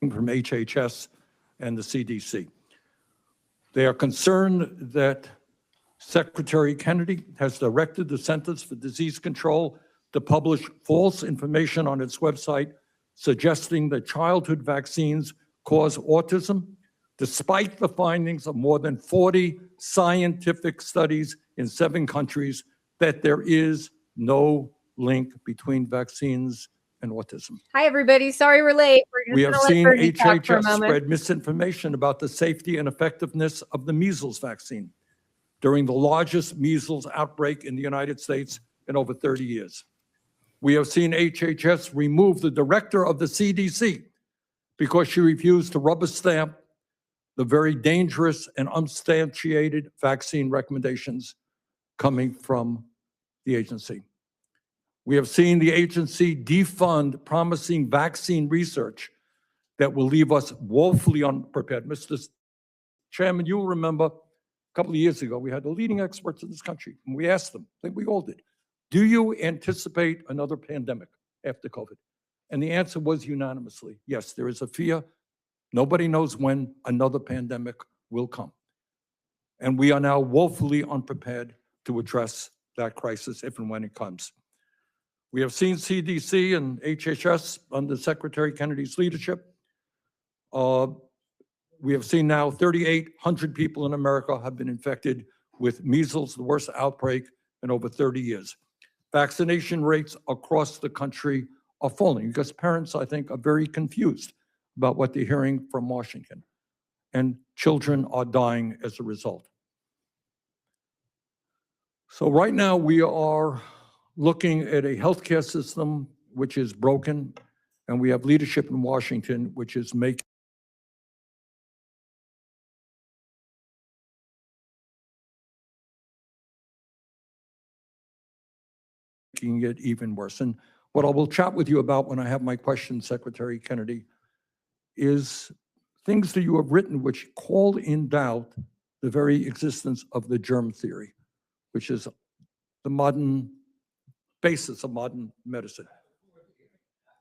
from HHS and the CDC. They are concerned that Secretary Kennedy has directed the Centers for Disease Control to publish false information on its website suggesting that childhood vaccines cause autism, despite the findings of more than 40 scientific studies in 7 countries that there is no link between vaccines and autism. Hi, everybody. Sorry we're late. We have seen HHS spread misinformation about the safety and effectiveness of the measles vaccine during the largest measles outbreak in the United States in over 30 years. We have seen HHS remove the director of the CDC because she refused to rubber stamp the very dangerous and unsubstantiated vaccine recommendations coming from the agency. We have seen the agency defund promising vaccine research that will leave us woefully unprepared. Mr. Chairman, you will remember a couple of years ago, we had the leading experts in this country, and we asked them, I think we all did, do you anticipate another pandemic after COVID? And the answer was unanimously, yes, there is a fear. Nobody knows when another pandemic will come. And we are now woefully unprepared to address that crisis if and when it comes. We have seen CDC and HHS under Secretary Kennedy's leadership. We have seen now 3,800 people in America have been infected with measles, the worst outbreak in over 30 years. Vaccination rates across the country are falling because parents, I think, are very confused about what they're hearing from Washington, and children are dying as a result. So right now we are looking at a healthcare system which is broken, and we have leadership in Washington which is making it even worse. And what I will chat with you about when I have my questions, Secretary Kennedy, is things that you have written which call in doubt the very existence of the germ theory, which is the modern basis of modern medicine.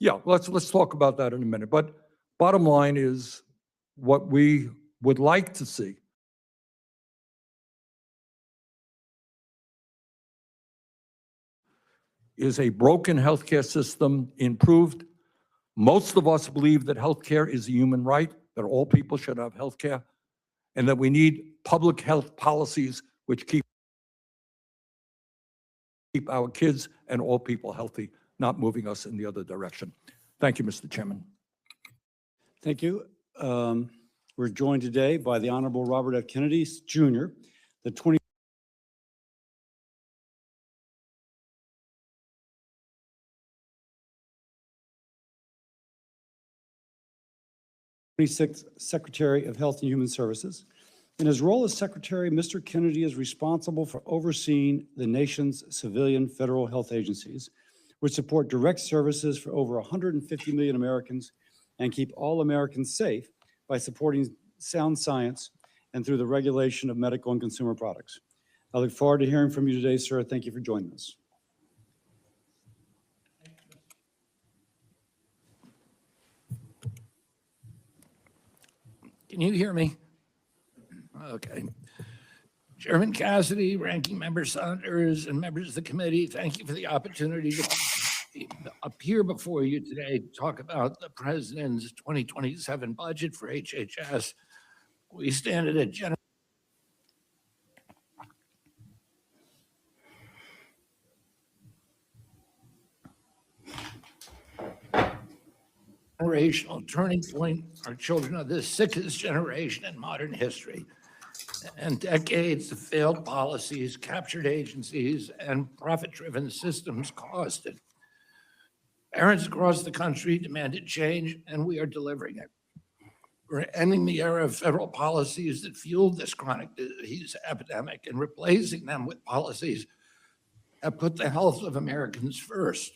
Yeah, let's talk about that in a minute. But bottom line is what we would like to see is a broken healthcare system improved. Most of us believe that healthcare is a human right, that all people should have healthcare, and that we need public health policies which keep our kids and all people healthy, not moving us in the other direction. Thank you, Mr. Chairman. Thank you. We're joined today by the Honorable Robert F. Kennedy, Jr., the 26th Secretary of Health and Human Services. In his role as Secretary, Mr. Kennedy is responsible for overseeing the nation's civilian federal health agencies, which support direct services for over 150 million Americans and keep all Americans safe by supporting sound science and through the regulation of medical and consumer products. I look forward to hearing from you today, sir. Thank you for joining us. Can you hear me? Okay. Chairman Cassidy, Ranking Member Saunders, and members of the committee, thank you for the opportunity to appear before you today to talk about the President's 2027 budget for HHS. We stand at a generational turning point. Our children are the sickest generation in modern history, and decades of failed policies, captured agencies, and profit-driven systems costed. Parents across the country demanded change, and we are delivering it. We're ending the era of federal policies that fueled this chronic disease epidemic and replacing them with policies that put the health of Americans first.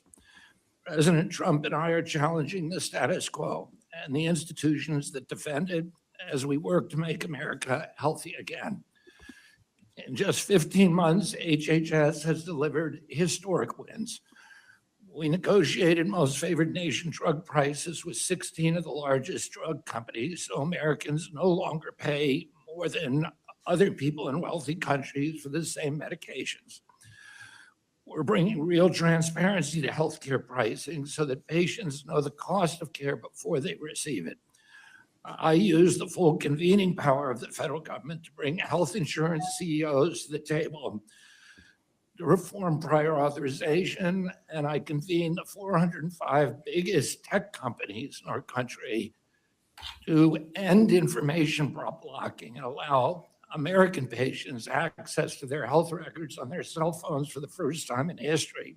President Trump and I are challenging the status quo and the institutions that defend it as we work to make America healthy again. In just 15 months, HHS has delivered historic wins. We negotiated most favored nation drug prices with 16 of the largest drug companies, so Americans no longer pay more than other people in wealthy countries for the same medications. We're bringing real transparency to healthcare pricing so that patients know the cost of care before they receive it. I use the full convening power of the federal government to bring health insurance CEOs to the table to reform prior authorization, and I convene the 405 biggest tech companies in our country to end information blocking and allow American patients access to their health records on their cell phones for the first time in history.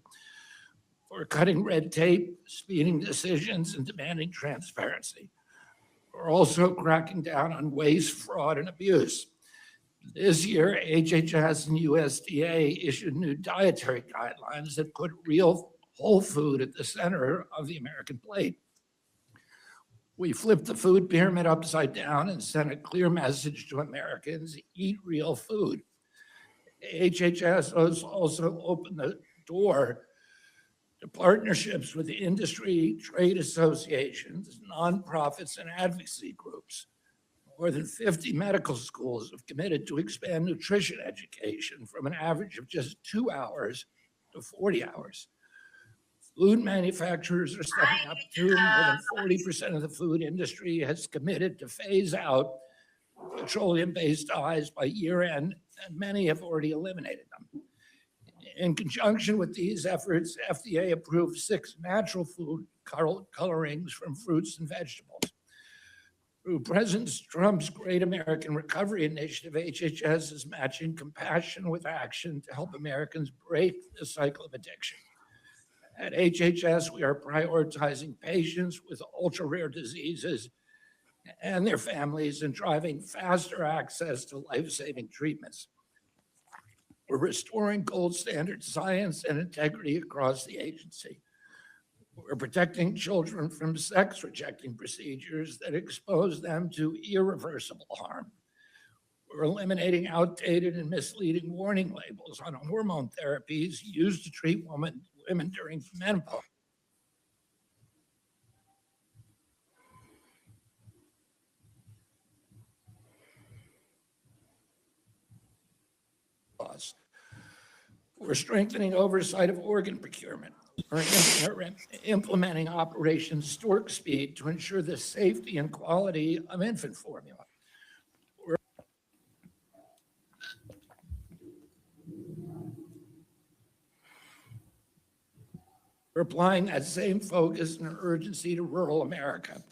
We're cutting red tape, speeding decisions, and demanding transparency. We're also cracking down on waste, fraud, and abuse. This year, HHS and USDA issued new dietary guidelines that put real whole food at the center of the American plate. We flipped the food pyramid upside down and sent a clear message to Americans: eat real food. HHS has also opened the door to partnerships with industry, trade associations, nonprofits, and advocacy groups. More than 50 medical schools have committed to expand nutrition education from an average of just 2 hours to 40 hours. Food manufacturers are stepping up too. More than 40% of the food industry has committed to phase out petroleum-based dyes by year end, and many have already eliminated them. In conjunction with these efforts, FDA approved 6 natural food colorings from fruits and vegetables. Through President Trump's Great American Recovery Initiative, HHS is matching compassion with action to help Americans break the cycle of addiction. At HHS, we are prioritizing patients with ultra-rare diseases and their families and driving faster access to life-saving treatments. We're restoring gold standard science and integrity across the agency. We're protecting children from sex-rejecting procedures that expose them to irreversible harm. We're eliminating outdated and misleading warning labels on hormone therapies used to treat women during menopause. We're strengthening oversight of organ procurement. We're implementing Operation Stork Speed to ensure the safety and quality of infant formula. We're applying that same focus and urgency to rural America.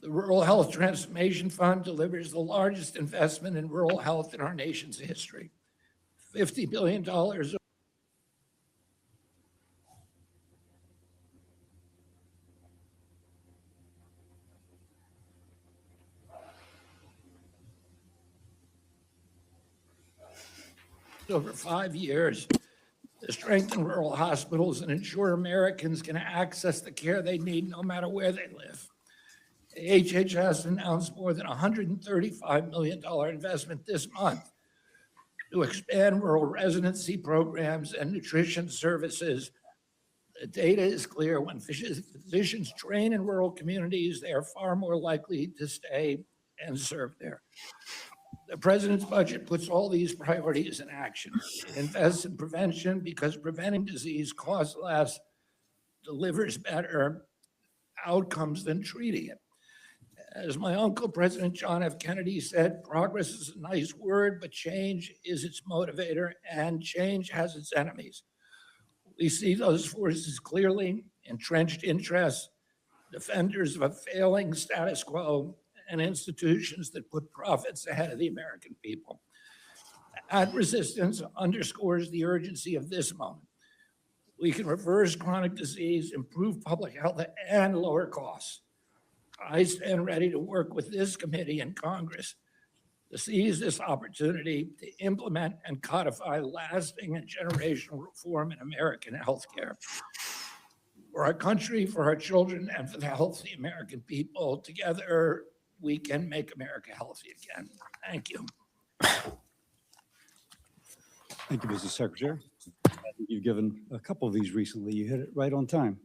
The Rural Health Transformation Fund delivers the largest investment in rural health in our nation's history. $50 billion over 5 years to strengthen rural hospitals and ensure Americans can access the care they need no matter where they live. HHS announced more than $135 million investment this month to expand rural residency programs and nutrition services. The data is clear. When physicians train in rural communities, they are far more likely to stay and serve there. The president's budget puts all these priorities in action. It invests in prevention because preventing disease costs less, delivers better outcomes than treating it. As my uncle, President John F. Kennedy, said, progress is a nice word, but change is its motivator, and change has its enemies. We see those forces clearly: entrenched interests, defenders of a failing status quo, and institutions that put profits ahead of the American people. That resistance underscores the urgency of this moment. We can reverse chronic disease, improve public health, and lower costs. I stand ready to work with this committee and Congress to seize this opportunity to implement and codify lasting and generational reform in American healthcare. For our country, for our children, and for the health of the American people, together we can make America healthy again. Thank you. Thank you, Mrs. Secretary. I think you've given a couple of these recently. You hit it right on time.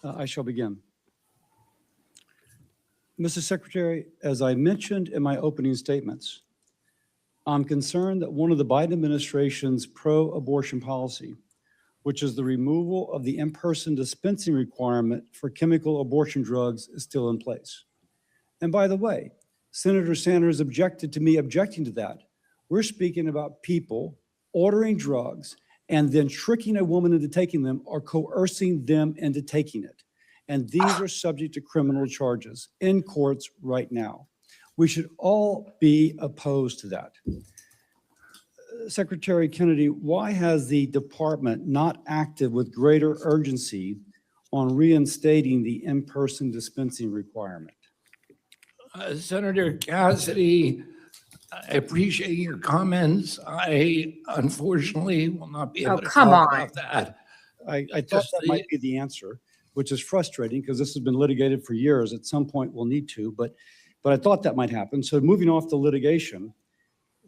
I shall begin. Mrs. Secretary, as I mentioned in my opening statements, I'm concerned that one of the Biden administration's pro-abortion policy, which is the removal of the in-person dispensing requirement for chemical abortion drugs, is still in place. And by the way, Senator Sanders objected to me objecting to that. We're speaking about people ordering drugs and then tricking a woman into taking them or coercing them into taking it. And these are subject to criminal charges in courts right now. We should all be opposed to that. Secretary Kennedy, why has the department not acted with greater urgency on reinstating the in-person dispensing requirement? Senator Cassidy, I appreciate your comments. I unfortunately will not be able to come talk on. about that. I thought that might be the answer, which is frustrating because this has been litigated for years. At some point we'll need to, but I thought that might happen. So moving off the litigation,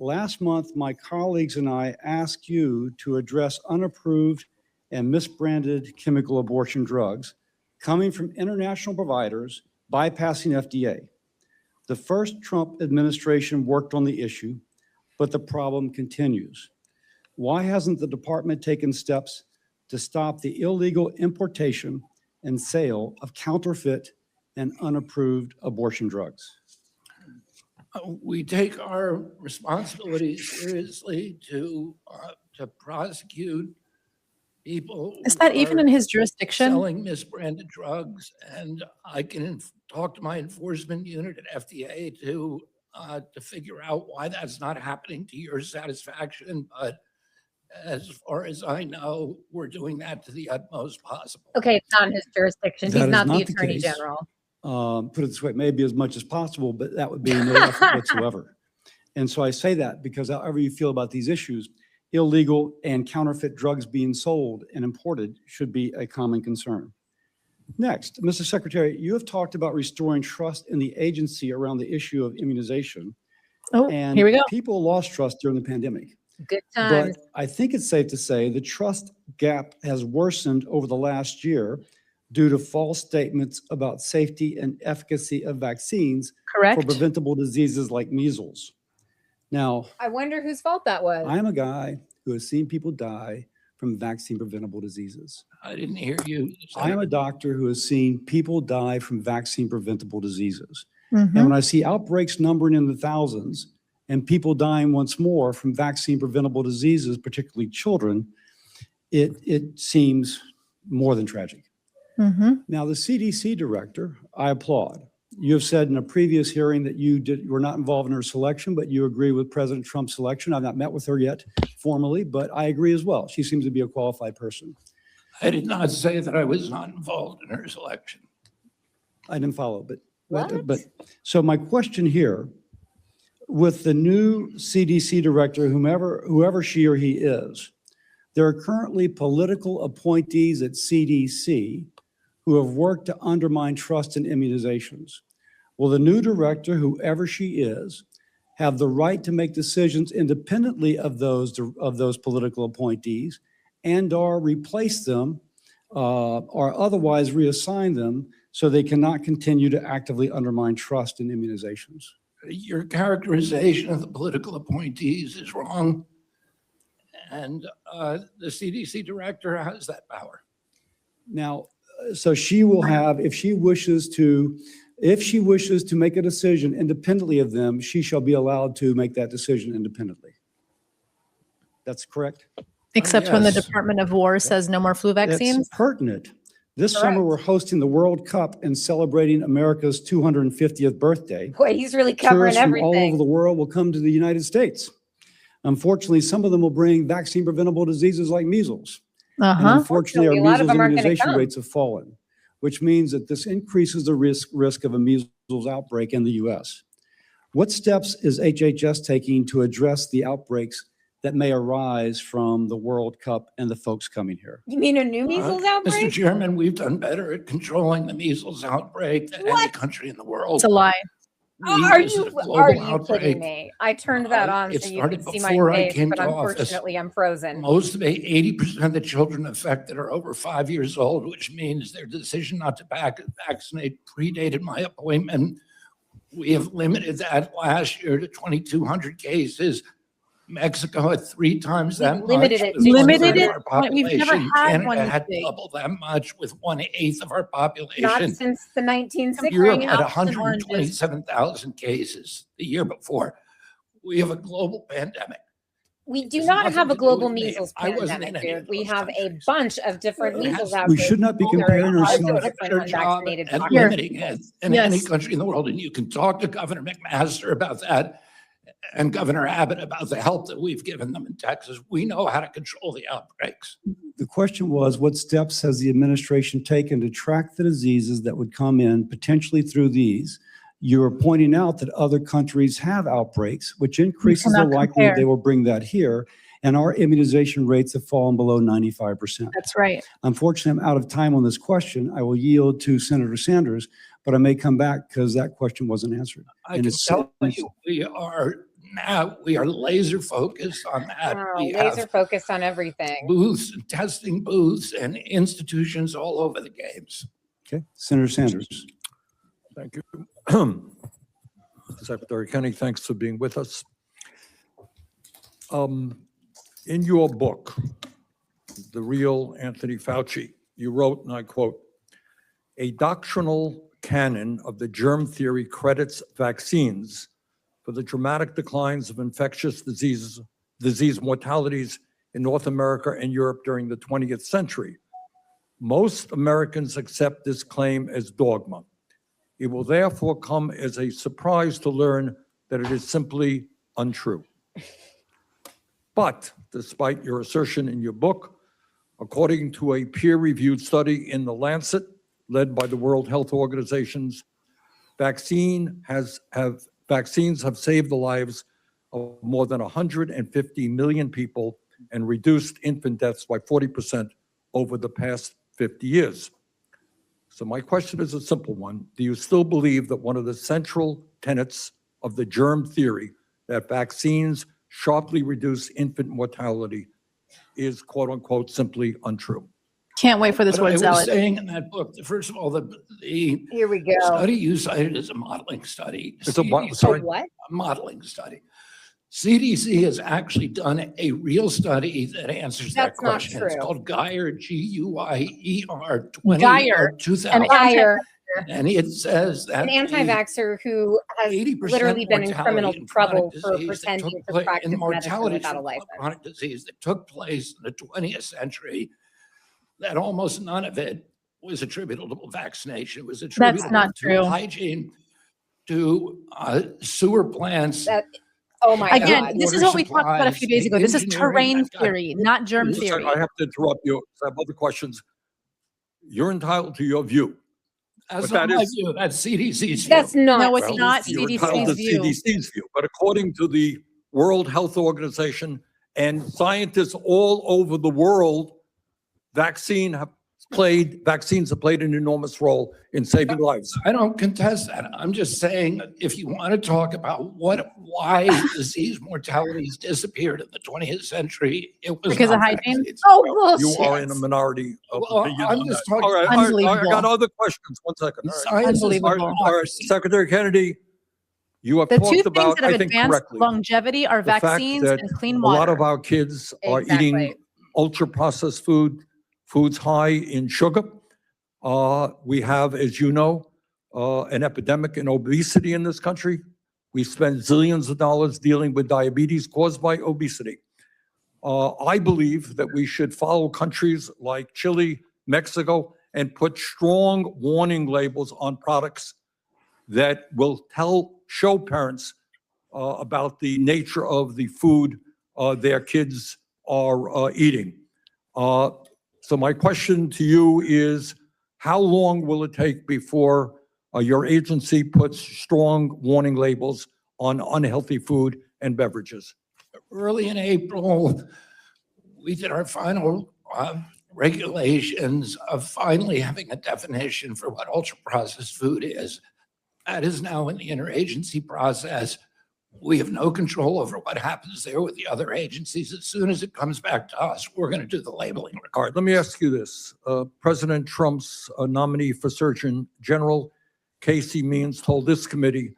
last month my colleagues and I asked you to address unapproved and misbranded chemical abortion drugs coming from international providers bypassing FDA. The first Trump administration worked on the issue, but the problem continues. Why hasn't the department taken steps to stop the illegal importation and sale of counterfeit and unapproved abortion drugs? We take our responsibility seriously to prosecute people. Is that who even are in his jurisdiction? Selling misbranded drugs, and I can talk to my enforcement unit at FDA to figure out why that's not happening to your satisfaction. But as far as I know, we're doing that to the utmost possible. Okay, it's not in his jurisdiction. That He's is not the not the Attorney case. General. Put it this way, maybe as much as possible, but that would be no effort whatsoever. And so I say that because however you feel about these issues, illegal and counterfeit drugs being sold and imported should be a common concern. Next, Mr. Secretary, you have talked about restoring trust in the agency around the issue of immunization. Oh, And here we go. people lost trust during the pandemic. Good times. But I think it's safe to say the trust gap has worsened over the last year due to false statements about safety and efficacy of vaccines for Correct. preventable diseases like measles. Now, I wonder whose fault that was. I'm a guy who has seen people die from vaccine preventable diseases. I didn't hear you. I am a doctor who has seen people die from vaccine preventable diseases. Mhm. And when I see outbreaks numbering in the thousands and people dying once more from vaccine preventable diseases, particularly children, it seems more than tragic. Mhm. Now, the CDC director, I applaud. You have said in a previous hearing that you were not involved in her selection, but you agree with President Trump's selection. I've not met with her yet formally, but I agree as well. She seems to be a qualified person. I did not say that I was not involved in her selection. I didn't follow, but What? so my question here, with the new CDC director, whoever she or he is, there are currently political appointees at CDC who have worked to undermine trust in immunizations. Will the new director, whoever she is, have the right to make decisions independently of those political appointees and/or replace them or otherwise reassign them so they cannot continue to actively undermine trust in immunizations? Your characterization of the political appointees is wrong. And the CDC director has that power. Now, so she will have, if she wishes to make a decision independently of them, she shall be allowed to make that decision independently. That's correct? Except when the yes. Department of War says no more flu vaccines. It's pertinent. This summer, we're hosting the World Cup and celebrating America's 250th birthday. Boy, he's really covering Tourists from all over everything. the world will come to the United States. Unfortunately, some of them will bring vaccine preventable diseases like measles. And Uh-huh. unfortunately, our Unfortunately, a lot of measles them aren't gonna immunization come. rates have fallen, which means that this increases the risk of a measles outbreak in the U.S. What steps is HHS taking to address the outbreaks that may arise from the World Cup and the folks coming here? You mean a new measles Mr. outbreak? Chairman, we've done better at controlling the measles outbreak than any What? country in the world. It's a lie. Are is you a global are you outbreak. kidding me? I turned that on It so you started could see my before I face, came but to office. unfortunately I'm frozen. Most of 80% of the children affected are over 5 years old, which means their decision not to vaccinate predated my appointment. We have limited that last year to 2,200 cases. Mexico had 3 times We that much. limited it with to 1/3 Limited of our it? We've never population. had Canada one this had big. double that much with 1/8 of our Not population. since the 1960s. Comparing Europe had apples and oranges. 127,000 cases the year before. We have a global pandemic. We do It's not nothing have a to do global with me. measles I wasn't in pandemic, any of dude. We those have a countries. bunch of different It has- measles We outbreaks. should not be There are comparing lots ourselves- of I've done a different better job unvaccinated at populations. limiting it than any Yes. country in the world. And you can talk to Governor McMaster about that and Governor Abbott about the help that we've given them in Texas. We know how to control the outbreaks. The question was, what steps has the administration taken to track the diseases that would come in potentially through these? You're pointing out that other countries have outbreaks, which increases the cannot likelihood compare. they will bring that here. And our immunization rates have fallen below 95%. That's right. Unfortunately, I'm out of time on this question. I will yield to Senator Sanders, but I may come back because that question wasn't answered. I And can it's- tell you, we are laser focused on that. Oh, We laser have focused on everything. booths and testing booths and institutions all over the games. Okay, Senator Sanders. Thank you. Secretary Kenny, thanks for being with us. In your book, The Real Anthony Fauci, you wrote, and I quote, "A doctrinal canon of the germ theory credits vaccines for the dramatic declines of infectious disease mortalities in North America and Europe during the 20th century. Most Americans accept this claim as dogma. It will therefore come as a surprise to learn that it is simply untrue. But despite your assertion in your book, according to a peer-reviewed study in The Lancet, led by the World Health Organization's, vaccines have saved the lives of more than 150 million people and reduced infant deaths by 40% over the past 50 years. So my question is a simple one. Do you still believe that one of the central tenets of the germ theory, that vaccines sharply reduce infant mortality, is quote unquote simply untrue?" Can't wait for this But word I was salad. saying in that book, first of all, the Here we go. study you cited is a modeling study. It's a what? CDC Sorry. What? a modeling study. CDC has actually done a real study that answers that That's not question. It's true. called Guyer, Guyer Guyer. 2000. Hire And it says that an anti-vaxxer who has 80% literally been in mortality criminal in trouble chronic for disease that pretending took to place- practice in medicine mortality without a from license. chronic disease that took place in the 20th century, that almost none of it was attributable to vaccination. It was attributable not to true. hygiene, to sewer plants. That, oh my Again, God. this is what we talked about a few days ago. This is Engineering terrain that got- theory, not germ Listen, theory. I have to interrupt you. I have other questions. You're entitled to your view. That's But not that my is- view. That's CDC's view. That's not. No, it's Well, not you're entitled to CDC's view. CDC's view. But according to the World Health Organization and scientists all over the world, vaccines have played an enormous role in saving lives. I don't contest that. I'm just saying, if you want to talk about why disease mortalities disappeared in the 20th century, it was Because of not hygiene? vaccines. Oh, You bullshit. are in a minority of Well, opinion I'm on just that. talking- All right, I Unbelievable. got other questions. One second. All right. Science is Unbelievable. All right, Secretary Kennedy, you have The two talked things about, that have I think advanced correctly, longevity are the fact vaccines that and clean a lot water. of our kids are Exactly. eating ultra-processed foods high in sugar. We have, as you know, an epidemic in obesity in this country. We spend zillions of dollars dealing with diabetes caused by obesity. I believe that we should follow countries like Chile, Mexico, and put strong warning labels on products that will show parents about the nature of the food their kids are eating. So my question to you is, how long will it take before your agency puts strong warning labels on unhealthy food and beverages? Early in April, we did our final regulations of finally having a definition for what ultra-processed food is. That is now in the interagency process. We have no control over what happens there with the other agencies. As soon as it comes back to us, we're going to do the labeling. All right, let me ask you this. President Trump's nominee for Surgeon General, Casey Means, told this committee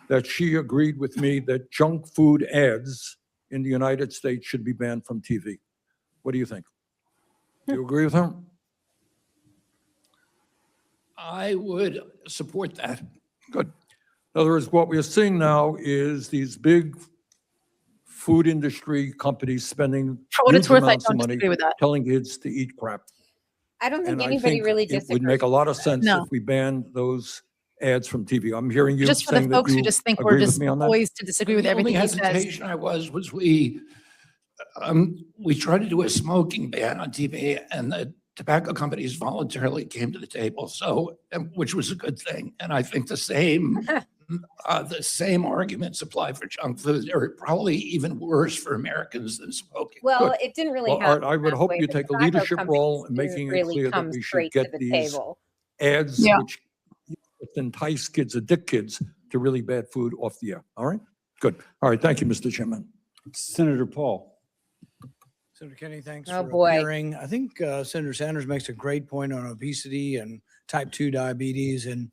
that she agreed with me that junk food ads in the United States should be banned from TV. What do you think? Do you agree with her? I would support that. Good. In other words, what we're seeing now is these big food industry companies spending For what it's huge worth, I amounts of don't money disagree with that. telling kids to eat crap. I don't think And I anybody think really it disagrees. would make a lot of sense No. if we banned those ads from TV. I'm hearing you Just for the saying that folks who you just think we're agree with just me on that. poised to disagree with The only everything he says. hesitation I was we tried to do a smoking ban on TV, and the tobacco companies voluntarily came to the table, which was a good thing. And I think the same arguments apply for junk food. They're probably even worse for Americans than smoking. Well, Good. it didn't really Well, happen. Art, I would that hope way. you The take a tobacco leadership companies role in didn't making it really clear that come we should straight to get the these table. ads Yeah. which entice kids, addict kids to really bad food off the air. All right? Good. All right. Thank you, Mr. Chairman. Senator Paul. Senator Kenny, thanks Oh, for boy. appearing. I think Senator Sanders makes a great point on obesity and type 2 diabetes. And,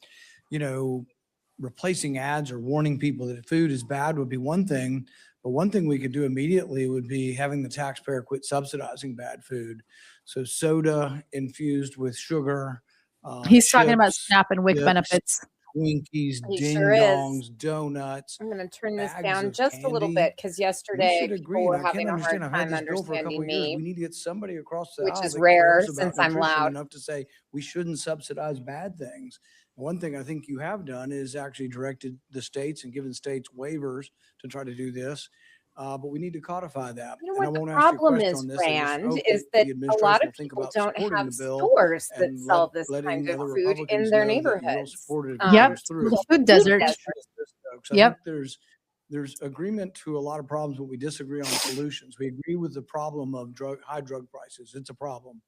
replacing ads or warning people that food is bad would be one thing. But one thing we could do immediately would be having the taxpayer quit subsidizing bad food. So soda infused with sugar. He's talking about chips, SNAP and WIC dips, benefits. Twinkies, He ding sure is. dongs, donuts. I'm going to turn this bags down of just a little candy. bit because We yesterday should people agree. were And I having can't a understand. hard I've had time this bill for a couple understanding of years. We me, need to get somebody across the which aisle is that rare cares about since I'm nutrition loud. enough to say we shouldn't subsidize bad things. One thing I think you have done is actually directed the states and given states waivers to try to do this. But we need to codify that. You know And I what the won't ask you a problem question is, on this. I just Rand, hope is that that the a lot administration of will think people about don't supporting have the bill stores that and sell this letting kind of other food in Republicans their know that you will neighborhoods. support it if it Yep. goes through. The food desert. desert. So I Yep. think there's agreement to a lot of problems, but we disagree on solutions. We agree with the problem of high drug prices. It's a problem.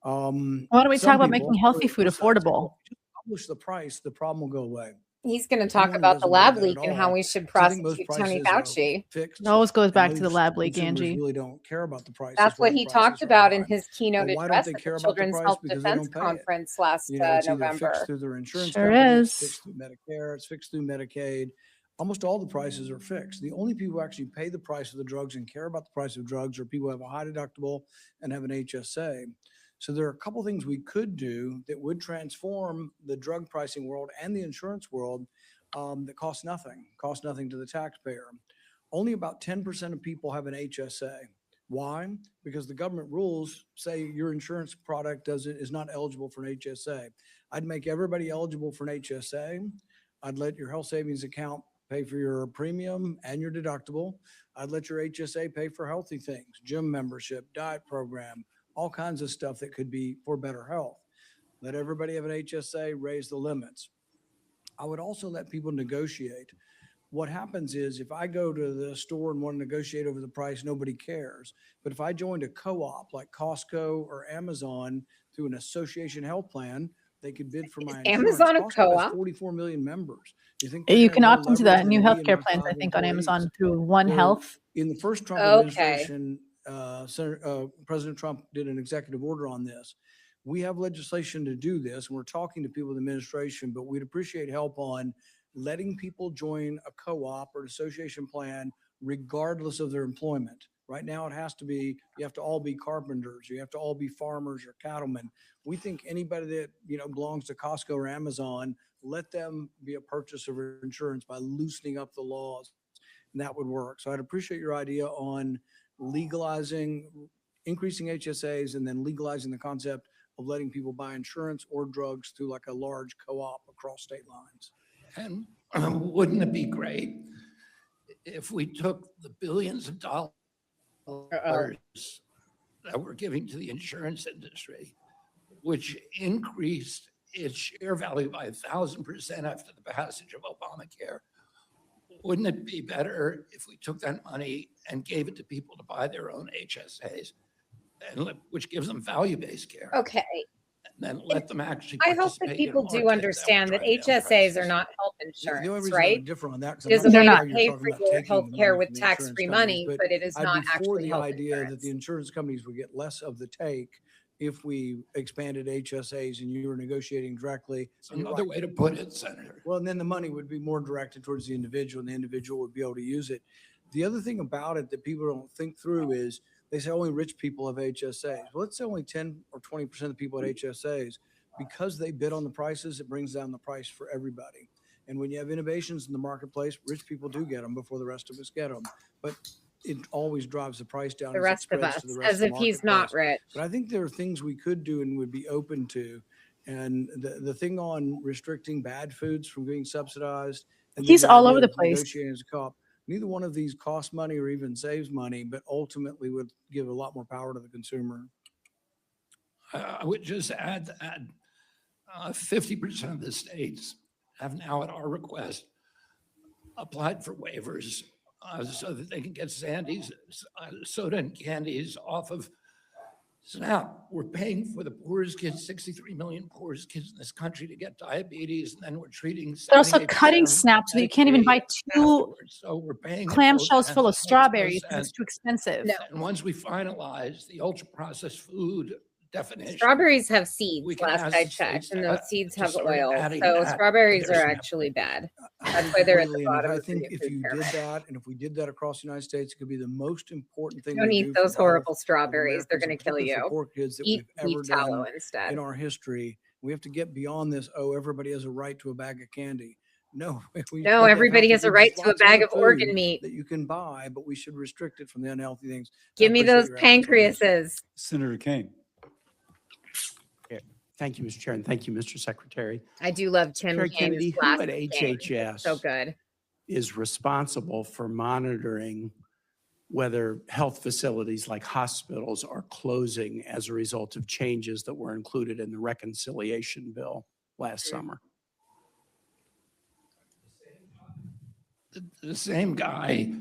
Why don't we talk about making healthy food affordable? Just publish the price, the problem will go away. He's going to talk Anyone who about the doesn't lab believe that leak at and how all, we should So I think most prosecute Tony prices are Fauci. fixed, It always goes and back to the most lab leak, consumers Angie. really don't care about the prices. That's why what the he prices talked are about in high. his keynote Well, why don't address they at care the about the Children's price? Health Because they Defense don't pay it. Conference last It's either fixed November. through their insurance Sure company, it's is. fixed through Medicare, it's fixed through Medicaid. Almost all the prices are fixed. The only people who actually pay the price of the drugs and care about the price of drugs are people who have a high deductible and have an HSA. So there are a couple things we could do that would transform the drug pricing world and the insurance world that cost nothing to the taxpayer. Only about 10% of people have an HSA. Why? Because the government rules say your insurance product is not eligible for an HSA. I'd make everybody eligible for an HSA. I'd let your health savings account pay for your premium and your deductible. I'd let your HSA pay for healthy things, gym membership, diet program, all kinds of stuff that could be for better health. Let everybody have an HSA, raise the limits. I would also let people negotiate. What happens is if I go to the store and want to negotiate over the price, nobody cares. But if I joined a co-op like Costco or Amazon through an association health plan, they could bid for my insurance. Amazon a Costco has co-op? 44 million members. You think You they're can gonna opt go into leverage the when new me and healthcare my plans, I 5 think, on Amazon employees? through One So, Health. in the first Trump Okay. administration, President Trump did an executive order on this. We have legislation to do this, and we're talking to people in the administration, but we'd appreciate help on letting people join a co-op or an association plan regardless of their employment. Right now, it has to be, you have to all be carpenters, you have to all be farmers or cattlemen. We think anybody that, belongs to Costco or Amazon, let them be a purchaser of insurance by loosening up the laws, and that would work. So I'd appreciate your idea on legalizing, increasing HSAs, and then legalizing the concept of letting people buy insurance or drugs through like a large co-op across state lines. And wouldn't it be great if we took the billions of dollars that we're giving to the insurance industry, which increased its share value by 1,000% after the passage of Obamacare? Wouldn't it be better if we took that money and gave it to people to buy their own HSAs, which gives them value-based care? Okay. and then let them actually I hope that participate in people more do to understand that drive down HSAs are prices. not health The only insurance, reason I'm right? different on that, 'cause It is I'm a not They're way sure to how not. you're pay talking for about your taking the money healthcare with from the tax-free insurance companies, money, but but it is I'd not be for actually the health idea that insurance. the insurance companies would get less of the take if we expanded HSAs and you were negotiating directly. It's And you're another right. way to put it, Senator. Well, and then the money would be more directed towards the individual and the individual would be able to use it. The other thing about it that people don't think through is they say only rich people have HSAs. Well, let's say only 10 or 20% of people had HSAs. Because they bid on the prices, it brings down the price for everybody. And when you have innovations in the marketplace, rich people do get them before the rest of us get them. But it always drives the price down The as it rest of spreads us, to the rest as of the if he's not marketplace. rich. But I think there are things we could do and would be open to. And the thing on restricting bad foods from being subsidized. And then He's the all idea over the of place. negotiating as a cop. Neither one of these costs money or even saves money, but ultimately would give a lot more power to the consumer. I would just add that 50% of the states have now, at our request, applied for waivers so that they can get Sandy's soda and candies off of SNAP. We're paying for the poorest kids, 63 million poorest kids in this country to get diabetes, and then we're treating. They're also 78% cutting of SNAP so that you can't even Medicaid buy 2 afterwards. So we're paying at both clamshells full of ends. It makes no strawberries because sense. it's too expensive. No. And once we finalize the ultra processed food definition. Strawberries have seeds, we can last ask I the checked, states and to- those seeds to have start oil. adding So that to strawberries their are SNAP. actually bad. I That's agree why they're at the completely, and bottom I of the think food if you did pyramid. that, and if we did that across the United States, it could be the most important thing Don't we eat do for those the health horrible of strawberries. They're Americans, and going to kill particularly for you. poor kids that Eat we've ever beef tallow done instead. in our history. We have to get beyond this, oh, everybody has a right to a bag of candy. No, we No, look at everybody healthy has a foods, right there's to a lots of bag other of organ food meat. that you can buy, but we should restrict it from the unhealthy things. I Give me appreciate those your efforts on this. pancreases. Senator Kane. Thank you, Mr. Chair, and thank you, Mr. Secretary. I do love Tim Secretary Kane's Kennedy, who last at name. HHS So good. is responsible for monitoring whether health facilities like hospitals are closing as a result of changes that were included in the reconciliation bill last summer? The same guy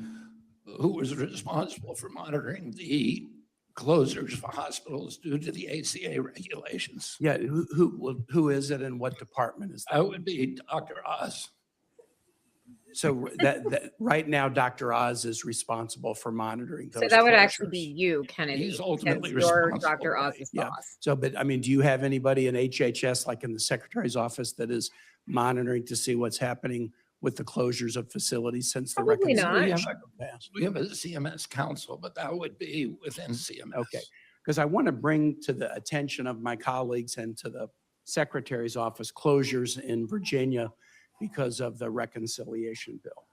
who was responsible for monitoring the closures for hospitals due to the ACA regulations. Yeah, who is it and what department is that? That would be Dr. Oz. So that right now, Dr. Oz is responsible for monitoring those So that would actually closures. be you, Kennedy. He's ultimately since you're responsible, Dr. right? Oz's Yeah. boss. So, but I mean, do you have anybody in HHS, like in the secretary's office, that is monitoring to see what's happening with the closures of facilities since the Probably not. reconciliation passed? We have a CMS council, but that would be within CMS. Okay, because I want to bring to the attention of my colleagues and to the secretary's office closures in Virginia because of the reconciliation bill.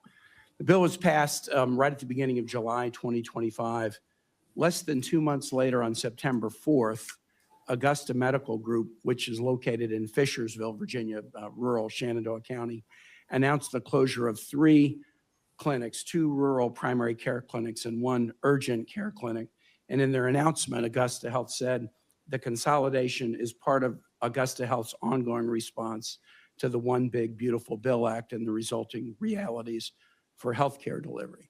The bill was passed right at the beginning of July 2025. Less than 2 months later, on September 4th, Augusta Medical Group, which is located in Fishersville, Virginia, rural Shenandoah County, announced the closure of 3 clinics, 2 rural primary care clinics and 1 urgent care clinic. And in their announcement, Augusta Health said the consolidation is part of Augusta Health's ongoing response to the One Big Beautiful Bill Act and the resulting realities for healthcare delivery.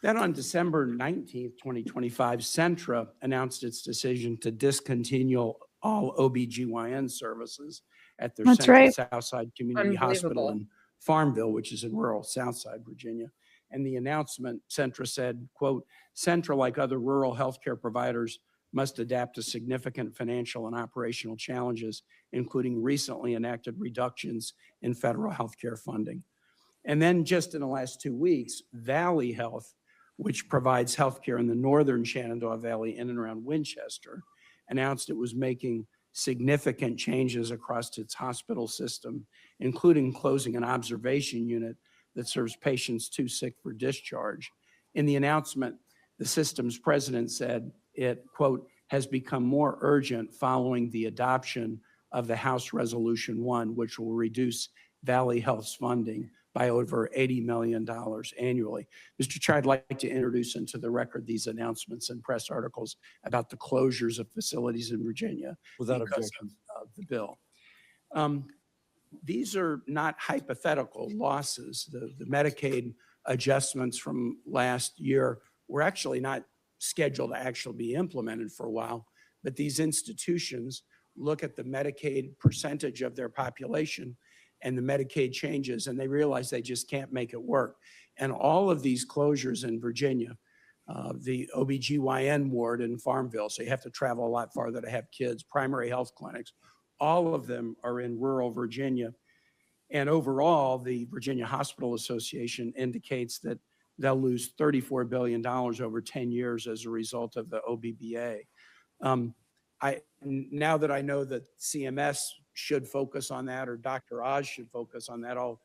Then on December 19th, 2025, Centra announced its decision to discontinue all OBGYN services at their That's Central right. Southside Community Hospital Unbelievable. in Farmville, which is in rural Southside Virginia. And the announcement, Centra said, quote, Centra, like other rural healthcare providers, must adapt to significant financial and operational challenges, including recently enacted reductions in federal healthcare funding. And then just in the last 2 weeks, Valley Health, which provides healthcare in the northern Shenandoah Valley in and around Winchester, announced it was making significant changes across its hospital system, including closing an observation unit that serves patients too sick for discharge. In the announcement, the system's president said it, quote, has become more urgent following the adoption of the House Resolution 1, which will reduce Valley Health's funding by over $80 million annually. Mr. Chair, I'd like to introduce into the record these announcements and press articles about the closures of facilities in Virginia Without because objection. of the bill. These are not hypothetical losses. The Medicaid adjustments from last year were actually not scheduled to actually be implemented for a while, but these institutions look at the Medicaid percentage of their population and the Medicaid changes, and they realize they just can't make it work. And all of these closures in Virginia, the OBGYN ward in Farmville, so you have to travel a lot farther to have kids, primary health clinics, all of them are in rural Virginia. And overall, the Virginia Hospital Association indicates that they'll lose $34 billion over 10 years as a result of the OBBA. Now that I know that CMS should focus on that, or Dr. Oz should focus on that, I'll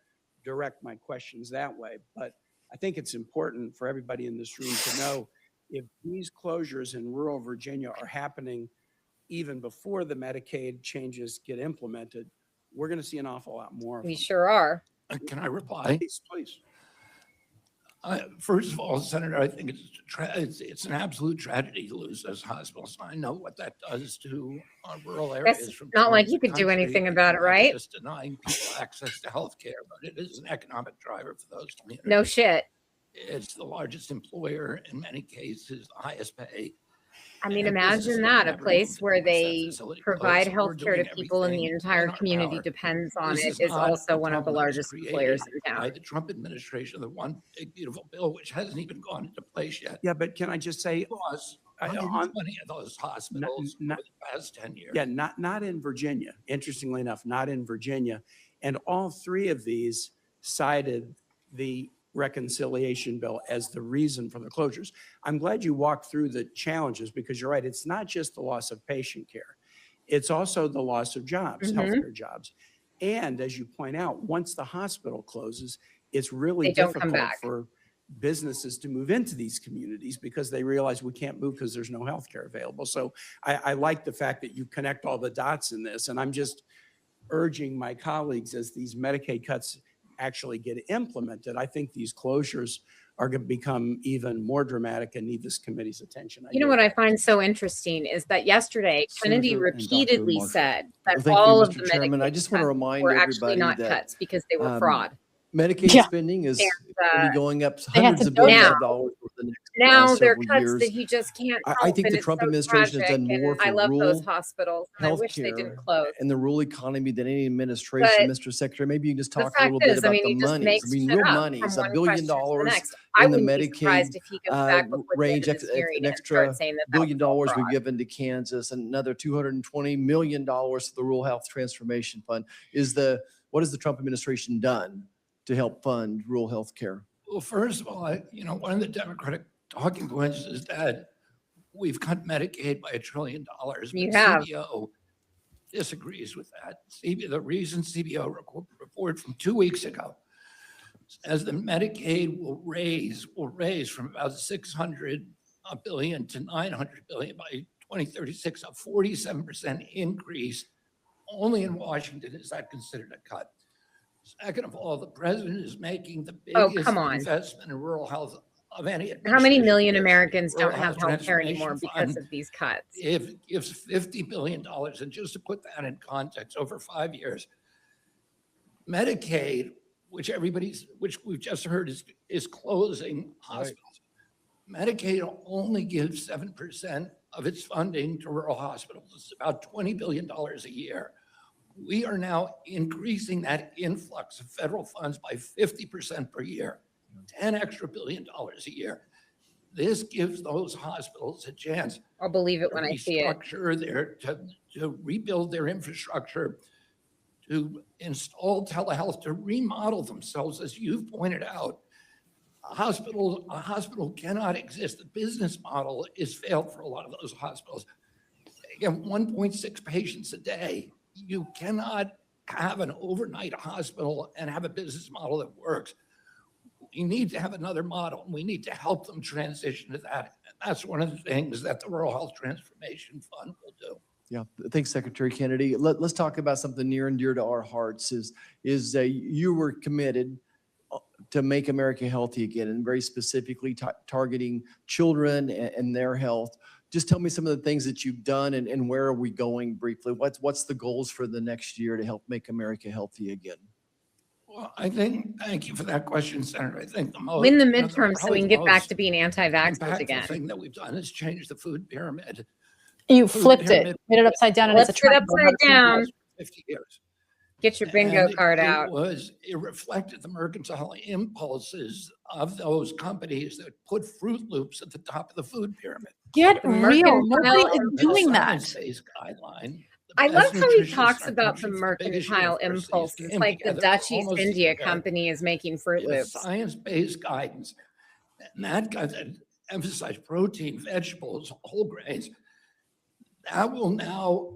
direct my questions that way. But I think it's important for everybody in this room to know if these closures in rural Virginia are happening even before the Medicaid changes get implemented, we're going to see an awful lot more of We them. sure are. Can I reply? Please. First of all, Senator, I think it's an absolute tragedy to lose those hospitals. I know what that does to rural areas. It's from not like parts you of the could do country. anything It's about it, not right? Just denying people access to health care, but it is an economic driver for those communities. No shit. It's the largest employer in many cases, the highest pay. I mean, And businesses imagine have that, a never place moved where once that they facility provide closed. So we're health care to doing people and the everything entire in our community power. depends on This it, is is not also a one of the problem that was largest created employers in by town. the Trump administration, the one big beautiful bill, which hasn't even gone into place yet. Yeah, but can I just say, Lost on- 120 of those hospitals not- over the past 10 years. yeah, not in Virginia. Interestingly enough, not in Virginia. And all three of these cited the reconciliation bill as the reason for the closures. I'm glad you walked through the challenges, because you're right. It's not just the loss of patient care. It's also the loss of jobs, Mhm. healthcare jobs. And as you point out, once the hospital closes, it's really They don't come difficult back. for businesses to move into these communities because they realize we can't move because there's no healthcare available. So I like the fact that you connect all the dots in this. And I'm just urging my colleagues, as these Medicaid cuts actually get implemented, I think these closures are going to become even more dramatic and need this committee's attention. You know what I find so interesting is that yesterday Kennedy Senator and Dr. repeatedly Marshall. said that Well, thank you, all of Mr. the Chairman. I Medicaid just want to cuts remind were actually everybody not that, cuts because they were um, fraud. Medicaid Yeah. spending is And, going to be going up They have hundreds to of billions now- of dollars over the next Now they're several cuts years. that he just can't help. I think and the it's Trump so administration has tragic, done more and I for love those rural hospitals, and I wish they didn't healthcare close. and the rural economy than any administration. But Mr. Secretary, maybe you can just The talk a little fact bit is, I about mean, the he just money. makes I mean, shit real up money. from It's $1 one billion question to the next. I in the wouldn't be surprised Medicaid if he goes back before the end range, of this hearing an and extra starts saying that $1 billion was all we've fraud. given to Kansas, and another $220 million to the Rural Health Transformation Fund. What has the Trump administration done to help fund rural health care? Well, first of all, one of the Democratic talking points is that we've cut Medicaid by $1 trillion. You but have. CBO disagrees with that. The recent CBO report from 2 weeks ago says the Medicaid will raise from about 600 billion to 900 billion by 2036, a 47% increase. Only in Washington is that considered a cut. Second of all, the president is making the Oh, biggest come on. investment in rural health of any. How many administration million in history. Americans don't Rural have Health health care anymore Transformation because Fund of these cuts? If gives $50 billion, and just to put that in context, over 5 years, Medicaid, which we've just heard is closing hospitals. Medicaid only gives 7% of its funding to rural hospitals. It's about $20 billion a year. We are now increasing that influx of federal funds by 50% per year, $10 extra billion a year. This gives those hospitals a chance I'll believe it to when I see it. to rebuild their infrastructure, to install telehealth, to remodel themselves, as you've pointed out. A hospital cannot exist. The business model is failed for a lot of those hospitals. Again, 1.6 patients a day. You cannot have an overnight hospital and have a business model that works. We need to have another model, and we need to help them transition to that. And that's one of the things that the Rural Health Transformation Fund will do. Yeah, thanks, Secretary Kennedy. Let's talk about something near and dear to our hearts. You were committed to make America healthy again, and very specifically targeting children and their health. Just tell me some of the things that you've done, and where are we going briefly? What's the goals for the next year to help make America healthy again? Well, thank you for that question, Senator. I think the most. Win the you midterms so we can get back to being anti-vaxxers impactful again. thing that we've done is change the food pyramid. You food flipped it, pyramid made it upside down, and it's a Flipped it triangle. upside down. 50 years. Get your bingo And card out. It reflected the mercantile impulses of those companies that put Fruit Loops at the top of the food pyramid. Get The real. mercantile Nobody is impulse. doing that. Science-based guideline. the I love best how he nutritionists talks in our about the country from the biggest mercantile universities impulse. It's came like the together Dutch for East almost a India year. Company is making Fruit We have Loops. science-based guidance, and that got to emphasize protein, vegetables, whole grains. That will now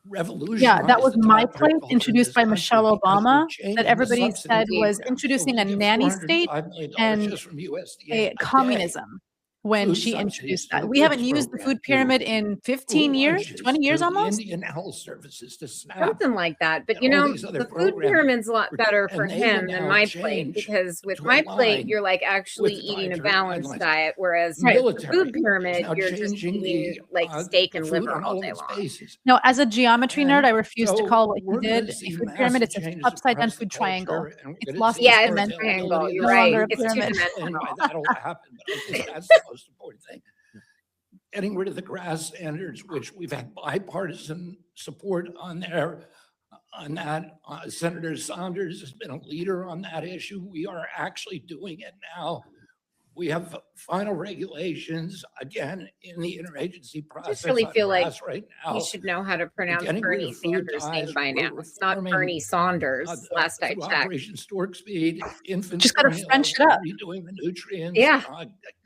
revolutionize. Yeah, that was the my top plate agriculture in introduced this by country Michelle because we're Obama changing that the everybody subsidy said was program. So introducing we a give nanny state $405 million and just from USDA a day communism when food she subsidies introduced to that. the We haven't WIPS used the program, food pyramid in 15 years, lunches 20 years to the almost. Indian Health Services to SNAP. Something like that. But and you all know, these other the food programs pyramid's a lot were- better and for they will him than now my plate change because with to my plate, align you're like actually with the eating a dietary balanced guidelines. diet, whereas the Military food is pyramid, now you're just changing eating like the steak and food liver on all all of day its long. bases. No, as a geometry nerd, And I refuse to so call what he we're gonna did a see food pyramid. massive It's an changes upside down across the food triangle. culture, and we're It's gonna lost see its Yeah, more it's a dimension. triangle. availability of You're No the right. longer a food It's that pyramid. understand two-dimensional. why that'll happen, but I think that's the most important thing. Getting rid of the grass standards, which we've had bipartisan support on there, on that. Senator Saunders has been a leader on that issue. We are actually doing it now. We have final regulations, again, in the interagency process really on feel like grass right now. You should know how to pronounce getting rid Bernie of food Sanders' name dyes, by we're now. It's not reforming, Bernie Saunders, last I through checked. Operation Stork Speed, infant Just gotta formula, French it up. redoing the nutrients. Yeah.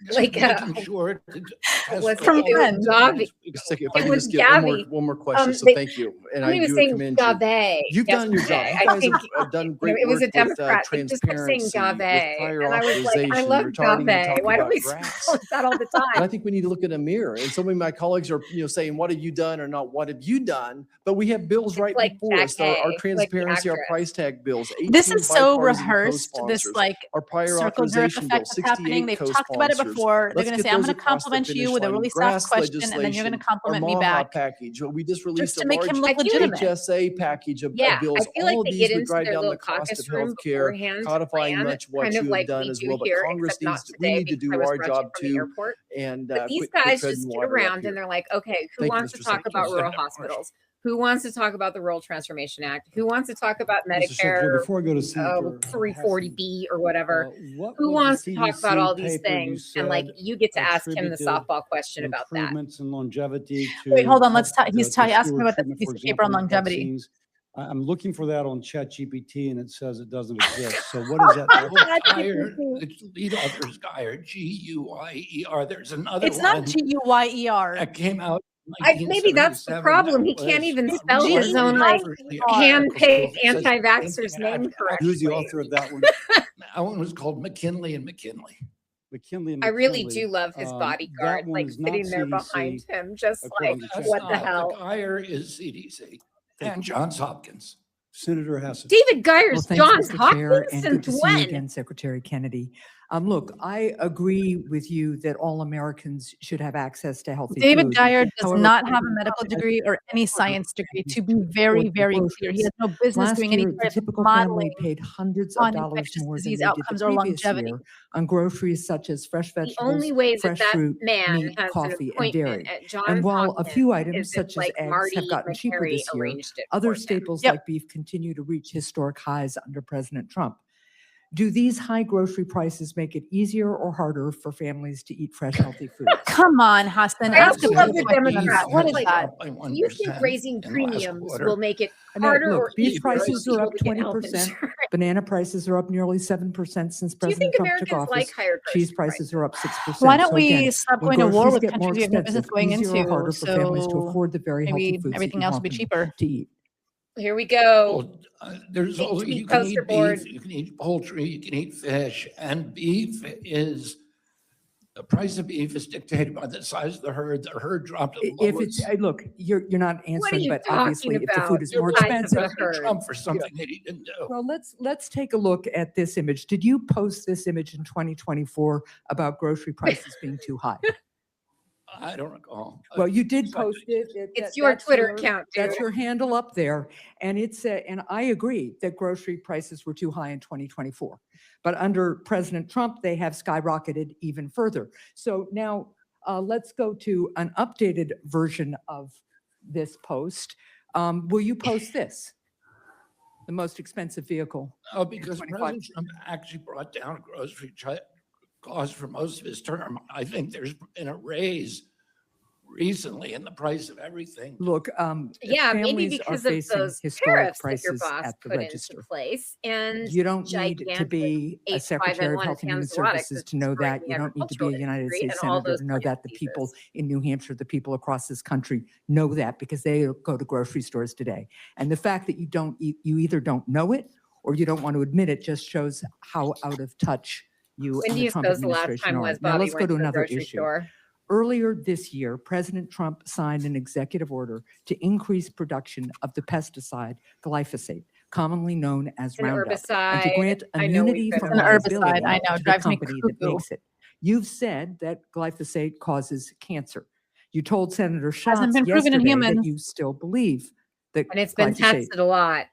Just Like, making sure to test was for From all the French. Gavi. ingredients. Just a second, if It I can was just get Gavi. one more question, so they- thank you. And Somebody I was do saying commend you. Gavi. You've done your job. yesterday. You I guys think have done it great was work a Democrat. with They just kept saying transparency, with Gavi. prior And I was like, I authorization, love retarding, and Gavi. talking Why do about we grass. call it that all the And I time? think we need to look in a mirror. And so many of my colleagues are, saying, what have you done or not what have you done? But we have bills It's right like before us. Our Jackie, like the transparency, our actress. price tag bills, This 18 is so bipartisan rehearsed, this co-sponsors, like our prior circle jerk authorization effect bill, that's happening. 68 They've talked about it co-sponsors. before. They're Let's going to get say, I'm those going to across the compliment you finish with a line. really soft Grass question, and then you're going to legislation, compliment our me MAHA back package. We just just released to a make large him look I feel like legitimate. HSA package of Yeah, I bills. feel All like of they these get would into drive their down the little cost caucus of room healthcare, beforehand to codifying plan, much what kind of you like have done we as do well. But here, Congress except not needs, we today need to because I do was our rushing job from the too. airport. And But these quit guys treading just sit water up around here. and they're like, okay, who Thank you, wants to Mr. talk about Secretary. rural hospitals? Who wants to talk about the Rural Transformation Act? Who wants to talk about Mr. Secretary, Medicare before I go to Senator 340B or whatever? what Who was wants the to talk about CDC all these paper you things? And like, said you get to ask him the attributed softball question about that. improvements in longevity to Wait, hold on. Let's help talk. He's to asking fewer about the treatment, for CDC paper on example, not longevity. vaccines. I'm looking for that on ChatGPT and it says it doesn't exist. So what is that? The lead author is Guyer, Guyer. There's another It's one not Guyer. that came out. Maybe that's the problem. He can't even spell his own like hand-picked anti-vaxxer's name correctly. Who's the author of that one? That one was called McKinley and McKinley. McKinley and I really McKinley. do love his That bodyguard, one like is not sitting there CDC, behind him, just according like, to That's what the not- hell? Guyer is CDC and Johns Hopkins. Senator Hassett. David Well, Geyer's thanks, Johns Mr. Chair, Hopkins and good since to see you when? again, Secretary Kennedy. Look, I agree with you that all Americans should have access to healthy David food. Geyer does However, not have a President medical Trump has degree or any science degree, to be support very, the very clear. He has no business Last doing any year, the type of typical modeling family paid hundreds of on dollars infectious more than disease they did outcomes the or previous longevity. year on groceries such as fresh The vegetables, only way that fresh that fruit, man meat, has an coffee, and appointment dairy. at Johns And while a few Hopkins items is such if as like eggs Marty have gotten cheaper McCary this year, arranged it other for him. staples Yep. like beef continue to reach historic highs under President Trump. Do these high grocery prices make it easier or harder for families to eat fresh, healthy food? Come on, Hassan. I Ask also another love the question. Democrat. What is Like, that? Do you think raising premiums will make it I know, harder look, or beef easier for prices are people up to get health 20%. insurance? Banana prices are up nearly 7% since Do you President think Trump took Americans like office. higher Cheese grocery prices are up 6%. Why don't So we again, stop when going to war groceries with get more countries we have no business expensive, going easier or into? harder for families to So afford the very healthy maybe foods that everything you else will want be them cheaper. to eat. Here we go. Well, there's Hate all, to be you can poster eat board. beef, you can eat poultry, you can eat fish, and beef is, the price of beef is dictated by the size of the herd. The herd dropped the If it's, lowest. look, you're not What are answering, you but talking obviously if the about? food is They're more Size of blaming the expensive. President herd. Trump for something that he didn't do. Well, let's take a look at this image. Did you post this image in 2024 about grocery prices being too high? I don't recall. Well, you did Exactly. post it. It's your That's Twitter account, That's dude. your handle up there. And and I agree that grocery prices were too high in 2024. But under President Trump, they have skyrocketed even further. So now let's go to an updated version of this post. Will you post this? The most expensive vehicle. Oh, because 25. President Trump actually brought down grocery costs for most of his term. I think there's been a raise recently in the price of everything. Look, Yeah, maybe families are because of facing those historic tariffs that your prices boss at the put register. into place and You don't need to gigantic be a Secretary of H5N1 Health and Human tanzalotics Services that's to know destroying that. the You don't need to be a agricultural United industry States and all Senator those to know plant that. The people diseases. in New Hampshire, the people across this country know that because they go to grocery stores today. And the fact that you either don't know it or you don't want to admit it just shows how out of touch you When and do the you Trump suppose the last administration time are. was Now Bobby let's go went to to the another grocery issue. store? Earlier this year, President Trump signed an executive order to increase production of the pesticide glyphosate, commonly known as It's an Roundup, and to herbicide. grant I know we've immunity been from It's an herbicide. liability I know, to the drives me company that cuckoo. makes it. You've said that glyphosate causes cancer. You told Senator Hasn't Schatz been proven in yesterday that humans. you still believe that And it's been glyphosate tested a lot.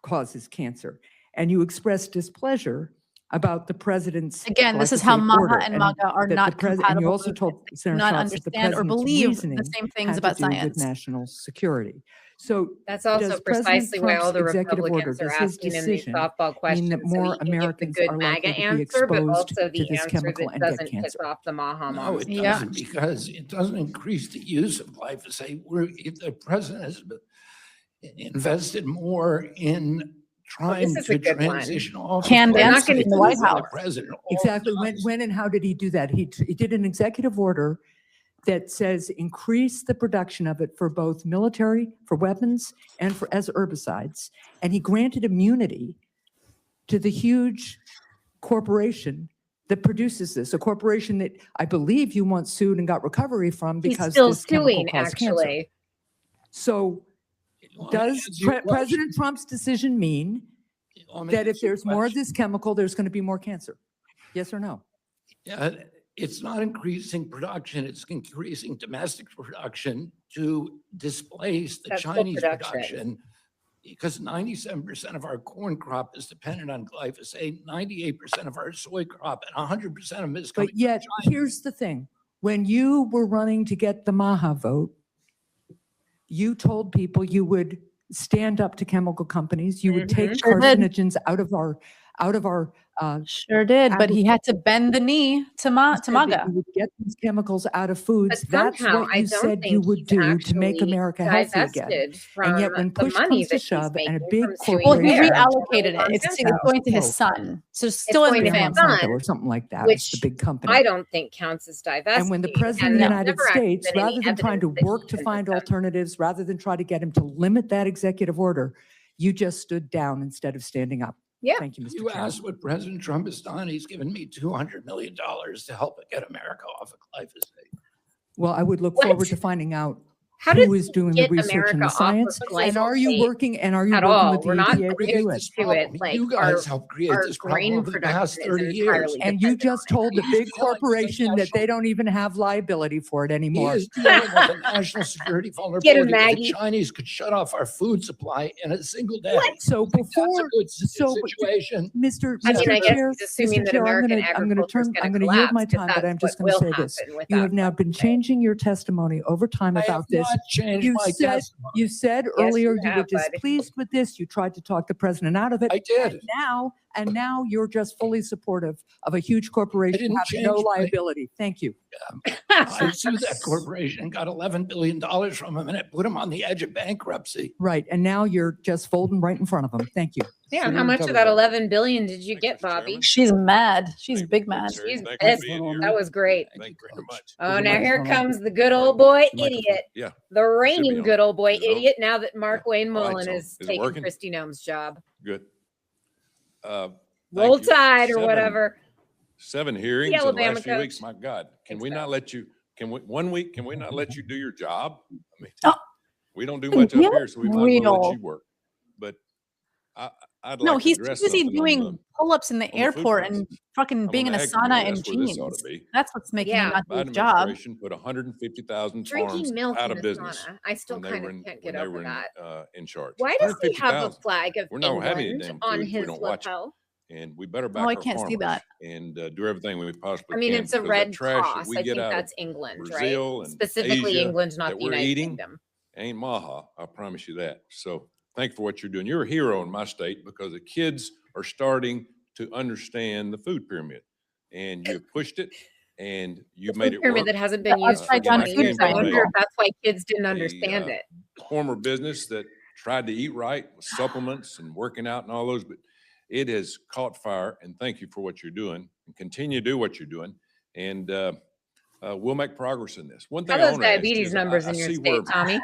causes cancer. And you expressed displeasure about the president's Again, this is how glyphosate MAGA order, and MAGA are that the not pres- And you compatible also movements. told They do Senator not Schatz that the understand or president's believe reasoning the same things had about to do with science. national security. So That's also does precisely President why all Trump's the executive order, Republicans are does his asking in these decision softball mean questions. that So more you can get the Americans good are MAGA likely to be answer, but exposed also to the this answer chemical that and get doesn't piss cancer? off the Maha No, moms. it Yeah. doesn't, because it doesn't increase the use of glyphosate. The president has invested more in trying is a to good one. transition off. Canned They're not answer gonna in the White use it. House. The president Exactly. always When does. and how did he do that? He did an executive order that says increase the production of it for both military, for weapons, and for as herbicides. And he granted immunity to the huge corporation that produces this, a corporation that I believe you once sued and got recovery from He's because still this chemical suing, caused cancer. actually. So Let me does answer your question. President Trump's decision mean Let me that if answer your there's more of question. this chemical, there's going to be more cancer? Yes or no? Yeah, it's not increasing production, it's increasing domestic production to displace the That's full Chinese production. production. Because 97% of our corn crop is dependent on glyphosate, 98% of our soy crop, and 100% of it is coming But from yet, China. here's the thing. When you were running to get the Maha vote, you told people you would stand up to chemical companies. You would take Mhm. Sure did. carcinogens out of our Sure did, but he had to bend the knee to you said that MAGA. you would get these chemicals out of foods. But That's somehow, what I you don't said you think would he's do to make actually America healthy again. divested from And yet when the push money comes to that he's shove and a making big from suing Well, he corporation- Bayer. reallocated it. It's going to his Monsanto. son. So It's still in going the to his family. son, Monsanto or something like that. It's the which big company. I don't think counts as divesting. And when the president of and the there's United never actually States, been any rather than trying to evidence that work he to did find them. alternatives, rather than try to get him to limit that executive order, you just stood down instead of standing up. Yeah. Thank you, Mr. You Chairman. asked what President Trump has done. He's given me $200 million to help get America off of glyphosate. Well, I would look What? forward to finding out How who did is he doing the get research and America the off of science. And are you glyphosate working at with all? the We're not EPA to Create do it? this to it, problem. like, You guys helped create our this problem grain over the past production is 30 years. entirely And you dependent just on told the He's big dealing with the corporation that they national- don't even have liability for it He anymore. is dealing with a national security vulnerability. where the Maggie. Chinese could shut off our food supply in a single day. So That's a before, good so- situation. Mr. I mean, I Mr. guess Chair, he's assuming Mr. that Chair, American I'm going to agriculture is turn, gonna I'm going to yield my collapse, 'cause time, but that's I'm just what going to will say this. happen You without have now been glyphosate. changing your testimony over time I have about this. not changed You my said, testimony. you said Yes, earlier you you were have, bud. displeased with this. You tried to talk the president out of it. I did. And now you're just fully supportive of a huge corporation didn't having no change my- liability. Thank you. I sued that corporation, got $11 billion from them, and it put them on the edge of bankruptcy. Right. And now you're just folding right in front of them. Thank you. Yeah, Senator how much of Tubbs. that 11 billion did you Thank you, get, Mr. Bobby? Chairman. She's mad. She's Thank big you, mad. sir. She's Thank you for pissed. being here. That was great. Thank you very much. Oh, the now here microphone on? comes the good old boy The microphone. idiot. Yeah. The be reigning on. good old boy Is it on? idiot now that Mark Wayne All right, Mullen so is is it taking working? Kristi Noem's job. Good. Roll Thank you. Tide or 7 whatever. 7 hearings in the Alabama last few weeks. coach. My God, can Think we so. not let you, can we, 1 week, can we not let you do your job? I mean, Oh. we don't do much up Yeah, here, so we might as well let real. you work. But I'd No, like to he's address too busy something on doing the- pull-ups in the on the food airport and prices. fucking I'm being on in a the ag sauna committee. in That's where this ought jeans. to be. That's what's making Yeah. him not do Biden his job. administration put 150,000 farms Drinking milk out in of the business sauna. I still when they kind were of in, can't when get they over were that. in charge. Why does he have a 150,000. flag of We're not having any England damn on food if we his don't watch it. lapel? And we better back Oh, I our can't see farmers that. and do everything we possibly I mean, can. it's a because that red trash that cross. we I get think out of that's England, right? Brazil and Specifically Asia England, not that the we're United eating Kingdom. ain't maha. I promise you that. So thank you for what you're doing. You're a hero in my state because the kids are starting to understand the food pyramid, and you've pushed it and you've made Food it pyramid work. that hasn't been used for upside down 20 food years. I pyramid. wonder if that's why kids didn't understand it. Former business that tried to eat right with supplements and working out and all those, but it has caught fire. And thank you for what you're doing and continue to do what you're doing. And we'll make progress in this. One How thing are I those want to ask you diabetes is numbers I in your see state, where Tommy?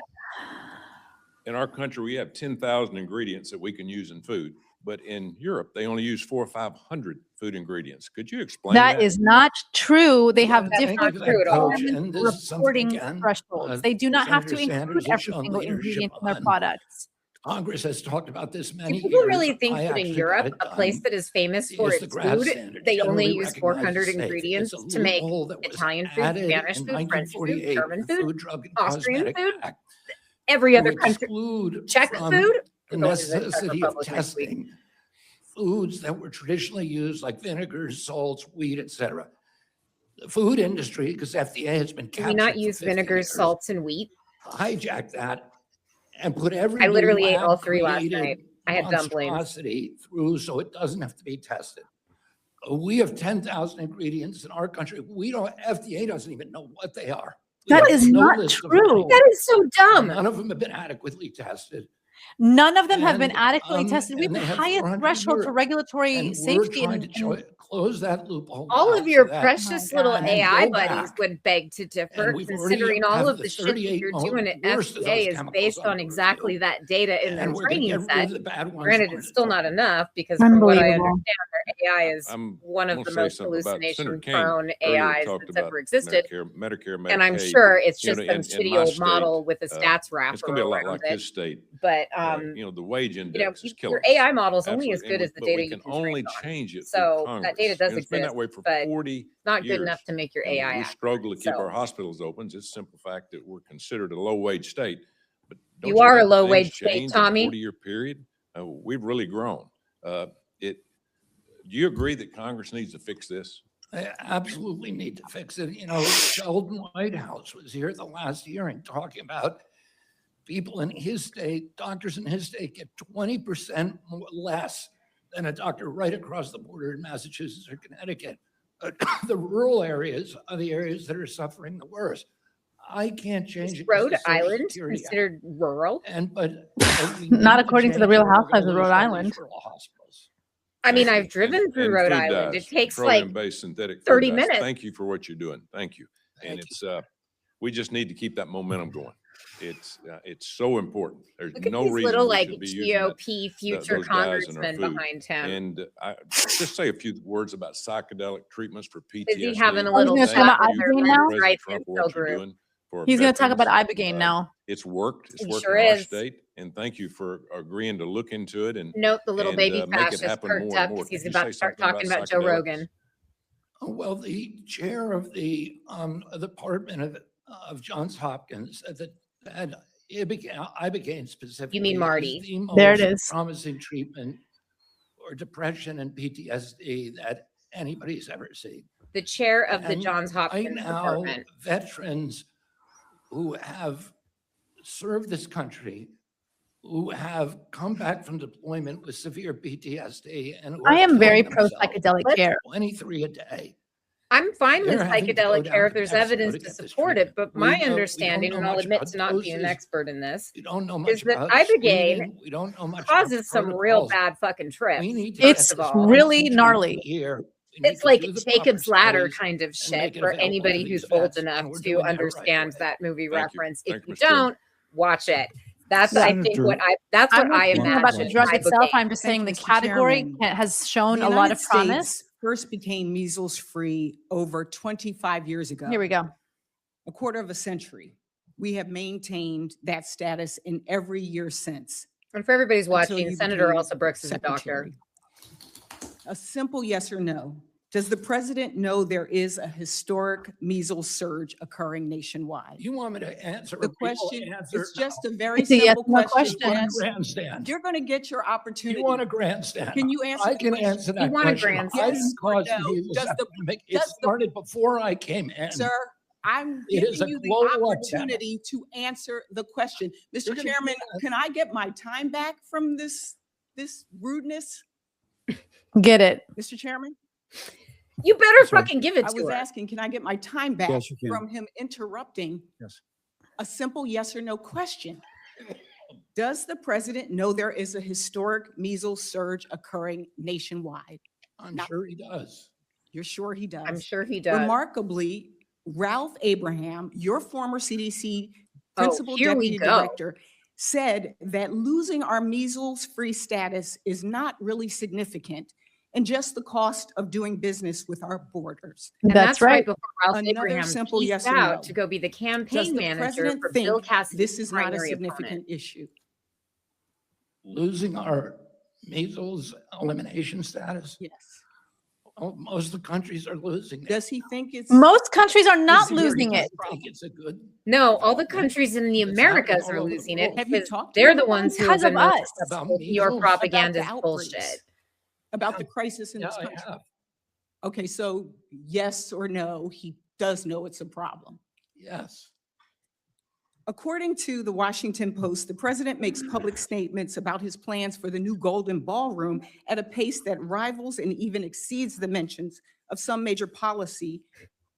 in our country we have 10,000 ingredients that we can use in food, but in Europe they only use 400 or 500 food ingredients. Could you explain that? That is not true. They have That's different not true at all. And this is something, reporting again, thresholds. They do not have to Senator include Sanders has every shown single leadership ingredient in their on. products. Congress has talked about this many Do people years. really think I that in actually got Europe, it a place done. that is famous for Is the its grass food, standard they only generally use recognized 400 as safe? ingredients It's a to make loophole that was Italian food, added Spanish in food, French food, 1948 German in the food, Food, Drug, and Austrian Cosmetic food, Act every to other country, exclude Czech from food. the We're going to the Czech necessity of Republic next week. testing foods that were traditionally used like vinegars, salts, wheat, etc. The food industry, because FDA has been Do captured we not for use 50 vinegars, years, salts, and wheat? hijacked that and put every I literally new ate all 3 last lab-created night. I had dumplings. monstrosity through so it doesn't have to be tested. We have 10,000 ingredients in our country. We don't, FDA doesn't even know what they are. We That have is no not list of true. any. That is so dumb. None of them have been adequately tested. None of them have been And, adequately tested. We have and the they have highest 400 threshold for Europe. regulatory And we're safety. trying to close that loophole. All now of your so that- precious Oh little God. And then AI go buddies back. would beg to differ, And we've already considering all have of the the shit that 38 you're most doing at worst of those FDA is chemicals based on under exactly review. that data in their And we're gonna training get rid set. of the bad ones. Granted, one it's at a still time. not enough because from what I Unbelievable. understand, their AI is I'm one of gonna the say most something about Senator hallucination King prone earlier AIs talked that's about ever existed. Medicare, And I'm Medicaid. sure it's You just know, some in shitty my old state, model with a stats wrapper It's gonna be a lot around like it. his state. But You know, the wage you know, index is killing your us. AI model is only as Absolutely. good as the But data we you can can only train on. change it So through that Congress. data does It's been that exist, way for but 40 not good years. enough to make your And AI we accurate. struggle to keep So- our hospitals open. It's just a simple fact that we're considered a low-wage state. But don't You are a think low-wage things state, change in a Tommy. 40-year period. We've really grown. Do you agree that Congress needs to fix this? They absolutely need to fix it. You know, Sheldon Whitehouse was here the last hearing talking about people in his state, doctors in his state get 20% less than a doctor right across the border in Massachusetts or Connecticut. The rural areas are the areas that are suffering the worst. I can't change Is it. 'cause Rhode the Social Island Security Act- considered rural? but we Not need according to the change Real it or we're gonna Housewives of lose Rhode all these Island. rural hospitals. I mean, Thank I've you. driven through And Rhode food Island. dyes, It takes like petroleum-based synthetic food 30 dyes. minutes. Thank you for what you're doing. Thank you. And Thank it's, we just need to keep that momentum going. It's so important. There's look at no these reason little we like should be using that, GOP future those dyes in our congressmen food. behind him. And I just say a few words about psychedelic treatments for PTSD. Is he having a Oh, little he's Thank gonna talk shot about you, in their Ibogaine men's now? President rights Trump, for info what you're group? doing for He's going to talk veterans. about Ibogaine now. It's worked. It's He worked sure in our is. state. And thank you for agreeing to look into it and Note the little and, baby make it fascist happen perked more up and more. because he's Could you about say to start something talking about Joe psychedelics? Rogan. Well, the chair of the department of Johns Hopkins said that Ibogaine specifically You mean Marty? is the There it most is. promising treatment for depression and PTSD that anybody's ever seen. The chair of the And Johns right Hopkins now, department. veterans who have served this country, who have come back from deployment with severe PTSD, and who I are am very killing pro themselves, psychedelic care. 23 a day. I'm fine with They're having to go psychedelic down care to if there's Mexico evidence to to get this support it, treatment. but We my don't- we don't understanding, know and I'll much admit about to not being an doses. expert in this, We don't know is much that about Ibogaine screening. We don't know much about causes some real protocols. bad fucking trips. We need to It's First get of this all, really treatment gnarly. here. We need It's to like do the Jacob's proper Ladder studies kind of and shit make it for available anybody to who's these old vets, enough and we're to doing that right understand away. that movie Thank you. reference. If Thank you, you Mr. Chairman. don't, watch it. That's Yeah. I think Senator- that's what I'm I not speaking about the imagine. drug itself. Ibogaine. I'm just saying the Mr. category Chairman. has shown The a lot of United promise. States first became measles-free over 25 years ago. Here we go. A quarter of a century. We have maintained that status in every year since. And for everybody's until watching, you Senator became Elsa Brooks is a doctor. secretary. A simple yes or no. Does the president know there is a historic measles surge occurring nationwide? You want me to answer? The or people question, answer it's now? just a very It's a yes simple or no question. question. Yes. Grandstand. You're going to get your opportunity. You want a grandstand? Can you answer I the can question? answer that want a question. I grandstand? didn't Yes or cause the no? measles Does the- epidemic. It does the- started before I came in. Sir, I'm It is giving a you the global opportunity to answer the question. You're Mr. gonna Chairman, do can I get my time back from this rudeness, Get it. Mr. Chairman? You better Sorry. fucking give it I to was her. asking, can I get my time back Yes, you can. from him interrupting Yes. a simple yes or no question? Does the president know there is a historic measles surge occurring nationwide? I'm Not- sure he does. You're sure he does? I'm sure he does. Remarkably, Ralph Abraham, your former CDC Oh, principal here we deputy go. director, said that losing our measles-free status is not really significant and just the cost of doing business with our borders. And That's right. before Ralph Another Abraham simple pieced yes or out no. to go be the Does campaign the manager president for Bill think Cassidy's this is not a primary significant opponent. issue? Losing our measles elimination status. Yes. Oh, most of the countries are losing it. Does he think it's? Most countries are not Is it losing really it. I think it's a good. No, all the countries in the It's Americas happening are all over the losing it world. Have you because talked to they're them the about ones it? who Because have been of most us. successful About with your measles? propagandist About the bullshit. outbreaks, about the crisis in Yeah, this I country. have. Okay, so yes or no, he does know it's a problem. Yes. According to the Washington Post, the president makes public statements about his plans for the new Golden Ballroom at a pace that rivals and even exceeds the mentions of some major policy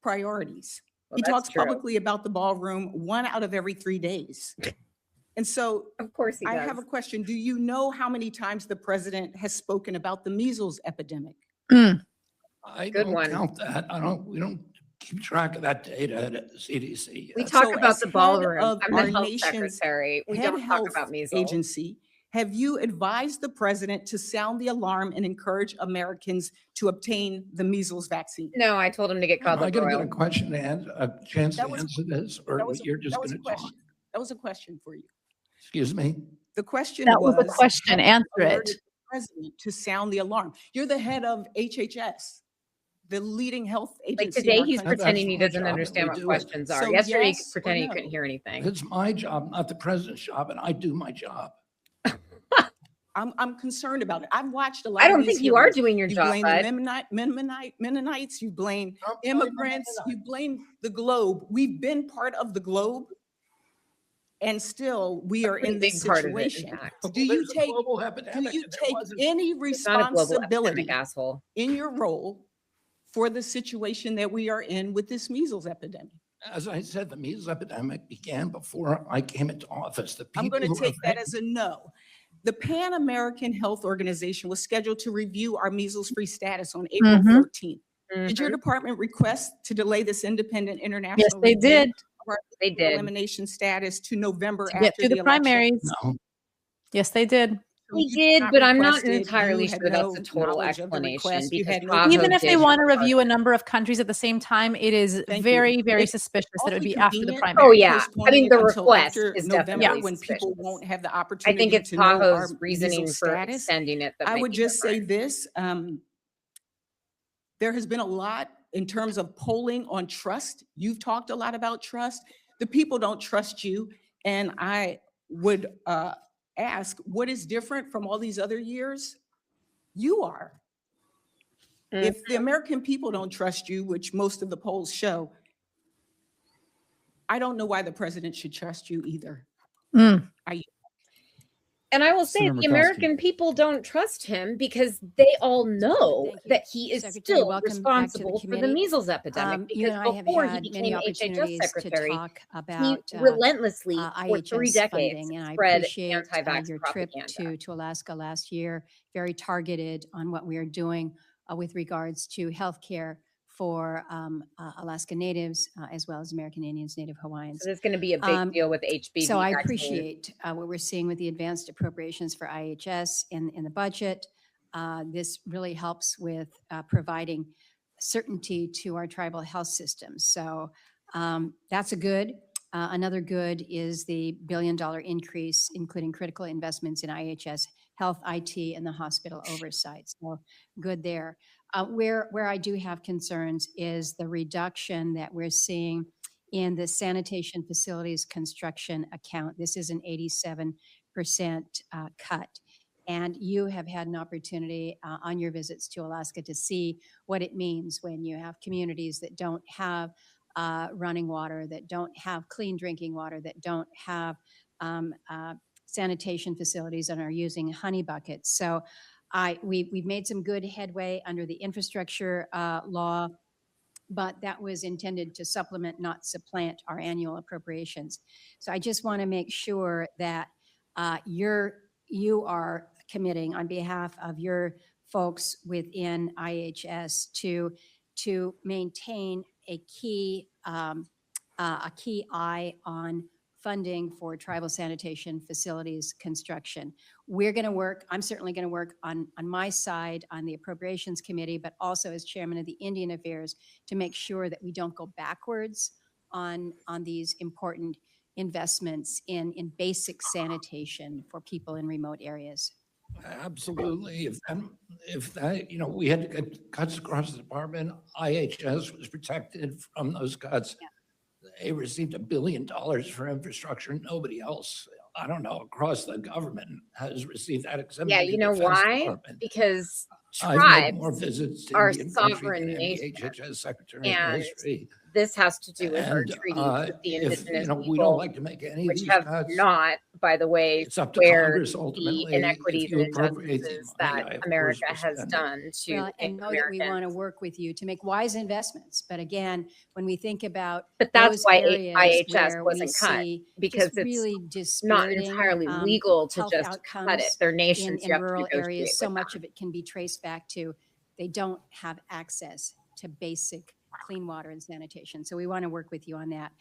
priorities. Well, He that's talks true. publicly about the ballroom 1 out of every 3 days. And so Of course he I does. have a question. Do you know how many times the president has spoken about the measles epidemic? I Good don't one. count that. We don't keep track of that data at the CDC. We That's- talk So about as the head ballroom. of I'm our the health nation's secretary. We Head don't talk Health about measles. Agency, have you advised the president to sound the alarm and encourage Americans to obtain the measles vaccine? No, I told him to get Am called I up going to get royal. a question to answer, a chance to That was- answer this, or That was a- you're just that was going a to talk? question. That was a question for you. Excuse me? The question That was a question. have you Answer alerted it. the president to sound the alarm? You're the head of HHS, the leading health Like agency. in today, our he's country. pretending he my doesn't job, and understand we what do it. questions are. So Yesterday, he yes or pretended he no? couldn't hear anything. It's my job, not the president's job, and I do my job. I'm concerned about it. I've watched a lot I of don't these think you are hearings. doing your You job, blame the bud. Mennonites, you blame I'm blaming immigrants, the you blame the globe. We've been part of the globe, and still we are Pretty in this big part of it, in situation. fact. Do you There's a take, global do epidemic, you and there take wasn't- any It's not a global responsibility epidemic, asshole. in your role for the situation that we are in with this measles epidemic? As I said, the measles epidemic began before I came into office. The I'm going people to who are take that as a no. The Pan American Health Organization was scheduled to review our measles-free status on April Mhm. 14th. Did your Mhm. department request to delay this independent international? Yes, they review did. of our They did. Elimination status to November To get after through the the election? primaries. No, Yes, they did. So We you did, not but I'm not request it, entirely you sure had that's no a total knowledge of the explanation request, you because had no Tahoe Even if they did want to request review a it. number of countries at the same time, it is Thank you. very, very It's suspicious that it would awfully be after the convenient. primary. Oh, yeah. I Postponing mean, it the until request after is November definitely when people suspicious. won't have the I opportunity think it's to know our Tahoe's reasoning measles for status. extending it that I might would be just say different. this, there has been a lot in terms of polling on trust. You've talked a lot about trust. The people don't trust you. And I would ask, what is different from all these other years? You are. If the American people don't trust you, which most of the polls show, I don't know why the president should trust you either. Mm. And I will say Senator the Murkowski. American people don't trust him because they all know Thank you, that he is Secretary. still Welcome back to the responsible for the committee. measles epidemic You because and I have before he had became many HHS opportunities to secretary, talk he about relentlessly for 3 IHS decades funding, and I spread appreciate anti-vax your trip propaganda. to Alaska last year, very targeted on what we are doing with regards to healthcare for Alaska Natives, as well as American Indians, Native Hawaiians. So there's going to be a big deal with HBV So I vaccine. appreciate what we're seeing with the advanced appropriations for IHS in the budget. This really helps with providing certainty to our tribal health systems. So that's a good. Another good is the $1 billion increase, including critical investments in IHS health IT and the hospital oversight. So good there. Where I do have concerns is the reduction that we're seeing in the sanitation facilities construction account. This is an 87% cut. And you have had an opportunity on your visits to Alaska to see what it means when you have communities that don't have running water, that don't have clean drinking water, that don't have sanitation facilities and are using honey buckets. So we've made some good headway under the infrastructure law, but that was intended to supplement, not supplant our annual appropriations. So I just want to make sure that you are committing on behalf of your folks within IHS to maintain a key eye on funding for tribal sanitation facilities construction. We're going to work, I'm certainly going to work on my side on the Appropriations Committee, but also as chairman of the Indian Affairs to make sure that we don't go backwards on these important investments in basic sanitation for people in remote areas. Absolutely. If that, we had to get cuts across the department, IHS was protected from those cuts. Yeah. They received $1 billion for infrastructure. Nobody else, I don't know, across the government has received that except Yeah, maybe you the know Defense why? Department. Because I've made tribes more visits to are Indian country sovereign than any nations, HHS secretary in and history. this has to do with our And treaties with the if, indigenous we don't people, like to make any of which these have cuts, not, by the way, it's up to where Congress the ultimately. inequities If you and appropriate the injustices money, that I, of America course, will has spend it. done to Well, and Native know that we want to Americans. work with you to make wise investments. But again, when we think about But that's those why areas IHS where we wasn't cut, see because just it's really not dispiriting entirely legal to health just cut it. outcomes They're nations, you in have to rural negotiate areas, so with much them. of it can be traced back to they don't have access to basic clean water and sanitation. So we want to work with you on that.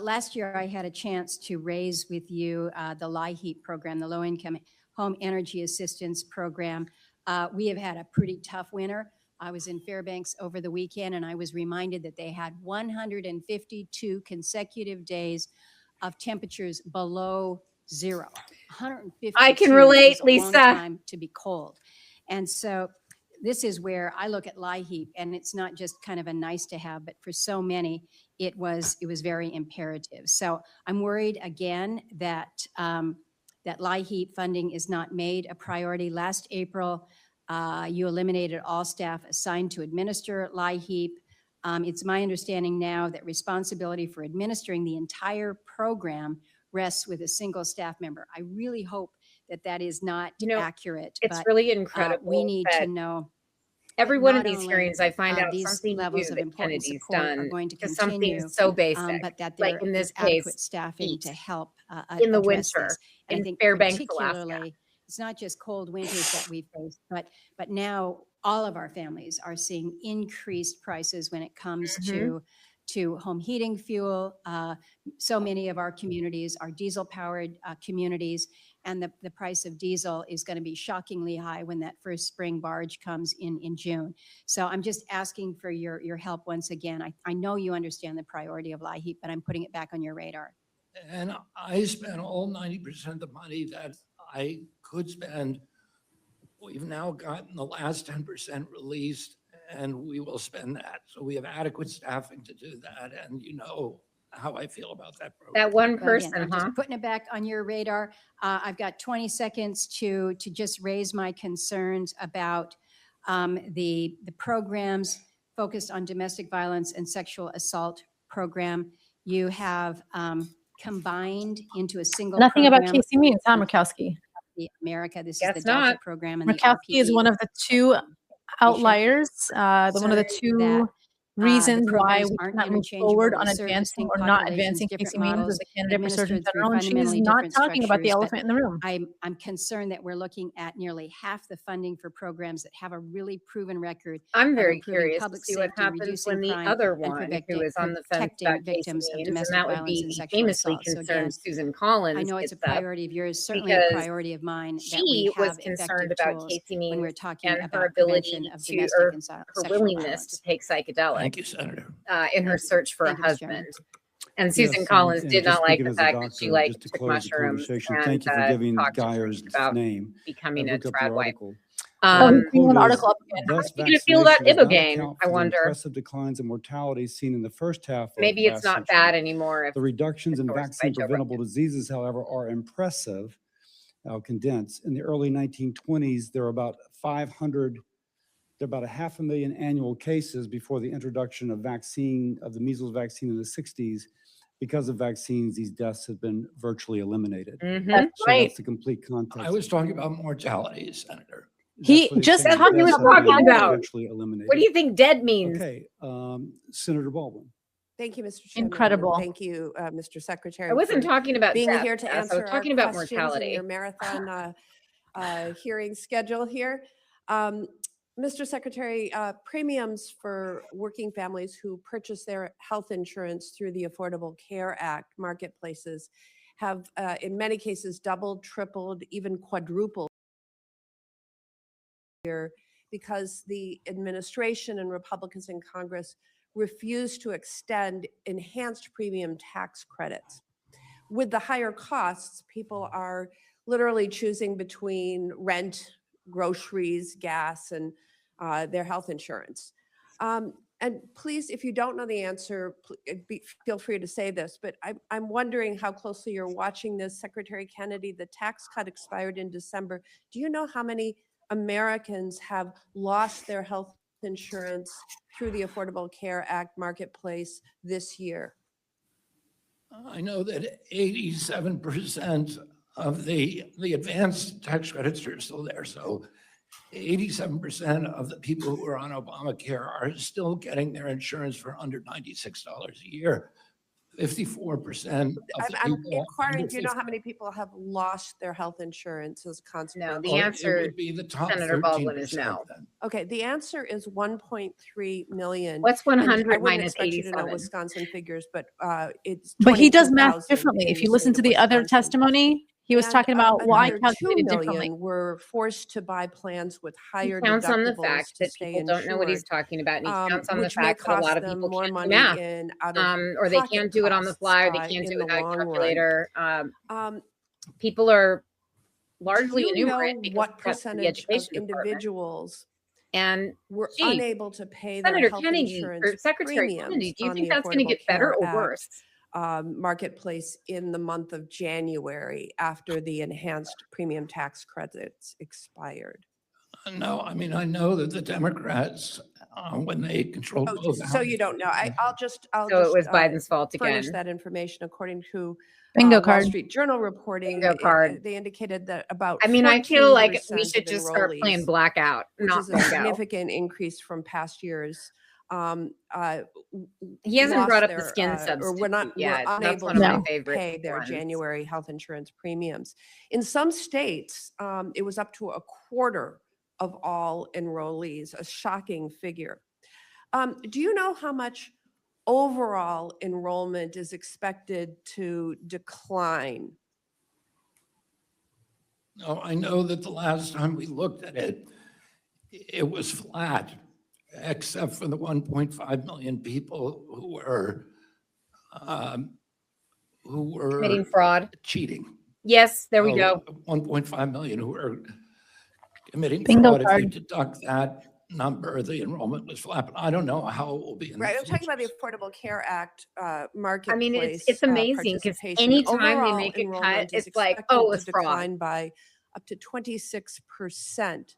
Last year, I had a chance to raise with you the LIHEAP program, the Low Income Home Energy Assistance Program. We have had a pretty tough winter. I was in Fairbanks over the weekend, and I was reminded that they had 152 consecutive days of temperatures below zero. 152 I can relate, is a Lisa. long time to be cold. And so this is where I look at LIHEAP, and it's not just kind of a nice to have, but for so many, it was very imperative. So I'm worried again that that LIHEAP funding is not made a priority. Last April, you eliminated all staff assigned to administer LIHEAP. It's my understanding now that responsibility for administering the entire program rests with a single staff member. I really hope that that is not accurate. It's but, really incredible. we need that to know every one of not these only, hearings, I find out these something levels new of that important Kennedy's support are done going to to something continue, so basic. but that Like there in this is adequate case, staffing heat to help in the address winter this. And I in think Fairbanks, Alaska. particularly, it's not just cold winters that we face, but now all of our families are seeing increased prices when it comes to home heating fuel. So many of our communities are diesel-powered communities, and the price of diesel is going to be shockingly high when that first spring barge comes in June. So I'm just asking for your help once again. I know you understand the priority of LIHEAP, but I'm putting it back on your radar. And I spent all 90% of the money that I could spend. We've now gotten the last 10% released, and we will spend that. So we have adequate staffing to do that. And you know how I feel about that program. That one Well, again, person, I'm just putting it back on your radar. I've got 20 seconds to just raise my concerns about the programs focused on domestic violence and sexual assault program. You have combined into a single Nothing about program. Casey means, huh, Murkowski? America. This Guess is the Delta not. program and the Murkowski is RPD. one of the two outliers, one of the two reasons why we cannot move forward on advancing or not advancing Casey Means as a candidate for Surgeon General, and she's not talking about the elephant in the room. I'm concerned that we're looking at nearly half the funding for programs that have a really proven record. I'm of very improving curious to public see what safety, happens reducing when the crime, other and one, who is on the fence protecting about Casey victims of Means, and domestic that would violence be and the sexual famously assault. So concerned again, Susan Collins. I know it's a gets up priority of yours, certainly a because priority of mine, that she we was have concerned effective about tools Casey when we're Means talking and her about ability prevention of to, domestic or and her sexual willingness violence. to take psychedelics Thank you, Senator. in her search for a Thank you, Mr. Chairman. husband. And Susan Yes, Collins and did just not like speaking the as a fact that she doctor, like just to took close the mushrooms conversation, and thank you for giving talked to Geyer's Reed about name. I becoming a looked up the trad wife. article. Oh, Um, he's bringing an Quote is, article up again. how thus is he gonna feel about vaccination does not Ibogaine? account I for the wonder. impressive declines in mortality seen in the first half of Maybe it's last not century. bad anymore if The reductions in endorsed by vaccine Joe preventable Rogan. diseases, however, are impressive. I'll condense. In the early 1920s, there were about 500,000 annual cases before the introduction of the measles vaccine in the 60s. Because of vaccines, these deaths have been virtually eliminated. Mhm. That's So right. that's the complete context. I was talking about mortality, Senator. He That's what he's just saying, That's what he was deaths have been talking about. virtually eliminated. What do you think dead means? Okay, Senator Baldwin. Thank you, Mr. Chairman. and incredible. Thank you, Mr. Secretary. I wasn't for talking about being death, here to Jess. I was answer our talking about questions in mortality. your marathon hearing schedule here. Mr. Secretary, premiums for working families who purchase their health insurance through the Affordable Care Act marketplaces have, in many cases, doubled, tripled, even quadrupled here because the administration and Republicans in Congress refuse to extend enhanced premium tax credits. With the higher costs, people are literally choosing between rent, groceries, gas, and their health insurance. And please, if you don't know the answer, feel free to say this, but I'm wondering how closely you're watching this. Secretary Kennedy, the tax cut expired in December. Do you know how many Americans have lost their health insurance through the Affordable Care Act marketplace this year? I know that 87% of the advanced tax credits are still there. So 87% of the people who are on Obamacare are still getting their insurance for under $96 a year. 54% of the I'm people. inquiring, do you know how many people have lost their health insurance as a consequence? No, the answer, It would be the top Senator Baldwin, is 13% no. then. Okay, the answer is 1.3 million. What's And 100 I wouldn't minus expect you to know 87? Wisconsin figures, but it's But he does math 22,000 differently. in If the you listen state to of the other Wisconsin. testimony, he was And, talking about why another 2 calculated differently. million were forced to buy plans with He higher counts on the deductibles fact to that stay people don't know what he's insured, talking about, and he counts on the which may fact that a lot cost of them people more can't do money math, in or they out-of-pocket can't do it on the costs, fly, or they can't in do it the without a long run. calculator. Um, People are Do largely you know enumerate because what it's up to the percentage of education department. individuals And were gee, unable to pay their Senator health Kennedy insurance or Secretary premiums Kennedy, do you on think the that's going to Affordable get better Care or Act worse? marketplace in the month of January after the enhanced premium tax credits expired? No, I mean, I know that the Democrats, when they controlled both So you houses. don't know. I'll just So it was Biden's fault furnish again. that information according to Bingo Wall card. Street Journal reporting. Bingo card. They indicated that about I mean, I feel like we 14% should of just start playing enrollees, blackout, which not is a bingo. significant increase from past years. He hasn't lost brought up the their, skin or were substitute yet. That's unable one of my to favorite pay their ones. January health insurance premiums. In some states, it was up to a quarter of all enrollees, a shocking figure. Do you know how much overall enrollment is expected to decline? No, I know that the last time we looked at it, it was flat, except for the 1.5 million people who were Committing fraud. cheating. Yes, there we go. 1.5 million who were committing Bingo fraud. If card. you deduct that number, the enrollment was flat, but I don't know how it will be in the Right, I'm talking future. about the Affordable Care Act marketplace. I mean, it's amazing because participation. anytime they Overall make a cut, enrollment is it's like, expected oh, to it's fraud. decline by up to 26%.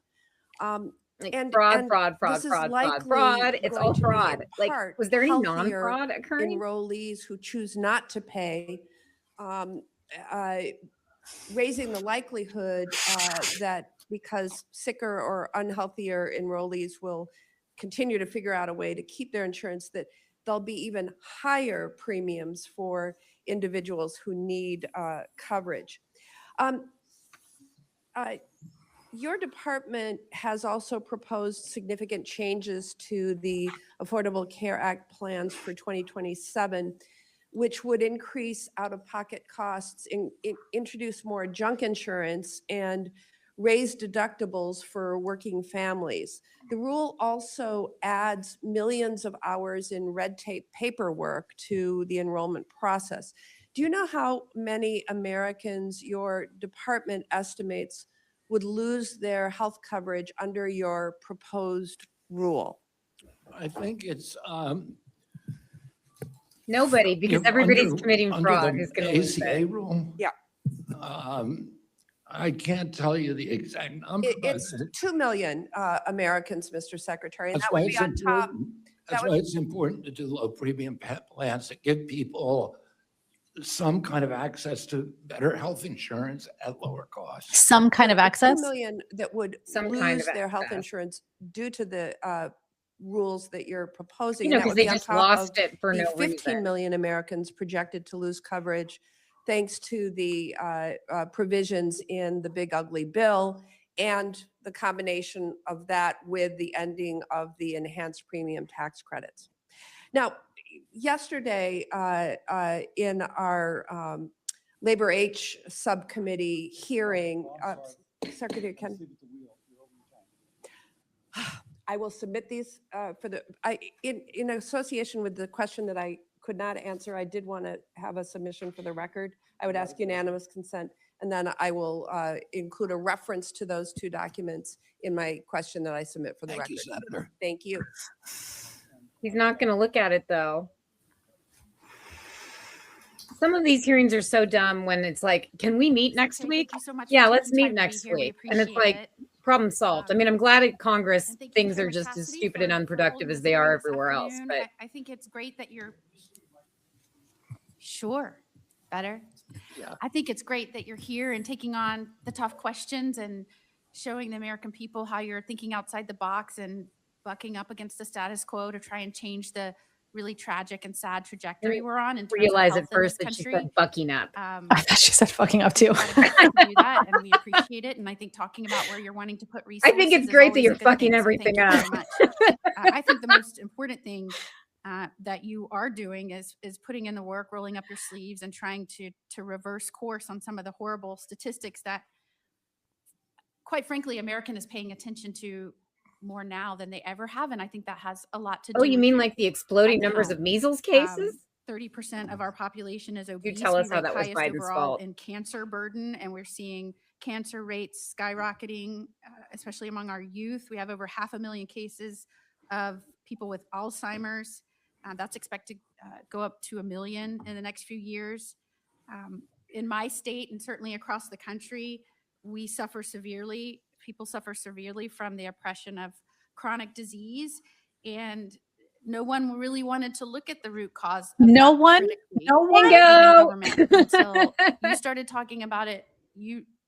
Like And fraud, and fraud, fraud, this is fraud, fraud, likely fraud. It's going all to be in fraud. Like, part was there any healthier non-fraud occurring? enrollees who choose not to pay, raising the likelihood that because sicker or unhealthier enrollees will continue to figure out a way to keep their insurance, that there'll be even higher premiums for individuals who need coverage. Your department has also proposed significant changes to the Affordable Care Act plans for 2027, which would increase out-of-pocket costs, introduce more junk insurance, and raise deductibles for working families. The rule also adds millions of hours in red tape paperwork to the enrollment process. Do you know how many Americans your department estimates would lose their health coverage under your proposed rule? I think it's, Nobody, because everybody's committing under fraud the who's going to lose ACA it. rule. Yeah. I can't tell you the exact number, but It's 2 million Americans, Mr. Secretary, and that's that why would be it's on top. important. That's why it's important to do low premium plans that give people some kind of access to better health insurance at lower costs. Some kind of The 2 access? million that would Some kind lose of their health access. insurance due to the rules that you're proposing. You know, and that because would they be on just top lost of it for the no 15 reason. million Americans projected to lose coverage thanks to the provisions in the big ugly bill and the combination of that with the ending of the enhanced premium tax credits. Now, yesterday in our Labor H subcommittee hearing, Secretary Ken. I will submit these for the, in association with the question that I could not answer, I did want to have a submission for the record. I would ask unanimous consent, and then I will include a reference to those 2 documents in my question that I submit for the Thank record. you, Senator. Thank you. He's not going to look at it, though. Some of these hearings are so dumb when it's like, can we meet next week? Thank you so much Yeah, for let's taking meet time to be next here. We week. And it's appreciate like, it. problem solved. I mean, I'm glad at Congress, And thank you, things are Chairman just as Cassidy, stupid and for unproductive holding as this they hearing are this everywhere else. afternoon. But I think it's great that you're, sure, better. Yeah. I think it's great that you're here and taking on the tough questions and showing the American people how you're thinking outside the box and bucking up against the status quo to try and change the really tragic and sad trajectory we're on in terms of realize health at in this first that she country. said bucking up. I thought she said fucking up too. You've got a chance to do that, and we appreciate it. And I think talking about where you're wanting to put I resources think it's is great that always a you're good fucking thing, so everything thank you up. very much. I think the most important thing that you are doing is putting in the work, rolling up your sleeves, and trying to reverse course on some of the horrible statistics that, quite frankly, American is paying attention to more now than they ever have, and I think that has a lot to do. Oh, you with mean your like the exploding numbers account. of measles cases? 30% of our population is obese. tell us We how rank that was highest Biden's overall fault. in cancer burden, and we're seeing cancer rates skyrocketing, especially among our youth. We have over 500,000 cases of people with Alzheimer's. That's expected to go up to 1 million in the next few years. In my state and certainly across the country, we suffer severely. People suffer severely from the oppression of chronic disease, and no one really wanted to look at the root cause. Of No that one? critically, No one? even Bingo! government, until you started talking about it.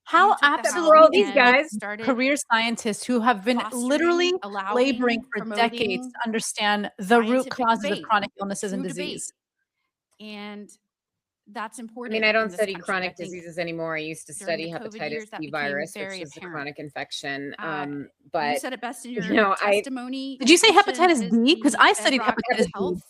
How took the helm absolutely were all these and guys? started career scientists who have been fostering, literally allowing, laboring for decades promoting to understand the root scientific causes of debate, chronic illnesses and true debate. disease. And that's I important. mean, I in don't this study country. chronic I think diseases anymore. I used to during study the COVID hepatitis years, that C became virus, very which is a apparent. chronic infection. You But said it best in your know, testimony. Did you say nutrition hepatitis is D? Because the I studied bedrock of hepatitis D. health.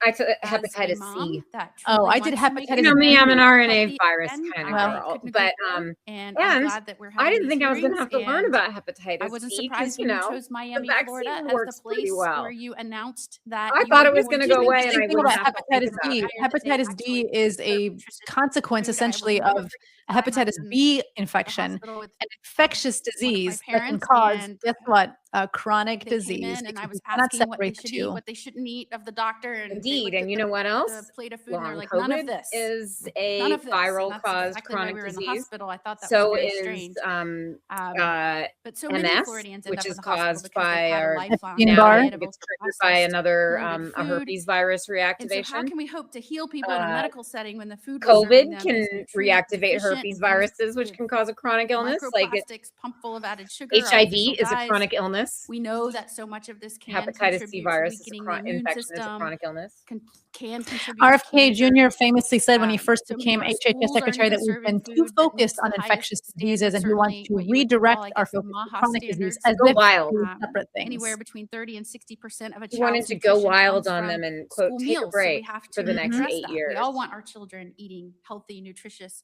I took As a hepatitis mom C. that Oh, truly I did wants to make hepatitis You know me, I'm an B. RNA healthy virus again, kind of I girl. couldn't agree But more, and I'm glad that we're having I didn't these think I was going to hearings, have to learn and about hepatitis I wasn't C surprised because, when you chose Miami, Florida vaccine as works the pretty place well. where you announced that I you thought were it was going going to go to away and I Think wouldn't about have to think hepatitis about D. it. Hepatitis D is a consequence essentially of a hepatitis B infection, an infectious disease that can parents, cause, and guess what, a chronic they came disease. in and I because was you cannot asking what they separate the should eat, two. what they shouldn't eat of the doctor. And they Indeed. looked And at you know what the else? plate of food and they're Long like, none of COVID this. is None a of this. And viral that's caused exactly why chronic we were in the disease. hospital. I thought that So was very is strange. But so many MS, Floridians end which up in is the hospital caused because they've by had a our lifelong Epstein-Barr. diet of gets triggered by ultra-processed another polluted a food. herpes virus And so how reactivation. can we hope to heal people in a medical setting when the food we're serving COVID them can is reactivate deficient herpes and viruses, which with can cause a chronic illness. Like microplastics pumped full of added sugar? Our HIV official is a guys, chronic illness. we know that so much of this can Hepatitis C contribute to virus is a weakening the immune infection is a system, chronic illness. can contribute to RFK cancer. Jr. famously said when he first So many became of our HHS schools aren't secretary even that we've serving been too food that focused meets the on highest infectious diseases standards, and he wants certainly to what you would redirect call, I our guess, the focus to MAHA chronic disease standards. as Go if wild. they're separate Anywhere things. between 30 and 60% of a He wanted child's to go nutrition wild comes on from them and quote, school take a meals. So we break have for to the next address 8 that. years. We all want our children eating healthy, nutritious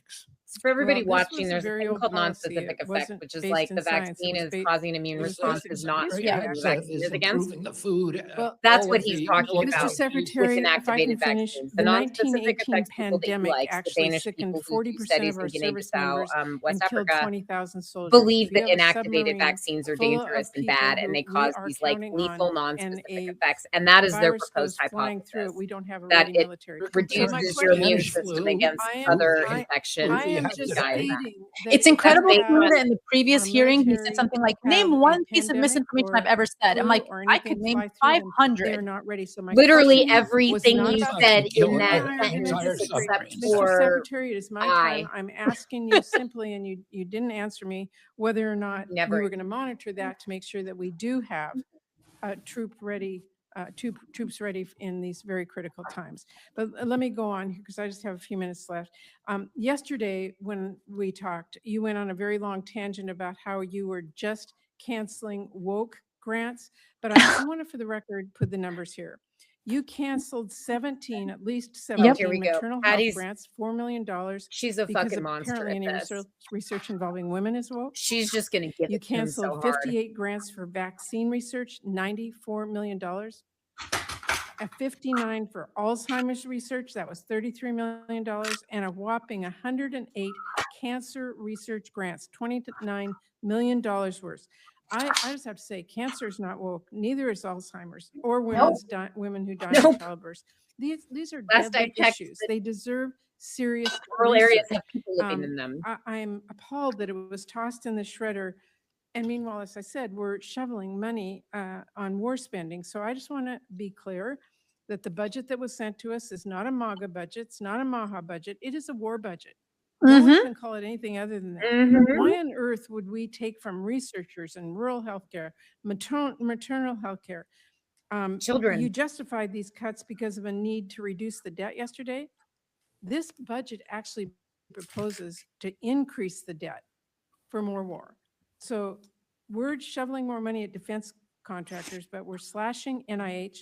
pandemics. So for everybody Well, this watching, was a there's a very thing old called policy. non-specific It effect, wasn't which is based like in the science. It vaccine was is ba- causing immune it was based responses in not history. to Yeah. the vaccine is against. Improving the food. Well, That's all what of he's the- talking all of about Mr. the- Secretary, with if I can inactivated finish, vaccines. The the non-specific 1918 effects people that you pandemic like, the actually Danish sickened people who do 40% studies of our in service Guinea-Bissau, members West and killed Africa, 20,000 soldiers. believe If we that have a inactivated submarine vaccines are full dangerous of and people bad, who and they we cause are these like counting lethal on, and non-specific a effects, and that is their virus proposed goes flying through it, hypothesis. we don't have a That ready it military. reduces my your question immune is- system flu, against I am- other I- infections. I am have just to pay. stating that It's if incredible you to me have that in the previous our hearing, he said military something like, have name a one piece of pandemic misinformation I've or ever said. I'm flu like, or I anything could name fly through them, 500. they're not ready. So my Literally question was everything not you about said that. in You and that I are gonna sentence disagree. except Mr. for Secretary, it is my time. I. I'm asking you simply, and you didn't answer me, whether or not we Never. were going to monitor that to make sure that we do have troops ready in these very critical times. But let me go on here because I just have a few minutes left. Yesterday, when we talked, you went on a very long tangent about how you were just canceling woke grants. But I want to, for the record, put the numbers here. You canceled 17, at least Oh, 17 here we go. maternal health Patty's, grants, $4 million, she's a because fucking monster apparently at any this. research involving women is woke. She's just going to give You it to him canceled so hard. 58 grants for vaccine research, $94 million. At 59 for Alzheimer's research, that was $33 million, and a whopping 108 cancer research grants, $29 million worth. I just have to say, cancer is not woke. Neither is Alzheimer's or women who die in Nope. childbirth. These are Last I deadly checked, issues. They deserve serious rural areas research. have people living in them. I'm appalled that it was tossed in the shredder. And meanwhile, as I said, we're shoveling money on war spending. So I just want to be clear that the budget that was sent to us is not a MAGA budget. It's not a MAHA budget. It is a war budget. No one can call it anything other than that. Why on earth would we take from researchers in rural healthcare, maternal healthcare? Children. You justified these cuts because of a need to reduce the debt yesterday. This budget actually proposes to increase the debt for more war. So we're shoveling more money at defense contractors, but we're slashing NIH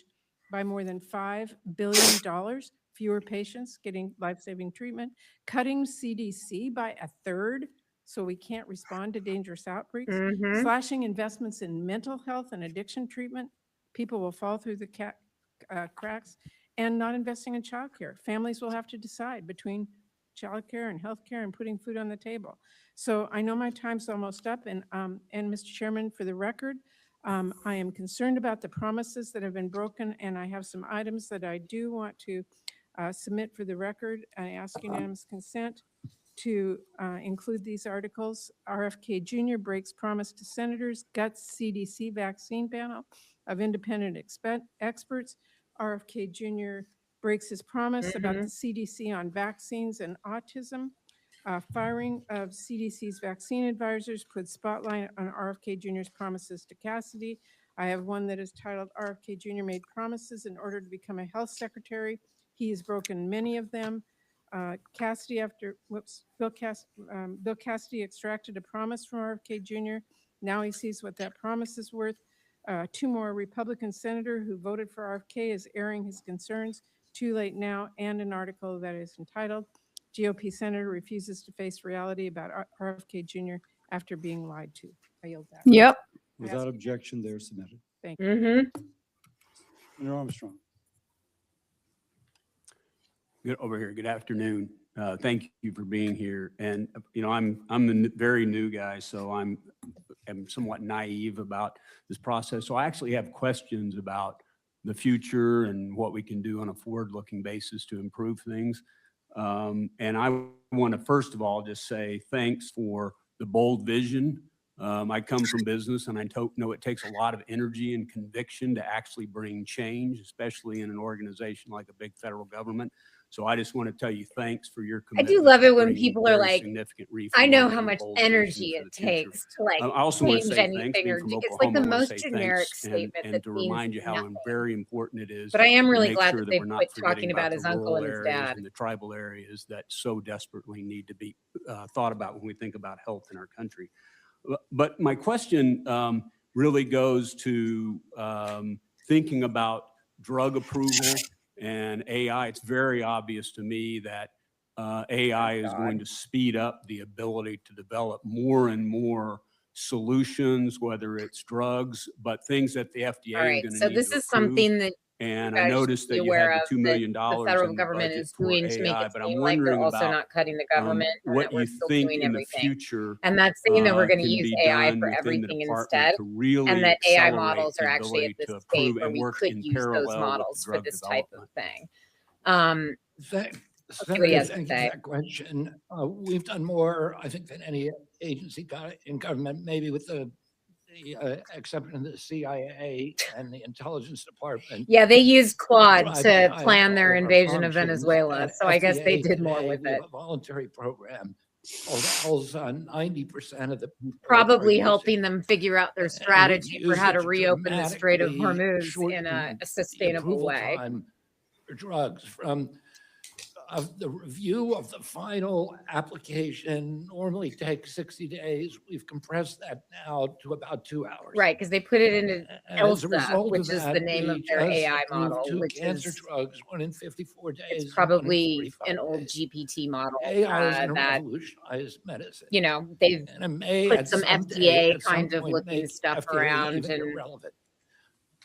by more than $5 billion, fewer patients getting life-saving treatment, cutting CDC by a third so we can't respond to dangerous outbreaks, slashing investments in mental health and addiction treatment. People will fall through the cracks, and not investing in childcare. Families will have to decide between childcare and healthcare and putting food on the table. So I know my time's almost up, and Mr. Chairman, for the record, I am concerned about the promises that have been broken, and I have some items that I do want to submit for the record. I ask unanimous consent to include these articles. RFK Jr. breaks promise to senators, guts CDC vaccine panel of independent experts. RFK Jr. breaks his promise about the CDC on vaccines and autism. Firing of CDC's vaccine advisors puts spotlight on RFK Jr.'s promises to Cassidy. I have one that is titled RFK Jr. made promises in order to become a health secretary. He has broken many of them. Bill Cassidy extracted a promise from RFK Jr. Now he sees what that promise is worth. Two more Republican senator who voted for RFK is airing his concerns. Too late now, and an article that is entitled GOP Senator Refuses to Face Reality about RFK Jr. after being lied to. I yield that. Yep. Without objection, they're submitted. Thank you. Senator Armstrong. Good over here. Good afternoon. Thank you for being here. And I'm a very new guy, so I'm somewhat naive about this process. So I actually have questions about the future and what we can do on a forward-looking basis to improve things. And I want to first of all just say thanks for the bold vision. I come from business, and I know it takes a lot of energy and conviction to actually bring change, especially in an organization like a big federal government. So I just want to tell you thanks for your I commitment. do love to it when bringing people are very like, significant I know reforms how and much bold vision energy for it the future. takes to like I also want to change say thanks, anything, being or from it's like Oklahoma, the I wanna most say generic thanks statement and that to means remind you how nothing. very important it is But I am to really make glad sure that that they we're not quit forgetting talking about his the uncle rural and his areas dad. and the tribal areas that so desperately need to be thought about when we think about health in our country. But my question really goes to thinking about drug approval and AI. It's very obvious to me that AI is going to speed up the ability to develop more and more solutions, whether it's drugs, but things that the FDA All right, is going to so need this to is approve. something that And you I guys should noticed be that you had aware the of, $2 that million the federal in the government budget is for doing to make AI, it but I'm seem like they're wondering also about not cutting the government, and what that we're you still think doing in the everything. future And that's saying that we're going to can use be AI done for within the everything department instead, to and really that AI accelerate models are the actually at ability this to state approve where and we work could in use those parallel with the models for drug this type of development. thing. what he Senator, has to thank you for say. that question. We've done more, I think, than any agency in government, maybe with the exception of the CIA and the Intelligence Department. Yeah, they used Claude Drive to behind plan all their of our invasion of functions. Venezuela. At So I guess they FDA did more today, with we it. have a voluntary program called ELSA. 90% of the people Probably are using helping it. them figure out their And we've strategy for used how it to reopen the Strait of dramatically Hormuz in shorten a the sustainable approval way. time for drugs from the review of the final application normally takes 60 days. We've compressed that now to about 2 hours. Right, because they put it into And as a ELSA, result which of is the that, name of we their just AI approved model, 2 which cancer is drugs, one in 54 days. it's and one in probably 45 an old days. GPT model AI is going to that, revolutionize medicine. you know, they've And it may put at some some day, FDA at some kind of point, looking make stuff FDA around. even And irrelevant.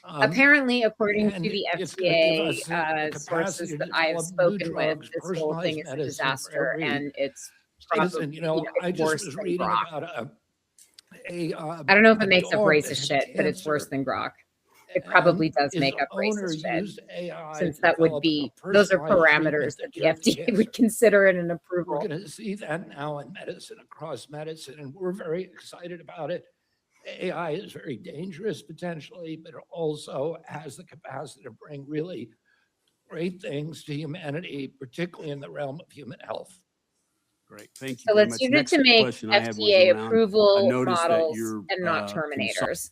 apparently, according to And the it's going to give FDA us the sources capacity that to I have develop new spoken with, drugs, this whole thing personalized is a medicine for disaster, every and it's probably, citizen. you know, I it's just worse was than reading Grok. about I don't know if a it makes up dog that racist had shit, but it's worse cancer, than Grok. It probably and does his make up owner racist shit, used AI since to that would develop be, a those are personalized treatment parameters that that the cured the FDA cancer. would consider in an We're approval. going to see that now in medicine, across medicine, and we're very excited about it. AI is very dangerous potentially, but it also has the capacity to bring really great things to humanity, particularly in the realm of human health. Great, thank you So very let's much. use it Next to make question I had was FDA around, I approval noticed that models you're and not terminators.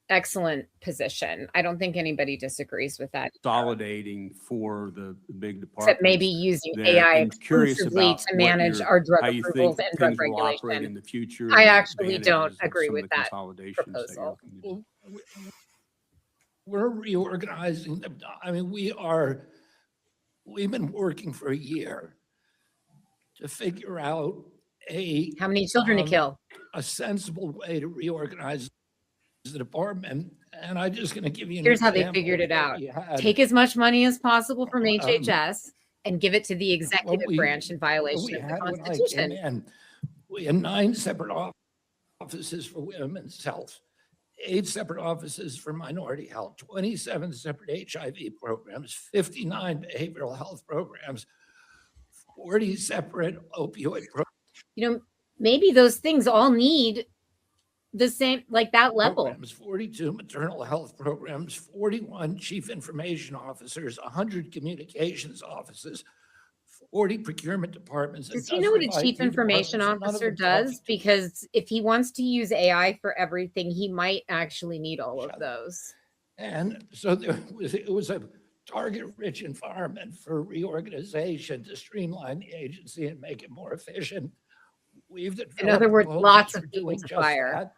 Excellent position. I don't think anybody disagrees with that. consolidating for the big departments. Except maybe using there, AI and curious exclusively about to what manage your- our drug how you approvals think and drug things will operate in regulation. the future. I and the actually don't advantages of agree some of with the that consolidations that you're proposal. looking to do. We're reorganizing them. I mean, we've been working for a year to figure out how many children to kill, a sensible way to reorganize the department. And I'm just going to give you an here's how example they figured of it what out. we had. Take as much money as possible from HHS and give it to the executive branch in violation we of the had when I came Constitution. in, we had 9 separate offices for women's health, 8 separate offices for minority health, 27 separate HIV programs, 59 behavioral health programs, 40 separate opioid programs. You know, maybe those things all need the same, like that level. 42 maternal health programs, 41 chief information officers, 100 communications offices, 40 procurement departments. Does he know what a chief information officer does? Because if he wants to use AI for everything, he might actually need all of those. And so it was a target-rich environment for reorganization to streamline the agency and make it more efficient. In other words, lots of people to fire. That.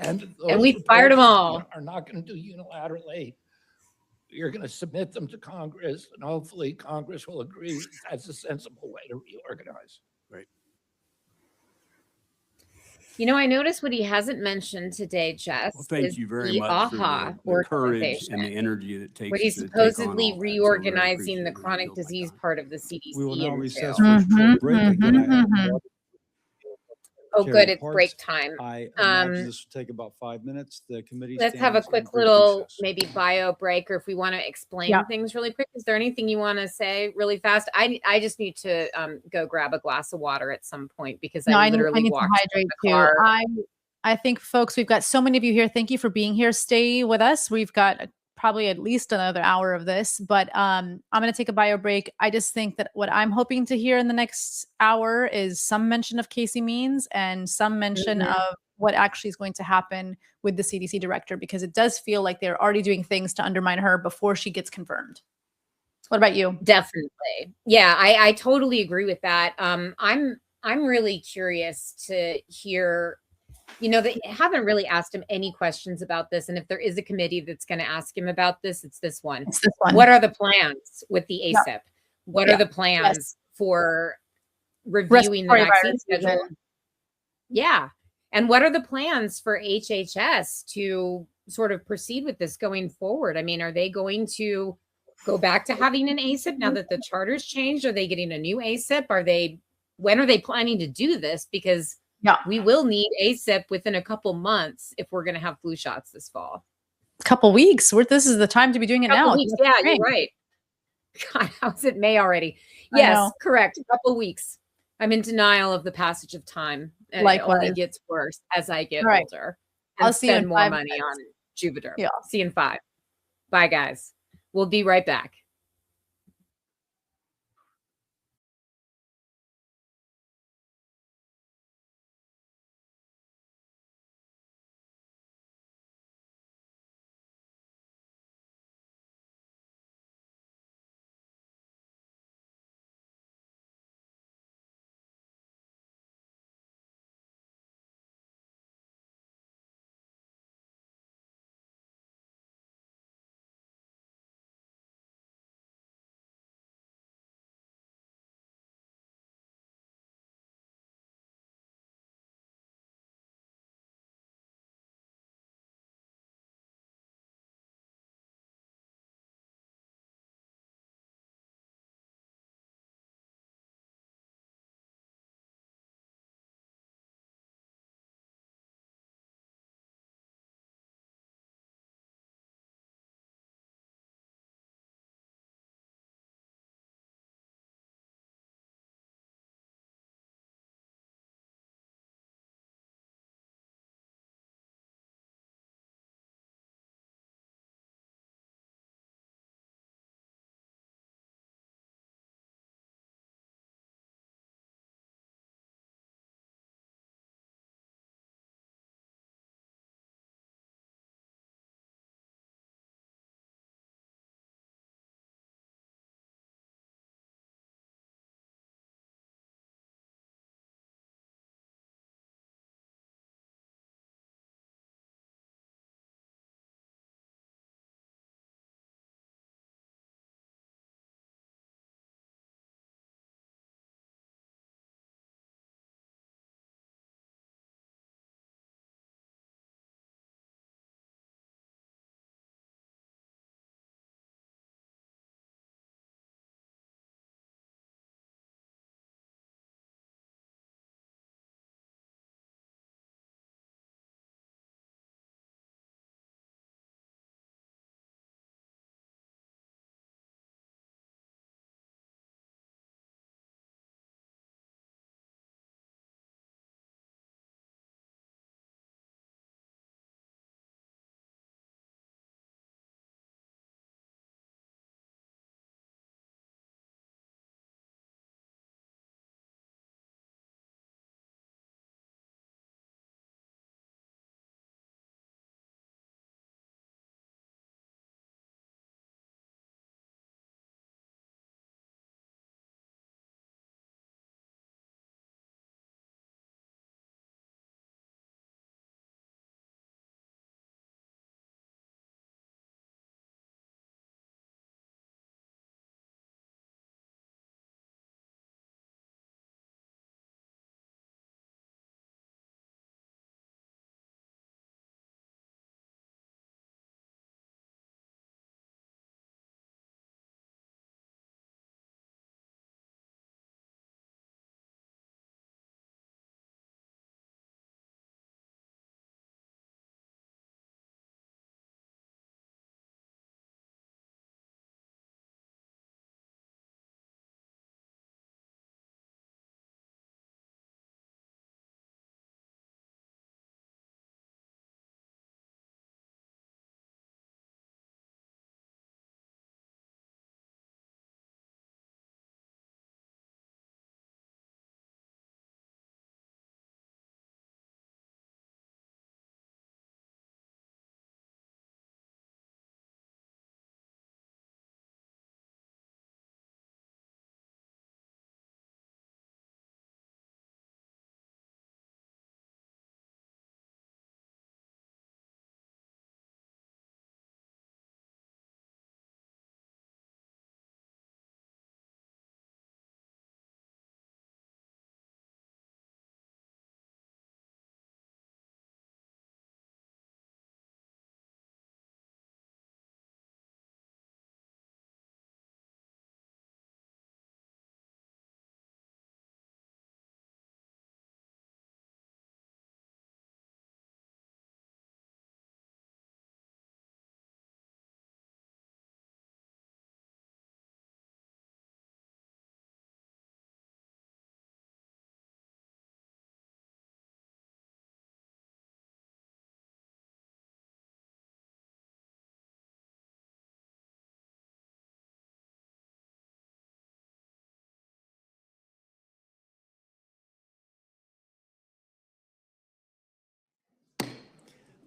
And we fired them all. Are not going to do unilaterally. You're going to submit them to Congress, and hopefully Congress will agree that's a sensible way to reorganize. Right. You know, I noticed what he hasn't mentioned today, Jess. Well, thank you very much AHA for the courage and the energy that takes where he's to take on supposedly all that. So very reorganizing the appreciative. chronic disease part of the CDC. We will now into. recess for a short break. Again, I have Oh, Carrie good. It's Parks. break time. I imagine this will take about 5 minutes. The committee Let's have a stands in quick brief little recess. maybe bio break, or if we want to explain Yeah. things really quick. Is there anything you want to say really fast? I just need to go grab a glass of water at some point because No, I I literally need to walked to hydrate the too. car. I think, folks, we've got so many of you here. Thank you for being here. Stay with us. We've got probably at least another hour of this, but I'm going to take a bio break. I just think that what I'm hoping to hear in the next hour is some mention of Casey Means and some mention of what actually is going to happen with the CDC director, because it does feel like they're already doing things to undermine her before she gets confirmed. What about you? Definitely. Yeah, I totally agree with that. I'm really curious to hear, you know, they haven't really asked him any questions about this. And if there is a committee that's going to ask him about this, it's this one. It's this one. What are the plans with the ASIP? Yeah. What Yeah. are the plans Yes. for reviewing the Respiratory vaccine virus schedule? season. Yeah. And what are the plans for HHS to sort of proceed with this going forward? I mean, are they going to go back to having an ASIP now that the charter's changed? Are they getting a new ASIP? When are they planning to do this? Because we will need ASIP within a couple months if we're going to have flu shots this fall. Couple weeks. This is the time to be doing it now. Weeks. Yeah, you're right. God, how's it May already? I Yes, know. correct. A couple weeks. I'm in denial of the passage of time. And it only Likewise. gets worse as I get All right. older I'll and see you in spend more 5 money on minutes. Juvederm. Yeah. See you in 5. Bye, guys. We'll be right back.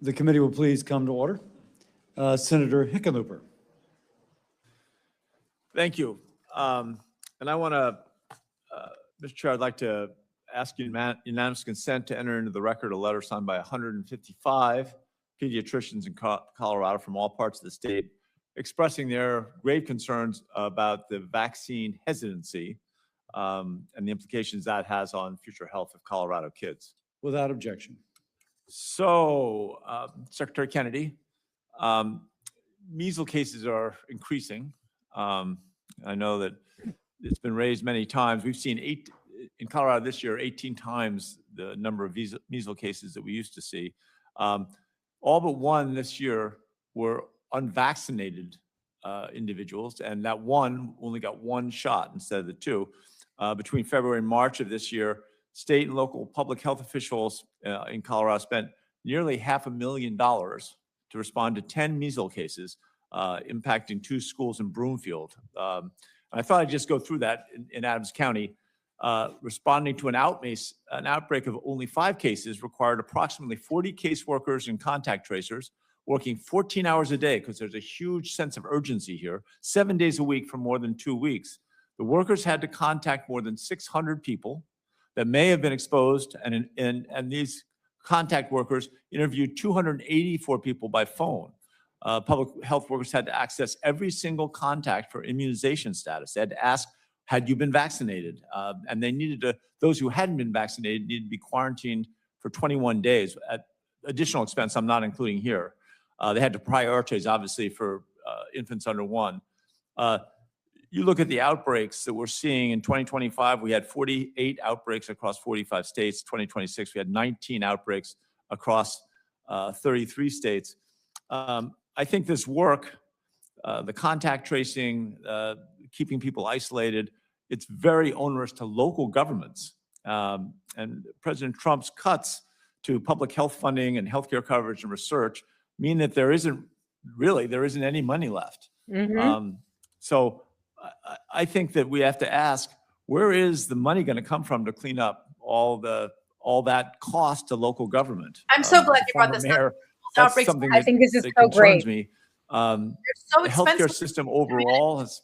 The committee will please come to order. Senator Hickenlooper. Thank you. And I want to, Mr. Chair, I'd like to ask unanimous consent to enter into the record a letter signed by 155 pediatricians in Colorado from all parts of the state, expressing their grave concerns about the vaccine hesitancy and the implications that has on future health of Colorado kids. Without objection. So, Secretary Kennedy, measles cases are increasing. I know that it's been raised many times. We've seen in Colorado this year, 18 times the number of measles cases that we used to see. All but one this year were unvaccinated individuals, and that one only got one shot instead of the two. Between February and March of this year, state and local public health officials in Colorado spent nearly $500,000 to respond to 10 measles cases impacting 2 schools in Broomfield. I thought I'd just go through that in Adams County. Responding to an outbreak of only 5 cases required approximately 40 caseworkers and contact tracers working 14 hours a day because there's a huge sense of urgency here, 7 days a week for more than 2 weeks. The workers had to contact more than 600 people that may have been exposed, and these contact workers interviewed 284 people by phone. Public health workers had to access every single contact for immunization status. They had to ask, had you been vaccinated? And they needed to, those who hadn't been vaccinated needed to be quarantined for 21 days at additional expense I'm not including here. They had to prioritize, obviously, for infants under 1. You look at the outbreaks that we're seeing in 2025, we had 48 outbreaks across 45 states. 2026, we had 19 outbreaks across 33 states. I think this work, the contact tracing, keeping people isolated, it's very onerous to local governments. And President Trump's cuts to public health funding and healthcare coverage and research mean that there isn't any money left. So I think that we have to ask, where is the money going to come from to clean up all that cost to local government? I'm so glad you brought this up. That's something I think this is that so concerns great. me. so The healthcare expensive. system overall has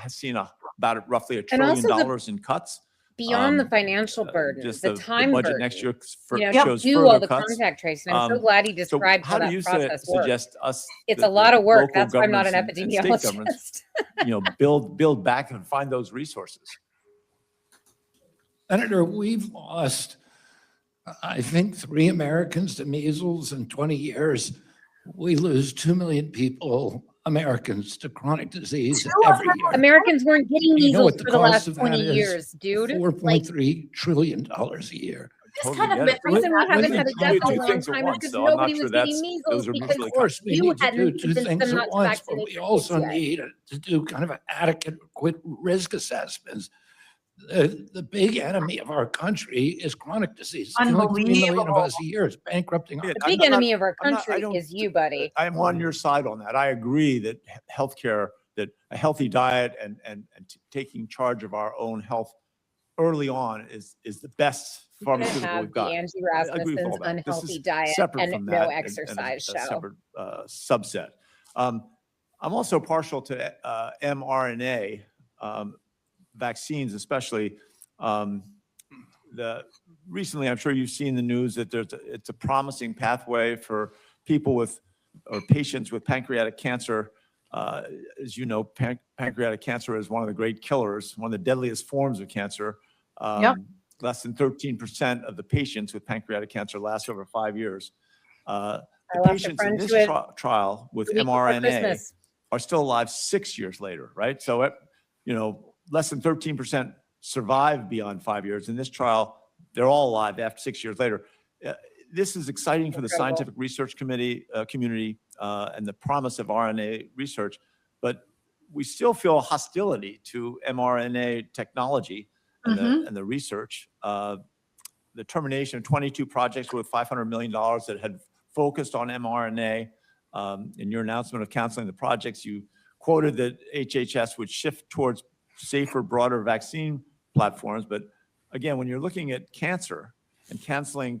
seen about roughly $1 And trillion also in cuts. Beyond the financial burden, Just the time budget burden. next year Shows shows all further the cuts. contact tracing. I'm so glad he described how do that you process works. suggest us? It's the a lot of work. local That's why I'm not an governments and state governments, epidemiologist. build back and find those resources? Senator, we've lost, I think, 3 Americans to measles in 20 years. We lose 2 million people, Americans, to chronic disease every year. Americans weren't getting You know measles what the for the cost last of that 20 is? years, dude. Like, $4.3 trillion a year. This kind of the myth reason we haven't had a do death in a two long things at time is once, because though. I'm not nobody sure was getting those measles are because mutually Of course, we you need to do hadn't 2 convinced things them at not to once, but vaccinate we their also kids yet. need to do kind of adequate risk assessments. The big enemy of our country is chronic disease. It's killing 3 million of us a year. It's bankrupting our The big enemy of our country don't- is you, buddy. I'm on your side on that. I agree that healthcare, that a healthy diet and taking charge of our own health early on is the best You're gonna pharmaceutical have we've got. the Angie I agree with all Rasmussen's that. This unhealthy is diet separate and from no that exercise a show. separate subset. I'm also partial to mRNA vaccines, especially. Recently, I'm sure you've seen the news that it's a promising pathway for people or patients with pancreatic cancer. As you know, pancreatic cancer is one of the great killers, one of the deadliest forms of cancer. Less than 13% of the patients with pancreatic cancer last over 5 years. The patients in this trial with mRNA are still alive 6 years later, right? So, less than 13% survive beyond 5 years. In this trial, they're all alive after 6 years later. This is exciting for the scientific research community and the promise of RNA research, but we still feel hostility to mRNA technology and the research. The termination of 22 projects worth $500 million that had focused on mRNA. In your announcement of canceling the projects, you quoted that HHS would shift towards safer, broader vaccine platforms. But again, when you're looking at cancer and canceling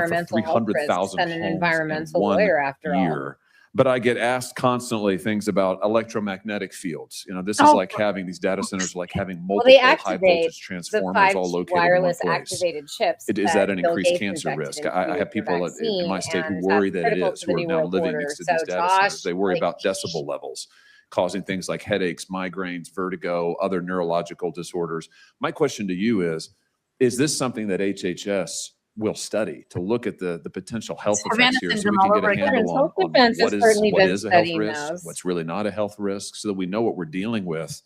environmental for health risks 300,000 and homes an in environmental one lawyer after all. year. But I get asked constantly things about electromagnetic fields. You know, this is Oh. like having these data centers, like having Well, multiple they high activate voltage the transformers all 5G located in one wireless place. activated chips. Is that an Bill increased Gates cancer injected risk? into I your have people in vaccine, my state who and worry that's that it critical is, to who the are New now World living order. next to So these data centers. Josh, They worry like, about decibel levels causing things like headaches, migraines, vertigo, other neurological disorders. My question to you is this something that HHS will study to look at the potential health Havana effects here so syndrome we all can get over a again. handle on Health Defense has certainly what been is a health studying risk, those. what's really not a health risk, so that we know what we're dealing with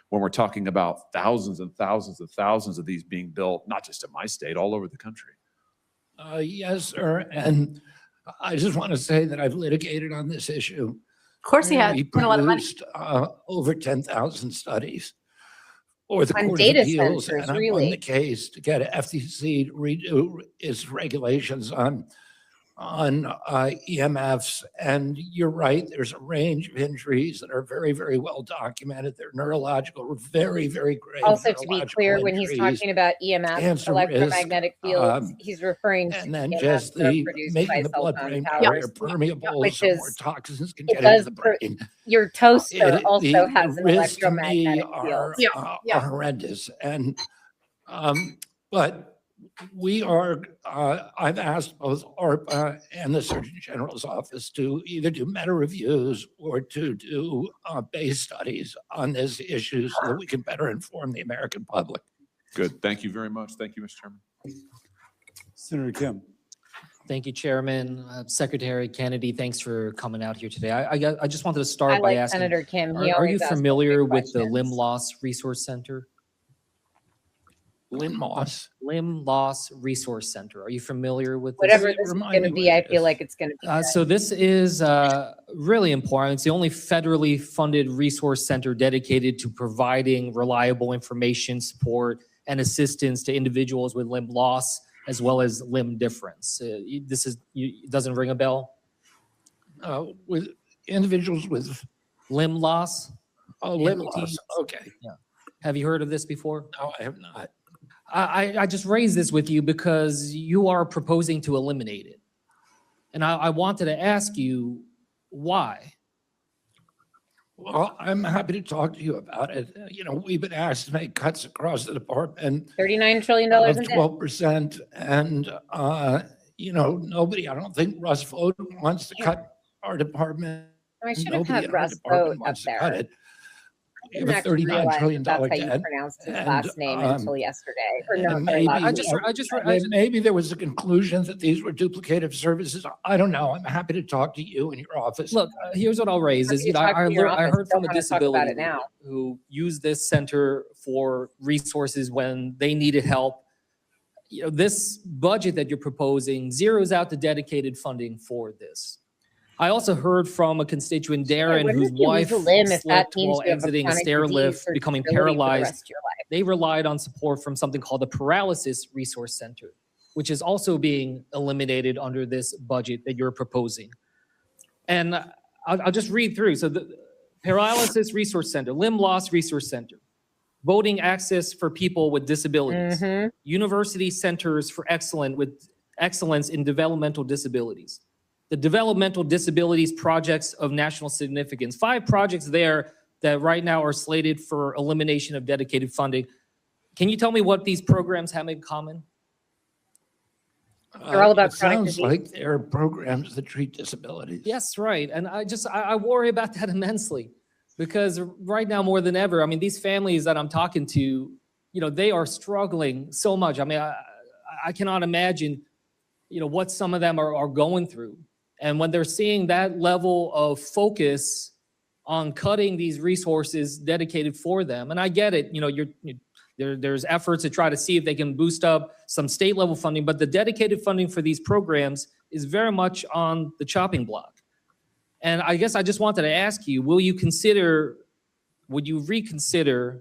when we're talking about thousands and thousands and thousands of these being built, not just in my state, all over the country. Yes, sir. And I just want to say that I've litigated on this issue. Of course he has. We Spent a lot of money. produced over 10,000 studies for the On Court of data Appeals, centers, and I won really. the case to get FTC to redo its regulations on EMFs. And you're right, there's a range of injuries that are very, very well documented. They're neurological, very, very grave Also, to be neurological clear, when he's injuries, talking about EMF, cancer electromagnetic risk, fields, he's referring to and then EMFs just that are the produced making by the cell phone blood-brain towers, barrier permeable which so more is, toxins can it get into does, the brain. your toaster also The has an risks to me electromagnetic field. are horrendous. And, but we are, I've asked both ARPA and the Surgeon General's office to either do meta reviews or to do base studies on this issue so that we can better inform the American public. Good. Thank you very much. Thank you, Mr. Chairman. Senator Kim. Thank you, Chairman. Secretary Kennedy, thanks for coming out here today. I just wanted to start I by like asking, Senator Kim. He are you always asks familiar great with the Limb questions. Loss Resource Center? Limb loss? Limb Loss Resource Center. Are you familiar with this? Whatever this is going to be, I feel like it's going to be. So this is really important. It's the only federally funded resource center dedicated to providing reliable information, support, and assistance to individuals with limb loss as well as limb difference. Doesn't ring a bell? With individuals with limb loss? Oh, limb loss. Okay. Yeah. Have you heard of this before? No, I have not. I just raised this with you because you are proposing to eliminate it. And I wanted to ask you why. Well, I'm happy to talk to you about it. You know, we've been asked to make cuts across the department. $39 trillion of in debt. 12%. And, you know, nobody, I don't think Russ Foden wants to cut our department. I should have Nobody had in our Russ department Vogt up wants to there. cut it. We Didn't have a actually $39 realize trillion that's how you debt. pronounced his And, last name until yesterday. Or no, and sorry, maybe, last week. maybe there was a conclusion that these were duplicative services. I don't know. I'm happy to talk to you in your office. Look, here's what I'll raise is, You talk to your I office, heard don't from a wanna talk about disability it now. who used this center for resources when they needed help. You know, this budget that you're proposing zeroes out the dedicated funding for this. I also heard from a constituent, Darren, when whose did you lose wife a limb if that slipped means while you have a exiting a chronic stair disease lift, or becoming disability for the paralyzed. rest of your life? They relied on support from something called the Paralysis Resource Center, which is also being eliminated under this budget that you're proposing. And I'll just read through. So the Paralysis Resource Center, Limb Loss Resource Center, voting access for people with disabilities, university centers for excellence in developmental disabilities, the developmental disabilities projects of national significance, 5 projects there that right now are slated for elimination of dedicated funding. Can you tell me what these programs have in common? They're all about It chronic sounds disease. like they're programs that treat disabilities. Yes, right. And I worry about that immensely because right now more than ever, I mean, these families that I'm talking to, you know, they are struggling so much. I mean, I cannot imagine, you know, what some of them are going through. And when they're seeing that level of focus on cutting these resources dedicated for them, and I get it, you know, there's efforts to try to see if they can boost up some state level funding, but the dedicated funding for these programs is very much on the chopping block. And I guess I just wanted to ask you, would you reconsider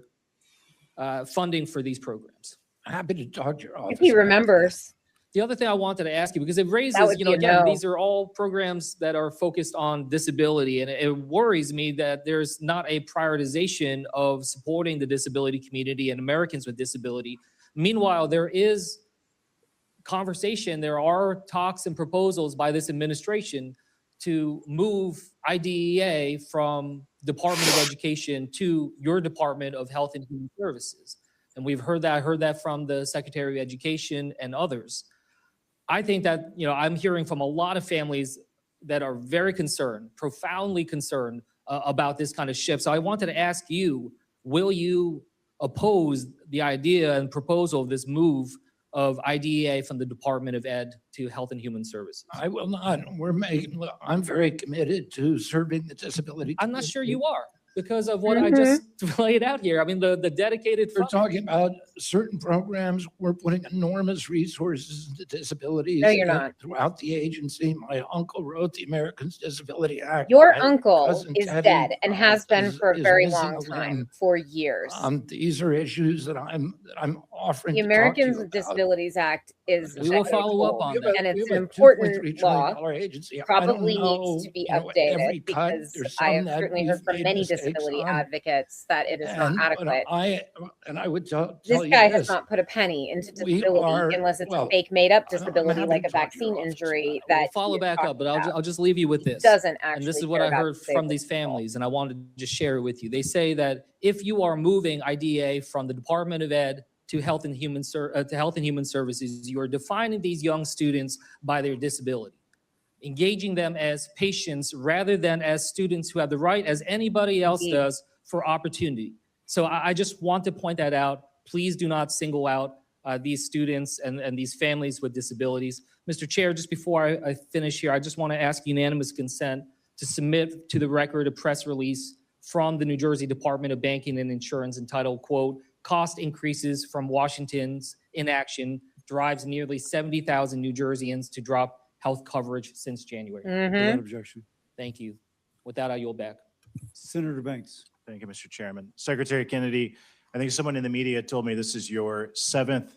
funding for these programs? Happy to talk to your office. If he remembers. The other thing I wanted to ask you, because it raises, would you know, be a again, no. these are all programs that are focused on disability, and it worries me that there's not a prioritization of supporting the disability community and Americans with disability. Meanwhile, there is conversation, there are talks and proposals by this administration to move IDEA from Department of Education to your Department of Health and Human Services. And we've heard that. I heard that from the Secretary of Education and others. I think that, I'm hearing from a lot of families that are very concerned, profoundly concerned about this kind of shift. So I wanted to ask you, will you oppose the idea and proposal of this move of IDEA from the Department of Ed to Health and Human Services? I will not. I'm very committed to serving the disability. I'm not sure you are because of what I just laid out here. I mean, the dedicated. We're talking about certain programs. We're putting enormous resources into disabilities. No, you're not. Throughout the agency. My uncle wrote the Americans Disability Act. Your My uncle cousin is Teddy, dead and has been is- for a is very missing long a time, limb. for years. These are issues that I'm offering. The to talk to you Americans with about. Disabilities Act is We will follow up on that. and We it's have an a important $2.3 law. trillion agency. I don't Probably know, needs to be every updated cut, because there's I some have that certainly we've heard from made many mistakes disability on. advocates that it is not But adequate. I would tell This you guy has this. not put a penny into We disability are- unless it's well, a fake made up I'm disability happy like to a talk to your vaccine office injury We'll that follow he back talked up, but about. I'll just leave you with He this. doesn't And this actually is what care I about heard from disabled these people. families, and I wanted to just share it with you. They say that if you are moving IDEA from the Department of Ed to Health and Human Services, you are defining these young students by their disability, engaging them as patients rather than as students who have the right, as anybody else Indeed. does, for opportunity. So I just want to point that out. Please do not single out these students and these families with disabilities. Mr. Chair, just before I finish here, I just want to ask unanimous consent to submit to the record a press release from the New Jersey Department of Banking and Insurance entitled, quote, "Cost increases from Washington's inaction drives nearly 70,000 New Jerseyans to drop health coverage since January." Without objection. Thank you. With that, I yield back. Senator Banks. Thank you, Mr. Chairman. Secretary Kennedy, I think someone in the media told me this is your 7th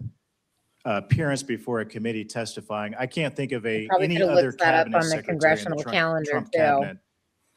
appearance before a committee testifying. I can't think of Probably any could have other looked that up cabinet on the secretary in the congressional Trump calendar, too. cabinet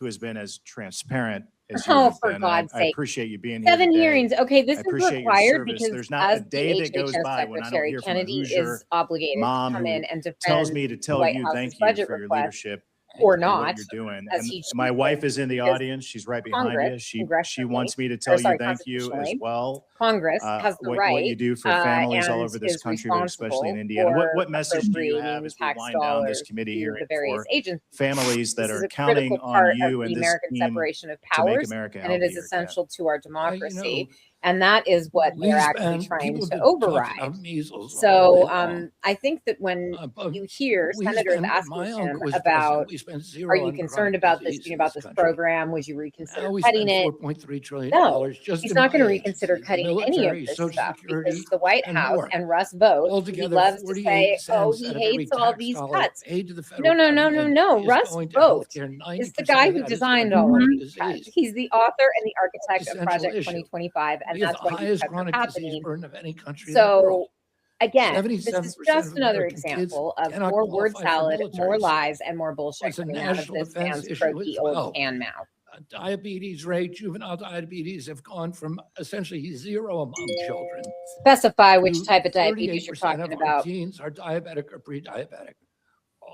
who has been as transparent as you Oh, have for been. And I God's sake. appreciate you being here 7 today. hearings. Okay, this I is appreciate your required service. because There's not a as the day that goes HHS by when I don't Secretary, hear from a Kennedy Hoosier is obligated to mom come who in and tells defend me to the tell White you House's thank you budget for your request, leadership or and not, what you're doing. as And he my should, wife is in the because audience. She's right behind you. Congress, She congressionally, wants me to or tell you sorry, thank you as constitutionally, well. Congress has the what right, you do for families all and over this is country, but especially in responsible Indiana. for What message do you have appropriating as we tax wind down this dollars committee to hearing the various for agencies? families that This is are a counting critical on part you of and the this American team separation of to make powers, America and it is healthier, Ken? essential to our democracy. And that is what we they're actually spend- trying people to have been talking override. about measles all So day long. I think that when But you hear we senators spend- asking my him uncle was about, president. We spent are zero you on concerned chronic about disease this, in about this this country. program? Would you reconsider Now we cutting spend it? $4.3 trillion No, just he's in not going to my reconsider agency, the cutting any of military, this Social stuff Security, because the White and House more. and Russ Vought, he Altogether, loves to 48 say, oh, cents he out of every hates all tax these dollar cuts. paid to the No, federal no, no, no, government no. is Russ going to Vought healthcare. is the 90% guy of who that is designed going to all of chronic these cuts. disease. He's the author and the architect It's of a central Project issue. 2025, and We have that's the why these highest cuts are chronic disease happening. burden of any country in the world. So again, this 77% is just of another American kids example of cannot more word qualify for salad, military more service. lies, and more bullshit It's a coming out of national this defense man's issue as croaky well. old can mouth. Diabetes rate, juvenile diabetes have gone from essentially zero among children. Specify which to type of diabetes you're 38% talking of our about. teens are diabetic or pre-diabetic.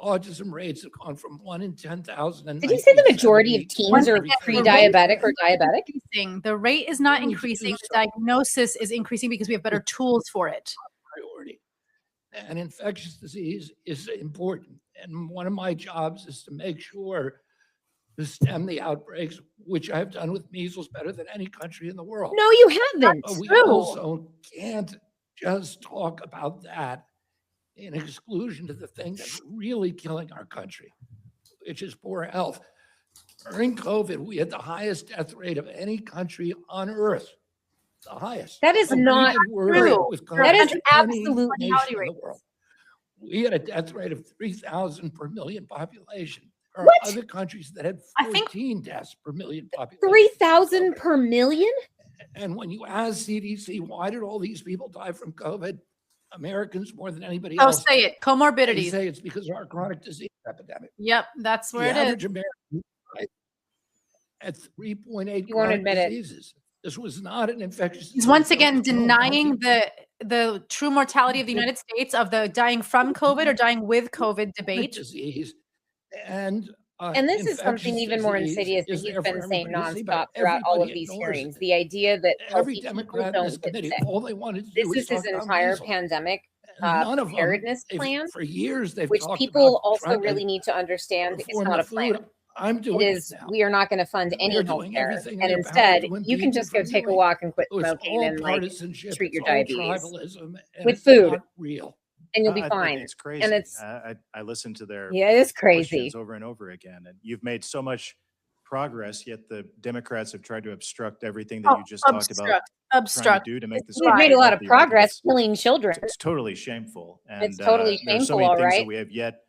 Autism rates have gone from 1 in 10,000. in Did you say the majority of 1970 teens to are 33. pre-diabetic or diabetic? The rate is not We need to increasing. do The diagnosis is increasing because we have better tools for it. Priority. And infectious disease is important. And one of my jobs is to make sure to stem the outbreaks, which I've done with measles better than any country in the world. No, you haven't. But we True. also can't just talk about that in exclusion to the thing that's really killing our country, which is poor health. During COVID, we had the highest death rate of any country on earth. The highest. That is But we not did worse true. with That is COVID than any absolute nation mortality in the rate. world. We had a death rate of 3,000 per million population. There are What? other countries that had I think 14 deaths per million population. 3,000 per million? And when you ask CDC, why did all these people die from COVID? Americans more than anybody Oh, else. say it. They Comorbidities. say it's because of our chronic disease epidemic. Yep, that's where The it average is. American died at 3.8 You won't chronic admit it. diseases. This was not an infectious He's disease. once again Those were known denying the true mortality of the United States of the dying from COVID or dying with COVID chronic debate. disease. And And this is something even more insidious that he's been saying nonstop throughout all of these hearings. The idea that Every healthy people Democrat in this don't get committee, sick. all they wanted to This do was is his talk about entire measles. pandemic And none of them, preparedness plan, for years, they've which talked people about also trying to really need to understand is reform not the a plan. food. I'm It doing it is, now. we are not going to fund any They're doing healthcare. everything in And their power instead, to you can impede just you go from take a doing walk and quit it. It's smoking all and like partisanship. treat It's your all diabetes tribalism, and with it's food, not real. and you'll be fine. It's crazy. And it's, I listened to their yeah, it is questions crazy. over and over again, and you've made so much progress, yet the Democrats have tried to obstruct everything that you just talked about trying to do to make this We've made a lot of country healthier. I think progress killing children. It's totally shameful. And It's totally there are so shameful, many all things that right? we have yet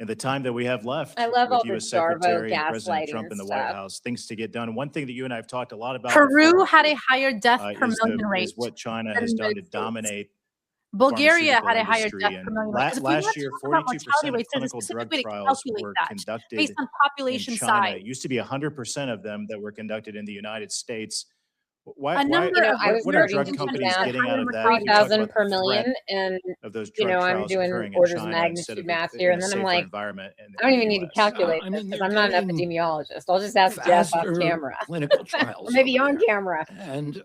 in the time that we have left I love all with you this as Darvo secretary and President gaslighting Trump in the and White stuff. House, things to get done. One thing that you and I have talked a lot about Peru before, had a higher death per is million rate what China than has the done to United States. dominate Bulgaria pharmaceutical had a higher industry. death And per million rate. 'Cause if we want last to year, talk about 42% mortality of rates, there's a clinical specific drug way to trials calculate were that conducted based on in population China. size. It used to be 100% of them that were conducted in the United States. Why, A number You know, of I was what are starting drug to do companies math, getting out of that? You talk 3,000 about per the million, threat and of those you drug know, I'm trials doing occurring in orders of China magnitude instead of math in here, a and then I'm safer like, environment I don't in even the need to US. calculate I this mean, because they're I'm not an getting epidemiologist. I'll just ask Jeff off faster camera, clinical or trials maybe over on there. camera. And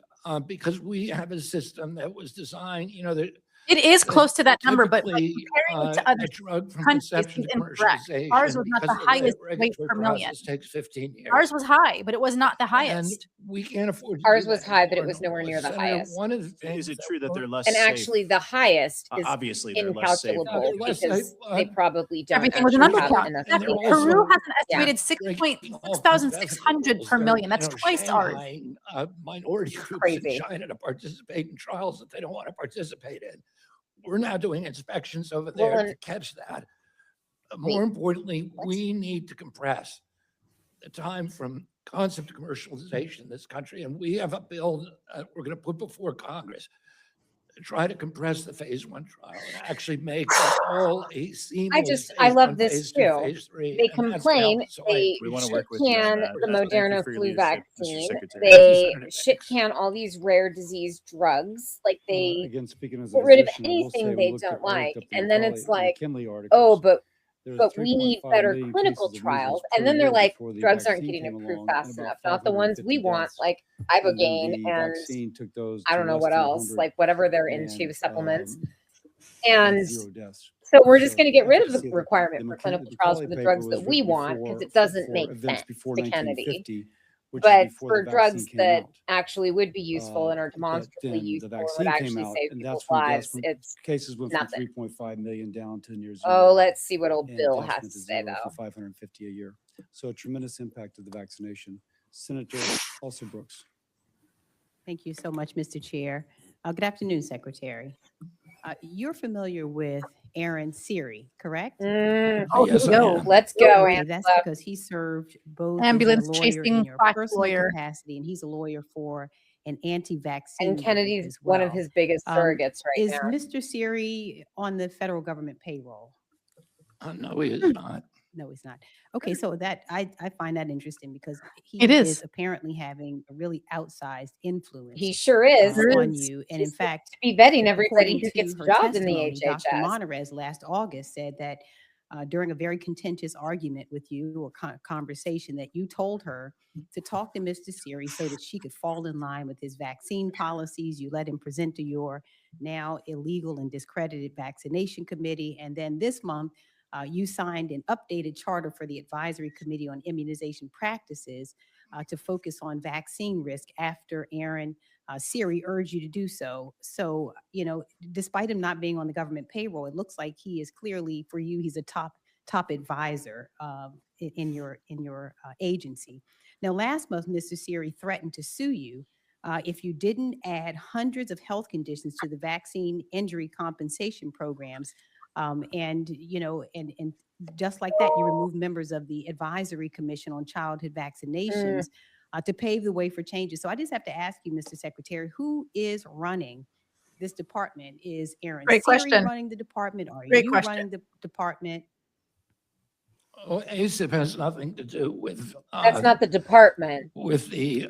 because we have a system that was designed, you know, that It is close to that number, but like, typically comparing it to other a drug from countries conception is to incorrect. Ours commercialization, was not because the of the way highest the rate regulatory per million. process takes 15 years. Ours was high, but it was not the And highest. we can't afford to Ours do was that high, but it anymore. was nowhere near the Senator, highest. one of the things Is it true that they're less And safe? actually, the highest is Obviously, they're less safe. incalculable they're less because safe, they probably don't Everything was an actually have undercount. enough and they're Exactly. data. Peru also has an estimated breaking all 6,600 per They're, million. That's you know, twice ours. Shanghaiing, minority groups in Crazy. China to participate in trials that they don't want to participate in. We're now doing inspections over Well, there and- to catch that. Wait, More importantly, we need to compress the time from concept to commercialization in this country. And we have a bill we're going to put before Congress to try to compress the phase 1 trial and actually make it all a seamless I phase love 1, this phase 2, too. phase 3. They and that's to help complain the soil. they We wanna shit work with you on can that. the Thank you Moderna for your flu leadership, Mr. vaccine. Secretary. They Senator shit can all these rare disease drugs. Like they Again, speaking as a get rid of physician, I will say anything we they looked don't at- I like. looked up the And then it's like, McKinley oh, articles. There's but we need 3.5 better million clinical cases of trials. measles And per then they're year like, before the drugs aren't vaccine getting came approved along, fast and about enough. Not the ones 550 we want, deaths. like And then Ibogaine the and vaccine took those I to don't know less what than else, 100 like whatever they're into and, supplements. and And 0 deaths. so we're just So going to get rid of the efficacy requirement for clinical trials for the drugs that we want because it doesn't make sense before to Kennedy. 1950, which is But before for the drugs vaccine came that out. actually would be useful and are But demonstrably then the useful and would vaccine came actually out, save and people's that's when lives, it's cases went from nothing. 3.5 million down to near 0. Oh, let's see what old and Bill deaths has went to to say 0 though. for 550 a year. So a tremendous impact of the vaccination. Senator Elsa Brooks. Thank you so much, Mr. Chair. Good afternoon, Secretary. You're familiar with Aaron Siri, correct? Oh, Yes, I go. am. Let's go, Okay, that's Angela. because he served both as a Ambulance lawyer chasing in your quack personal lawyer. capacity, and he's a lawyer for an anti-vaccine And group Kennedy's as one of well. his biggest surrogates right Is now. Mr. Siri on the federal government payroll? No, he is not. No, he's not. Okay, so that I find that interesting because he It is. apparently having a really outsized influence He sure is. on you. And in fact, to be vetting everybody according who to gets her jobs in the testimony, Dr. HHS. Monterez last August said that during a very contentious argument with you or conversation that you told her to talk to Mr. Siri so that she could fall in line with his vaccine policies. You let him present to your now illegal and discredited vaccination committee. And then this month, you signed an updated charter for the Advisory Committee on Immunization Practices to focus on vaccine risk after Aaron Siri urged you to do so. So, you know, despite him not being on the government payroll, it looks like he is clearly, for you, he's a top advisor in your agency. Now, last month, Mr. Siri threatened to sue you if you didn't add hundreds of health conditions to the vaccine injury compensation programs. And, you know, and just like that, you remove members of the Advisory Commission on Childhood Vaccinations to pave the way for changes. So I just have to ask you, Mr. Secretary, who is running this department? Is Aaron Great Siri question. running the department? Or are Great you question. running the department? Oh, ASIP has nothing to do with. That's not the department. With the.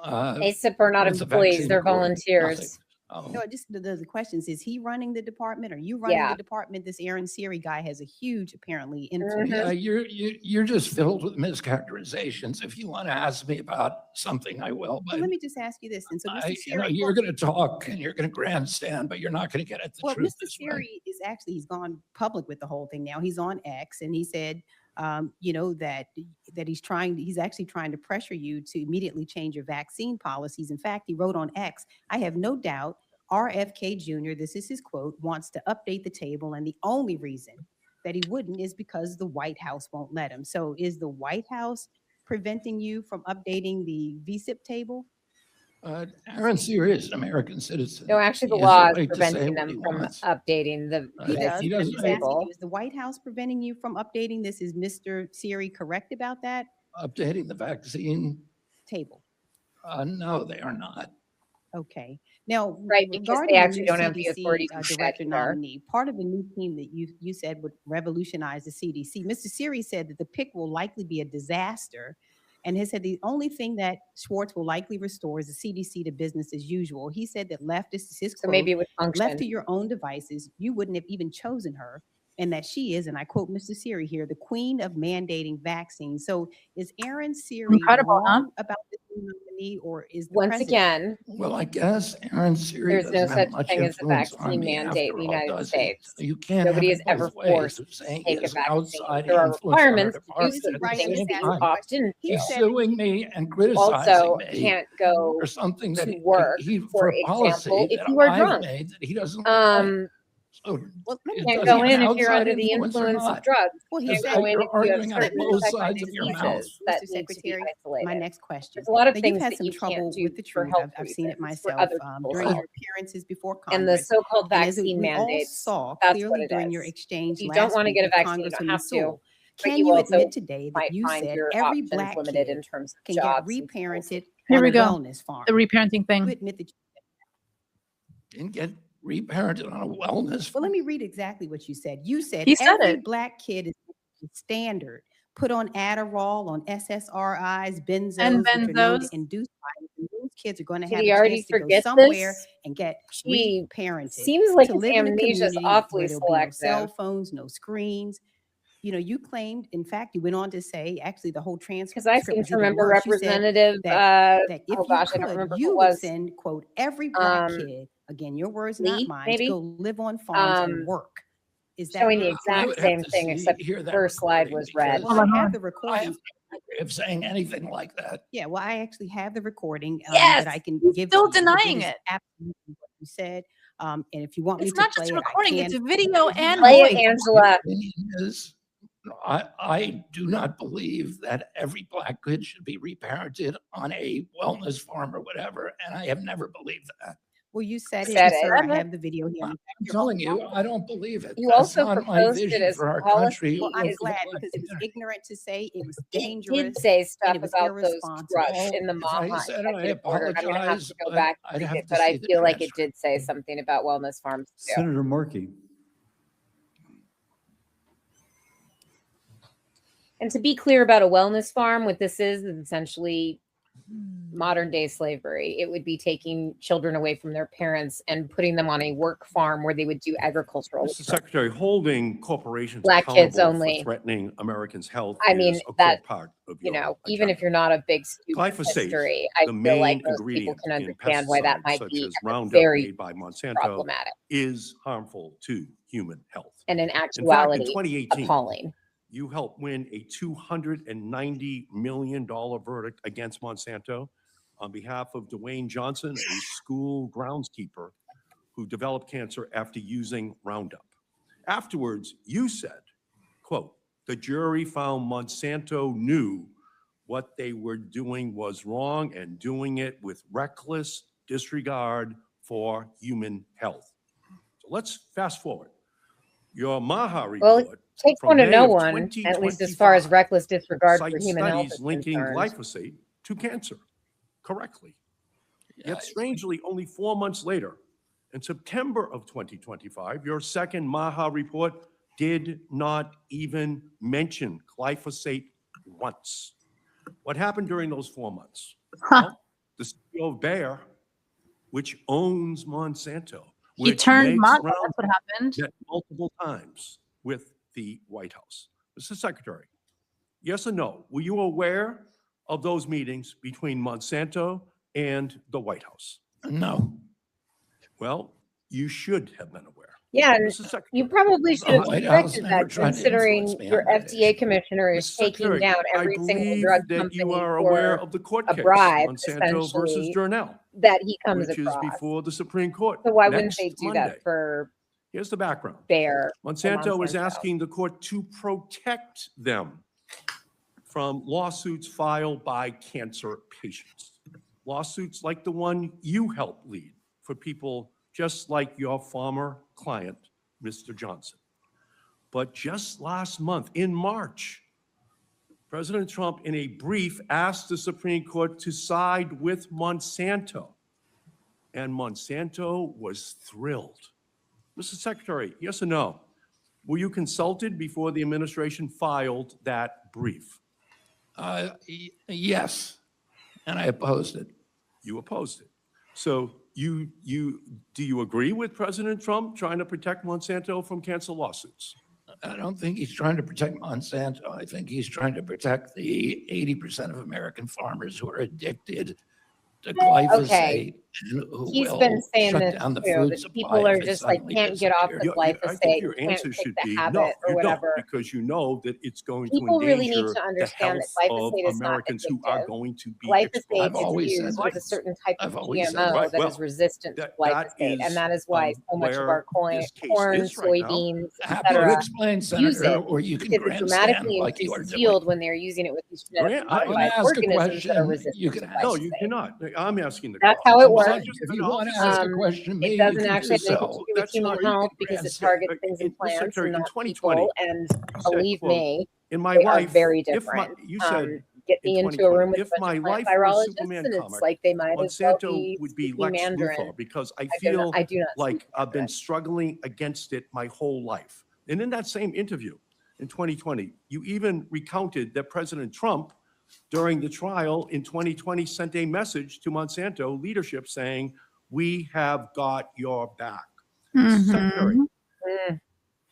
ASIP are not with the employees, vaccine they're accord. volunteers. No, just the questions, is he running the department? Are you running Yeah. the department? This Aaron Siri guy has a huge, apparently, influence. Yeah, you're just filled with mischaracterizations. If you want to ask me about something, I will, Well, but let me just ask you this. And so Mr. Siri, you're going to talk and you're going to grandstand, but you're not going to get at the well, truth Mr. this way. Siri is actually, he's gone public with the whole thing now. He's on X and he said, that he's actually trying to pressure you to immediately change your vaccine policies. In fact, he wrote on X, "I have no doubt RFK Jr., this is his quote, wants to update the table. And the only reason that he wouldn't is because the White House won't let him." So is the White House preventing you from updating the VSIP table? Aaron Siri is an American citizen. No, actually, the He has a law is right to say preventing what them he from wants. updating the He does. He But I'm doesn't- just asking table. you, is the White House preventing you from updating this? Is Mr. Siri correct about that? Updating the vaccine? Table. No, they are not. Okay. Now, Right, because regarding they the actually new don't have the CDC authority to do that director either. nominee, part of the new team that you said would revolutionize the CDC, Mr. Siri said that the pick will likely be a disaster and has said the only thing that Schwartz will likely restore is the CDC to business as usual. He said that leftists, his So quote, maybe it would "left function. to your own devices, you wouldn't have even chosen her," and that she is, and I quote Mr. Siri here, "the queen of mandating vaccines." So is Aaron Siri Incredible, huh? wrong about this new nominee, or is the Once president? again, Well, I guess Aaron Siri there's no doesn't have such much thing as a influence on vaccine me mandate in the after all, United does he? States. So you can't have Nobody it is ever both ways forced of to saying take he a has an vaccine. outside There are influence on our requirements to do department certain at the Right, I'm things just that same you asking time. opt into. He He's said suing me and You criticizing also me can't go for something that to work, for for a policy example, if that you are I've drunk. made that he doesn't like. So Well, let me Can't does go he have in an if you're outside under the influence or influence of not? drugs. Well, he Can't said- go in You're if you have arguing out of certain both infectious sides of your mouth. diseases that Mr. need to be Secretary, isolated. my next question. There's a lot of Now, you've things had that some you trouble can't do with the for truth. health I've seen it reasons, for myself other people's during health. your appearances before And the Congress. so-called And as vaccine we all mandates, saw that's clearly what it during your is. exchange If you don't last want to week get a with vaccine, you don't Congresswoman have to. Sewell, But can you you also admit today that might you find said your every options black limited kid in terms of can get jobs and reparented Here on we a go. wellness farm? The reparenting You thing. admit that Didn't get reparented on a wellness. Well, let me read exactly what you said. You said He said every it. black kid is standard, put on Adderall, on SSRIs, benzos, And which are known to benzos. induce violence. And those kids are going to Did have he a already chance to go forget somewhere this? and get He reparented. seems like to his live in a amnesia is community awfully where there'll be no cell selective. phones, no screens. You know, you claimed, in fact, you went on to say, actually, the whole transcript Because I seem was to even remember worse. You said Representative, that if oh you gosh, I don't could, remember who you it would was. send, quote, every black kid, again, your words, not Lee, mine, maybe? to go live on farms and work. Is that Showing the correct? I exact would have same to thing, except hear that her slide recording was red. because Well, I have the I recording. have no way of saying anything like that. Yeah, well, I actually have the recording Yes, that I can he's give still to you. But denying is it. absolutely what you said. And if you want me It's to not play just a it, I recording, can. it's a video and Play it, voice. Angela. Is I do not believe that every black kid should be reparented on a wellness farm or whatever, and I have never believed that. Well, you said it, Said and it. sir, I have the video here. In I'm fact, you're telling you, I don't believe it. You That's also not my proposed it vision as for our policy. country. Well, I'm Is glad because it was ignorant to say, it was He dangerous. did say and stuff it was about those irresponsible. drugs in the If I Maha said it, I executive order. I'm gonna have apologize, to go but back I'd and read have it, to but I see the feel like it transcript. did say something about wellness farms too. Senator Markey. And to be clear about a wellness farm, what this is essentially modern day slavery. It would be taking children away from their parents and putting them on a work farm where they would do agricultural Mr. work. Secretary, holding corporations Black kids accountable only. for threatening Americans' health I mean, is a core that, part of you your know, even if you're not a big student of Glyphosate, history, I the feel like main most people ingredient can in understand why that pesticides might such be as Roundup very made by Monsanto, problematic is harmful to human health. and in In fact, actuality in 2018, appalling. you helped win a $290 million verdict against Monsanto on behalf of Dwayne Johnson, a school groundskeeper who developed cancer after using Roundup. Afterwards, you said, quote, "The jury found Monsanto knew what they were doing was wrong and doing it with reckless disregard for human health." So let's fast forward. Your Maha Well, report it takes from one to May know of one, at least as far as 2025 reckless disregard for cites human health studies is linking concerned. glyphosate to cancer correctly. Yet strangely, only 4 months later, in September of 2025, your second Maha report did not even mention glyphosate once. What happened during those 4 months? Well, the CEO of Bayer which owns Monsanto. He which turned makes Mongo, rounds that's what happened. met multiple times with the White House. Mr. Secretary, yes or no? Were you aware of those meetings between Monsanto and the White House? No. Well, you should have been aware. Yeah, and Mr. Secretary. you probably should have White House suspected never that, tried to considering influence me your on that FDA commissioner is Mr. taking Secretary, down I every single believe drug that you company are aware for of the court a case, bribe, Monsanto versus essentially, Durnell, that he comes which is across. before the Supreme Court. So why wouldn't next they do Monday. that for Here's the background. Bayer or Monsanto is Monsanto? asking the court to protect them from lawsuits filed by cancer patients. Lawsuits like the one you helped lead for people just like your former client, Mr. Johnson. But just last month, in March, President Trump, in a brief, asked the Supreme Court to side with Monsanto. And Monsanto was thrilled. Mr. Secretary, yes or no? Were you consulted before the administration filed that brief? Yes, and I opposed it. You opposed it. So do you agree with President Trump trying to protect Monsanto from cancer lawsuits? I don't think he's trying to protect Monsanto. I think he's trying to protect the 80% of American farmers who are addicted to glyphosate. Okay. And who He's will been saying shut this down the too, food that supply people are if it just like, suddenly can't get off disappears. the I glyphosate, think your can't answer kick should the be habit no, or you whatever. don't, because you know that it's going People to really need endanger to the understand that health of glyphosate is not Americans who are addictive. going to be Glyphosate exposed. is used with a certain type of GMO that is resistant to glyphosate, and that is why so much of our corn, soybeans, Happy to etc., explain, use Senator, it or you can because it grandstand dramatically like you are increases doing. yield when they're using it with these genetically modified organisms that are resistant to No, glyphosate. you cannot. I'm asking the That's question. how it I'm works. sorry, If you want to ask a question, It maybe you doesn't can actually do have anything to so. do with human health because it targets things in Mr. plants Secretary, and in not 2020, people. And you said, believe quote, me, in my they are life, very if my, different. you said Get in me into a 2020, room with if a bunch my of plant life were a virologists, Superman and it's comic, like they might as well Monsanto be would be speaking Lex Mandarin. Luthor, because I do feel not speak like I've been struggling against it my whole life. And in that same interview in 2020, you even recounted that President Trump, during the trial in 2020, sent a message to Monsanto leadership saying, "We have got your back." Secretary,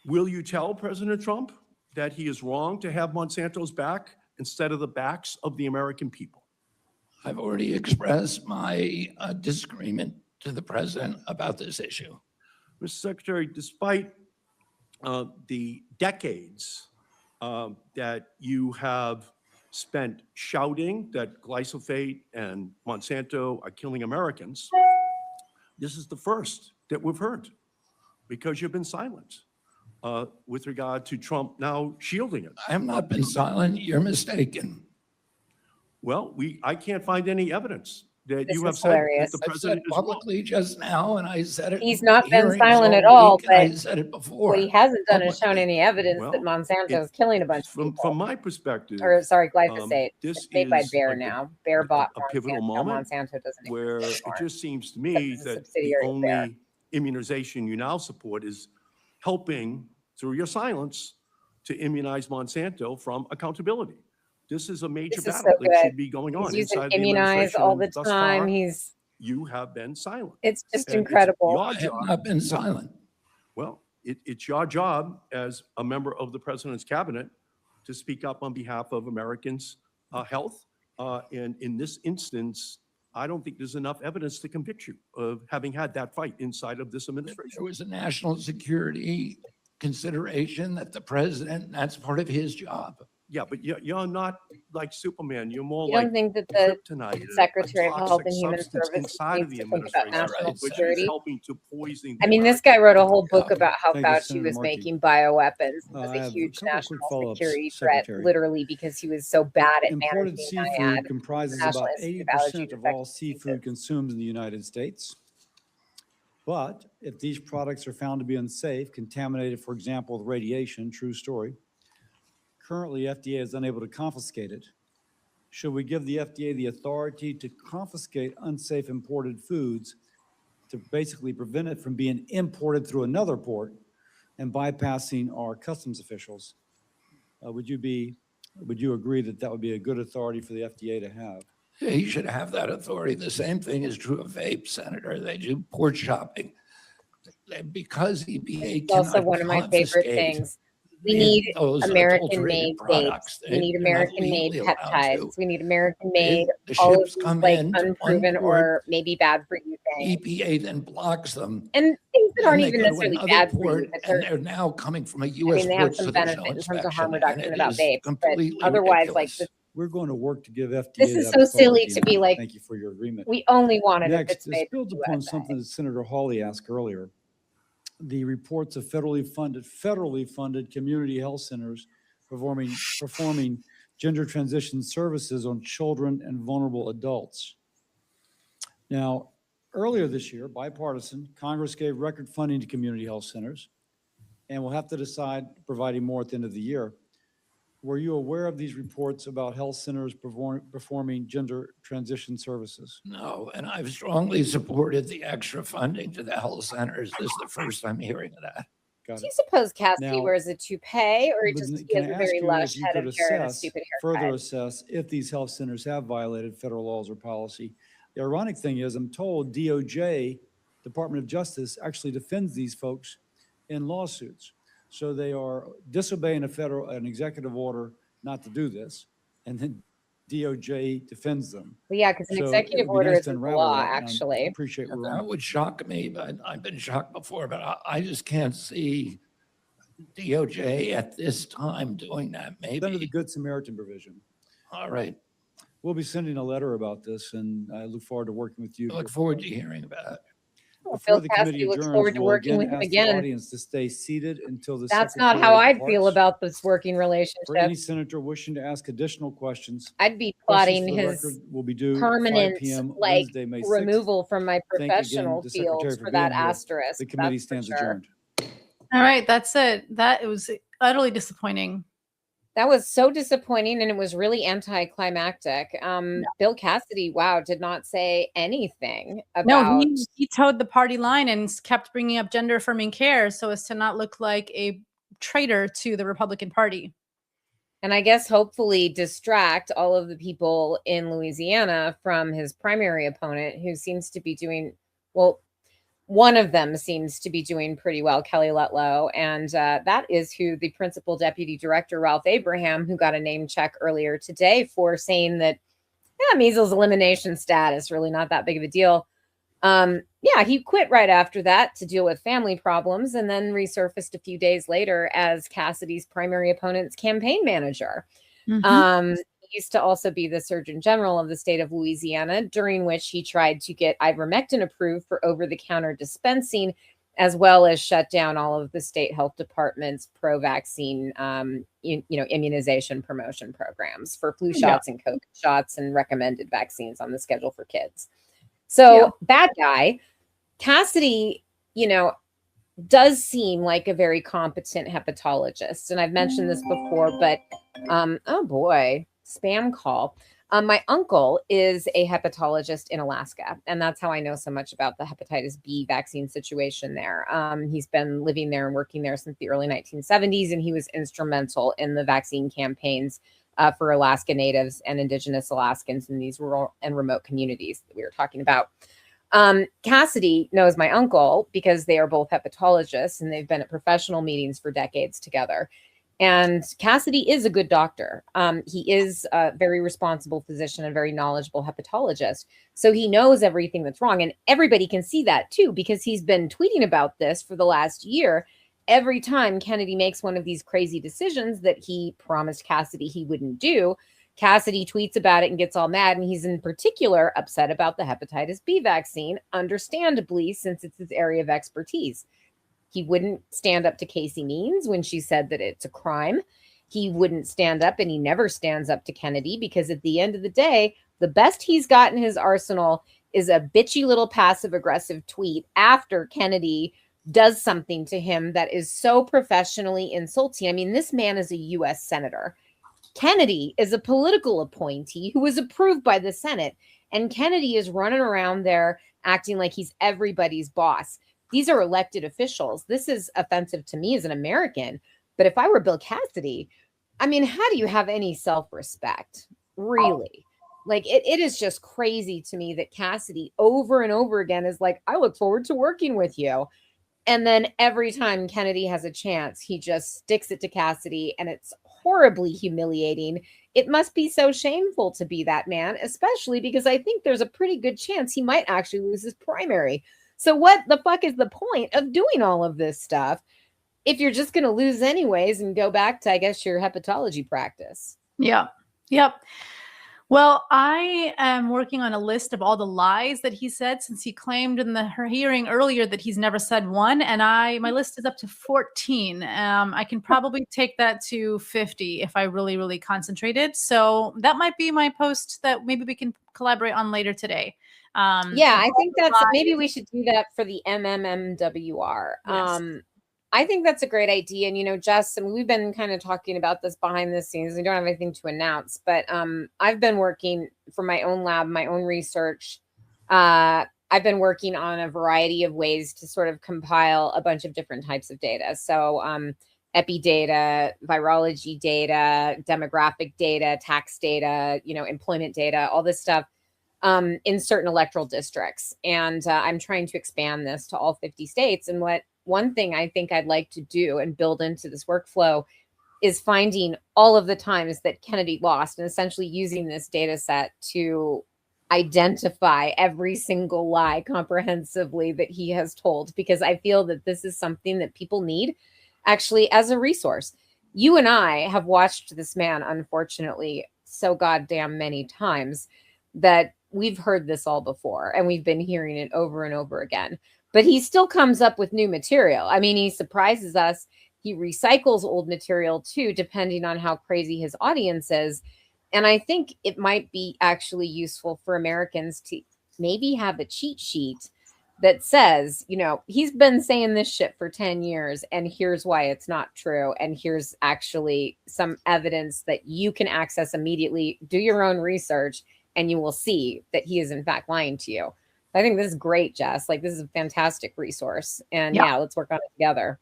will you tell President Trump that he is wrong to have Monsanto's back instead of the backs of the American people? I've already expressed my disagreement to the president about this issue. Mr. Secretary, despite the decades that you have spent shouting that glyphosate and Monsanto are killing Americans, this is the first that we've heard because you've been silent with regard to Trump now shielding it. I have not been silent. You're mistaken. Well, I can't find any evidence that This you have is said hilarious. that the I've said president is wrong. publicly just now, and I said it. He's in not been hearings silent at all all, week, and I but said it before. what he hasn't done is shown publicly. any evidence Well, that Monsanto is killing a bunch of people. From my perspective, Or sorry, glyphosate. this It's made by is Bayer a- now. Bayer bought a pivotal Monsanto. moment Monsanto doesn't where exist it anymore. just seems to me It's a that the subsidiary of Bayer. only immunization you now support is helping through your silence to immunize Monsanto from accountability. This is a major This is battle so that good. should be going on He's using inside the immunize administration. all and the thus time. far, He's you have been silent. it's just And incredible. your I have job- not been silent. Well, it's your job as a member of the president's cabinet to speak up on behalf of Americans' health. And in this instance, I don't think there's enough evidence to convict you of having had that fight inside of this administration. There was a national security consideration that the president, that's part of his job. Yeah, but you're not like Superman. You're more You like don't think that the kryptonite, Secretary a of Health toxic and Human substance Services inside of needs the to think about administration, national which is security? helping to poison. I the mean, this American guy wrote a whole book Yeah. about how Thank you, Fauci Senator was Markey. making bioweapons. It was I a have a huge couple quick national follow-ups, security threat, Secretary. literally because he was so bad at Imported managing seafood NIAID, comprises National about Institute of Allergy 80% and of all Infectious seafood Diseases. consumed in the United States. But if these products are found to be unsafe, contaminated, for example, with radiation, true story, currently FDA is unable to confiscate it. Should we give the FDA the authority to confiscate unsafe imported foods to basically prevent it from being imported through another port and bypassing our customs officials? Would you agree that that would be a good authority for the FDA to have? You should have that authority. The same thing is true of vape, Senator. They do port shopping. Because EPA It's also cannot one of my favorite confiscate things. We need those American-made adulterated products. vapes. We need They're not American-made legally allowed to. peptides. We need American-made, The all of ships these come like in to one unproven port, or maybe bad for you things. EPA then blocks them. And things that Then aren't they even go to necessarily another bad for you, port, but and they're now coming from a I US mean, they have port, some so there's benefit no in terms of harm inspection, and reduction it about is vapes, but completely otherwise, like, ridiculous. We're going to work to give FDA this is that so silly authority, to and be like, thank you for your agreement. we only want it if Next, it's this made in builds the upon USA. something that Senator Hawley asked earlier. The reports of federally funded community health centers performing gender transition services on children and vulnerable adults. Now, earlier this year, bipartisan, Congress gave record funding to community health centers, and we'll have to decide providing more at the end of the year. Were you aware of these reports about health centers performing gender transition services? No, and I've strongly supported the extra funding to the health centers. This is the first I'm hearing of that. Got Do you it. suppose Cassidy Now, wears a toupee, or But just he can has I a ask very you lush if you head could of hair and a assess, stupid further haircut? assess if these health centers have violated federal laws or policy? The ironic thing is, I'm told DOJ, Department of Justice, actually defends these folks in lawsuits. So they are disobeying an executive order not to do this, and then DOJ defends them. Well, yeah, because an So it executive would be order nice to isn't the unravel law, that, and I actually. appreciate we're That on. would shock me, but I've been shocked before, but I just can't see DOJ at this time doing that, It's under the maybe. Good Samaritan provision. All right. We'll be sending a letter about this, and I look forward to working with you. I look forward to hearing about it. Well, Before Bill the committee Cassidy looks adjourns, forward to we'll working with again him ask the again. audience to stay seated until the That's not secretary how I'd feel departs. about this working For any relationship. senator wishing to ask additional questions, I'd be questions plotting for the his record will be due at 5 permanent, p.m. like, Wednesday, May 6th. removal from my Thank again professional the secretary fields for for that being here. asterisk. The committee That's for stands sure. adjourned. All right, that's it. That it was utterly disappointing. That was so disappointing, and it was really anticlimactic. Bill Cassidy, wow, did not say anything No, about. he towed the party line and kept bringing up gender affirming care so as to not look like a traitor to the Republican Party. And I guess hopefully distract all of the people in Louisiana from his primary opponent, who seems to be doing well. One of them seems to be doing pretty well, Kelly Lutlow, and that is who the principal deputy director, Ralph Abraham, who got a name check earlier today for saying that, yeah, measles elimination status, really not that big of a deal. Yeah, he quit right after that to deal with family problems, and then resurfaced a few days later as Cassidy's primary opponent's campaign manager. He used to also be the Surgeon General of the state of Louisiana, during which he tried to get ivermectin approved for over-the-counter dispensing, as well as shut down all of the state health department's pro-vaccine, immunization promotion programs for flu shots and COVID shots and recommended vaccines on the schedule for kids. So bad guy. Cassidy, does seem like a very competent hepatologist. And I've mentioned this before, but oh boy, spam call. My uncle is a hepatologist in Alaska, and that's how I know so much about the hepatitis B vaccine situation there. He's been living there and working there since the early 1970s, and he was instrumental in the vaccine campaigns for Alaska Natives and Indigenous Alaskans in these rural and remote communities that we were talking about. Cassidy knows my uncle because they are both hepatologists, and they've been at professional meetings for decades together. And Cassidy is a good doctor. He is a very responsible physician and very knowledgeable hepatologist. So he knows everything that's wrong. And everybody can see that too, because he's been tweeting about this for the last year. Every time Kennedy makes one of these crazy decisions that he promised Cassidy he wouldn't do, Cassidy tweets about it and gets all mad. And he's in particular upset about the hepatitis B vaccine, understandably, since it's his area of expertise. He wouldn't stand up to Casey Means when she said that it's a crime. He wouldn't stand up, and he never stands up to Kennedy, because at the end of the day, the best he's got in his arsenal is a bitchy little passive-aggressive tweet after Kennedy does something to him that is so professionally insulting. I mean, this man is a U.S. senator. Kennedy is a political appointee who was approved by the Senate, and Kennedy is running around there acting like he's everybody's boss. These are elected officials. This is offensive to me as an American. But if I were Bill Cassidy, I mean, how do you have any self-respect? Really? Like it is just crazy to me that Cassidy over and over again is like, I look forward to working with you. And then every time Kennedy has a chance, he just sticks it to Cassidy, and it's horribly humiliating. It must be so shameful to be that man, especially because I think there's a pretty good chance he might actually lose his primary. So what the fuck is the point of doing all of this stuff if you're just going to lose anyways and go back to, I guess, your hepatology practice? Yeah. Yep. Well, I am working on a list of all the lies that he said, since he claimed in her hearing earlier that he's never said one, and my list is up to 14. I can probably take that to 50 if I really, really concentrated. So that might be my post that maybe we can collaborate on later today. Yeah, I think that's maybe we should do that for the MMMWR. Yes. I think that's a great idea. And, Jess, we've been kind of talking about this behind the scenes. We don't have anything to announce, but I've been working for my own lab, my own research. I've been working on a variety of ways to sort of compile a bunch of different types of data. So epi data, virology data, demographic data, tax data, employment data, all this stuff in certain electoral districts. And I'm trying to expand this to all 50 states. And one thing I think I'd like to do and build into this workflow is finding all of the times that Kennedy lost and essentially using this data set to identify every single lie comprehensively that he has told, because I feel that this is something that people need actually as a resource. You and I have watched this man, unfortunately, so goddamn many times that we've heard this all before and we've been hearing it over and over again. But he still comes up with new material. I mean, he surprises us. He recycles old material too, depending on how crazy his audience is. And I think it might be actually useful for Americans to maybe have a cheat sheet that says, he's been saying this shit for 10 years and here's why it's not true. And here's actually some evidence that you can access immediately. Do your own research and you will see that he is in fact lying to you. I think this is great, Jess. Like, this is a fantastic resource. And yeah, let's work on it together.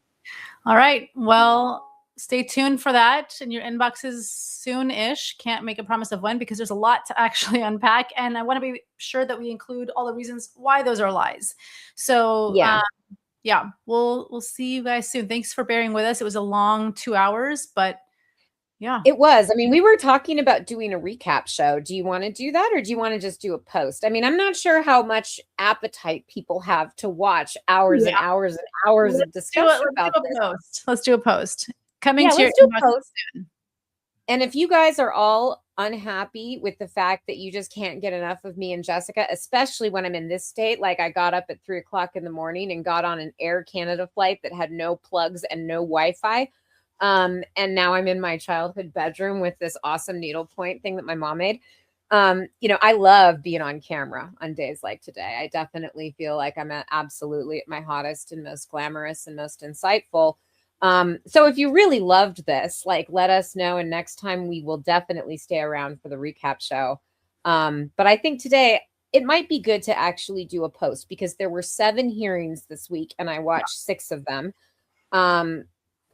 All right. Well, stay tuned for that in your inboxes soon-ish. Can't make a promise of when because there's a lot to actually unpack. And I want to be sure that we include all the reasons why those are lies. So yeah, we'll see you guys soon. Thanks for bearing with us. It was a long 2 hours, but yeah. It was. I mean, we were talking about doing a recap show. Do you want to do that or do you want to just do a post? I mean, I'm not sure how much appetite people have to watch hours and hours and hours of discussion about this. Let's do a post. Coming to let's do a post. Soon. And if you guys are all unhappy with the fact that you just can't get enough of me and Jessica, especially when I'm in this state, like I got up at 3:00 in the morning and got on an Air Canada flight that had no plugs and no Wi-Fi. And now I'm in my childhood bedroom with this awesome needlepoint thing that my mom made. I love being on camera on days like today. I definitely feel like I'm absolutely at my hottest and most glamorous and most insightful. So if you really loved this, like, let us know. And next time we will definitely stay around for the recap show. But I think today it might be good to actually do a post because there were 7 hearings this week and I watched 6 of them.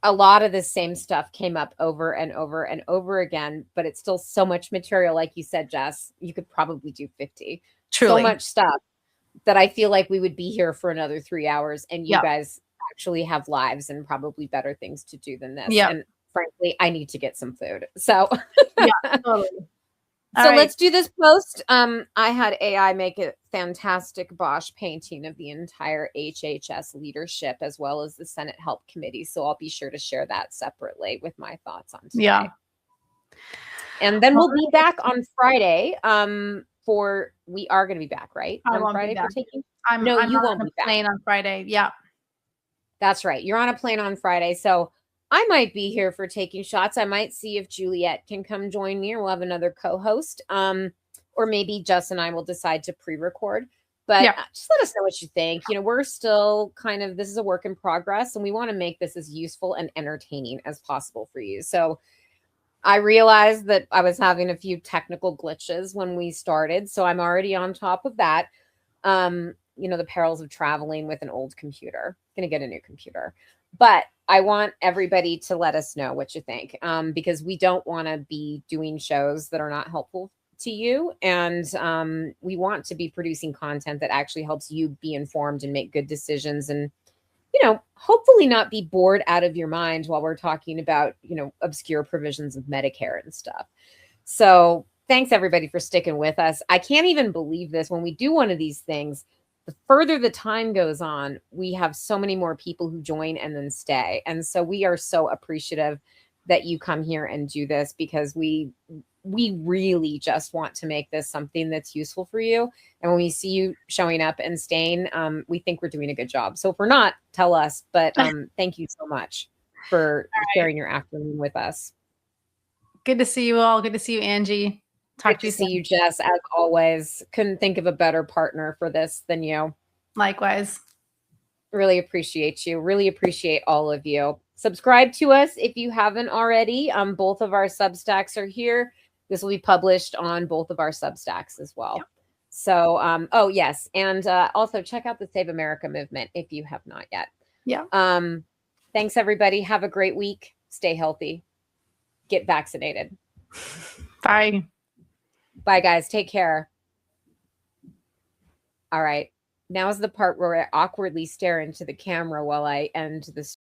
A lot of the same stuff came up over and over and over again, but it's still so much material. Like you said, Jess, you could probably do 50. Truly. So much stuff that I feel like we would be here for another 3 hours and you guys actually have lives and probably better things to do than this. Yeah. And frankly, I need to get some food. So yeah, totally. So let's do this post. I had AI make a fantastic Bosch painting of the entire HHS leadership as well as the Senate Help Committee. So I'll be sure to share that separately with my thoughts on today. Yeah. And then we'll be back on Friday. We are going to be back, right? I On won't Friday be for back. taking. I'm you on won't a be back. plane on Friday. Yeah. That's right. You're on a plane on Friday. So I might be here for taking shots. I might see if Juliet can come join me or we'll have another co-host. Or maybe Jess and I will decide to pre-record. But just let us know what you think. We're still this is a work in progress and we want to make this as useful and entertaining as possible for you. So I realized that I was having a few technical glitches when we started. So I'm already on top of that. The perils of traveling with an old computer. Going to get a new computer. But I want everybody to let us know what you think, because we don't want to be doing shows that are not helpful to you. And we want to be producing content that actually helps you be informed and make good decisions and, hopefully not be bored out of your mind while we're talking about, obscure provisions of Medicare and stuff. So thanks everybody for sticking with us. I can't even believe this. When we do one of these things, the further the time goes on, we have so many more people who join and then stay. And so we are so appreciative that you come here and do this, because we really just want to make this something that's useful for you. And when we see you showing up and staying, we think we're doing a good job. So if we're not, tell us. But thank you so much for sharing your afternoon with us. Good to see you all. Good to see you, Angie. Talk to you see soon. you, Jess. As always, couldn't think of a better partner for this than you. Likewise. Really appreciate you. Really appreciate all of you. Subscribe to us if you haven't already. Both of our Substacks are here. This will be published on both of our Substacks as well. Yep. So, oh yes, and also check out the Save America movement if you have not yet. Yeah. Thanks everybody. Have a great week. Stay healthy. Get vaccinated. Bye. Bye guys. Take care. All right. Now is the part where I awkwardly stare into the camera while I end the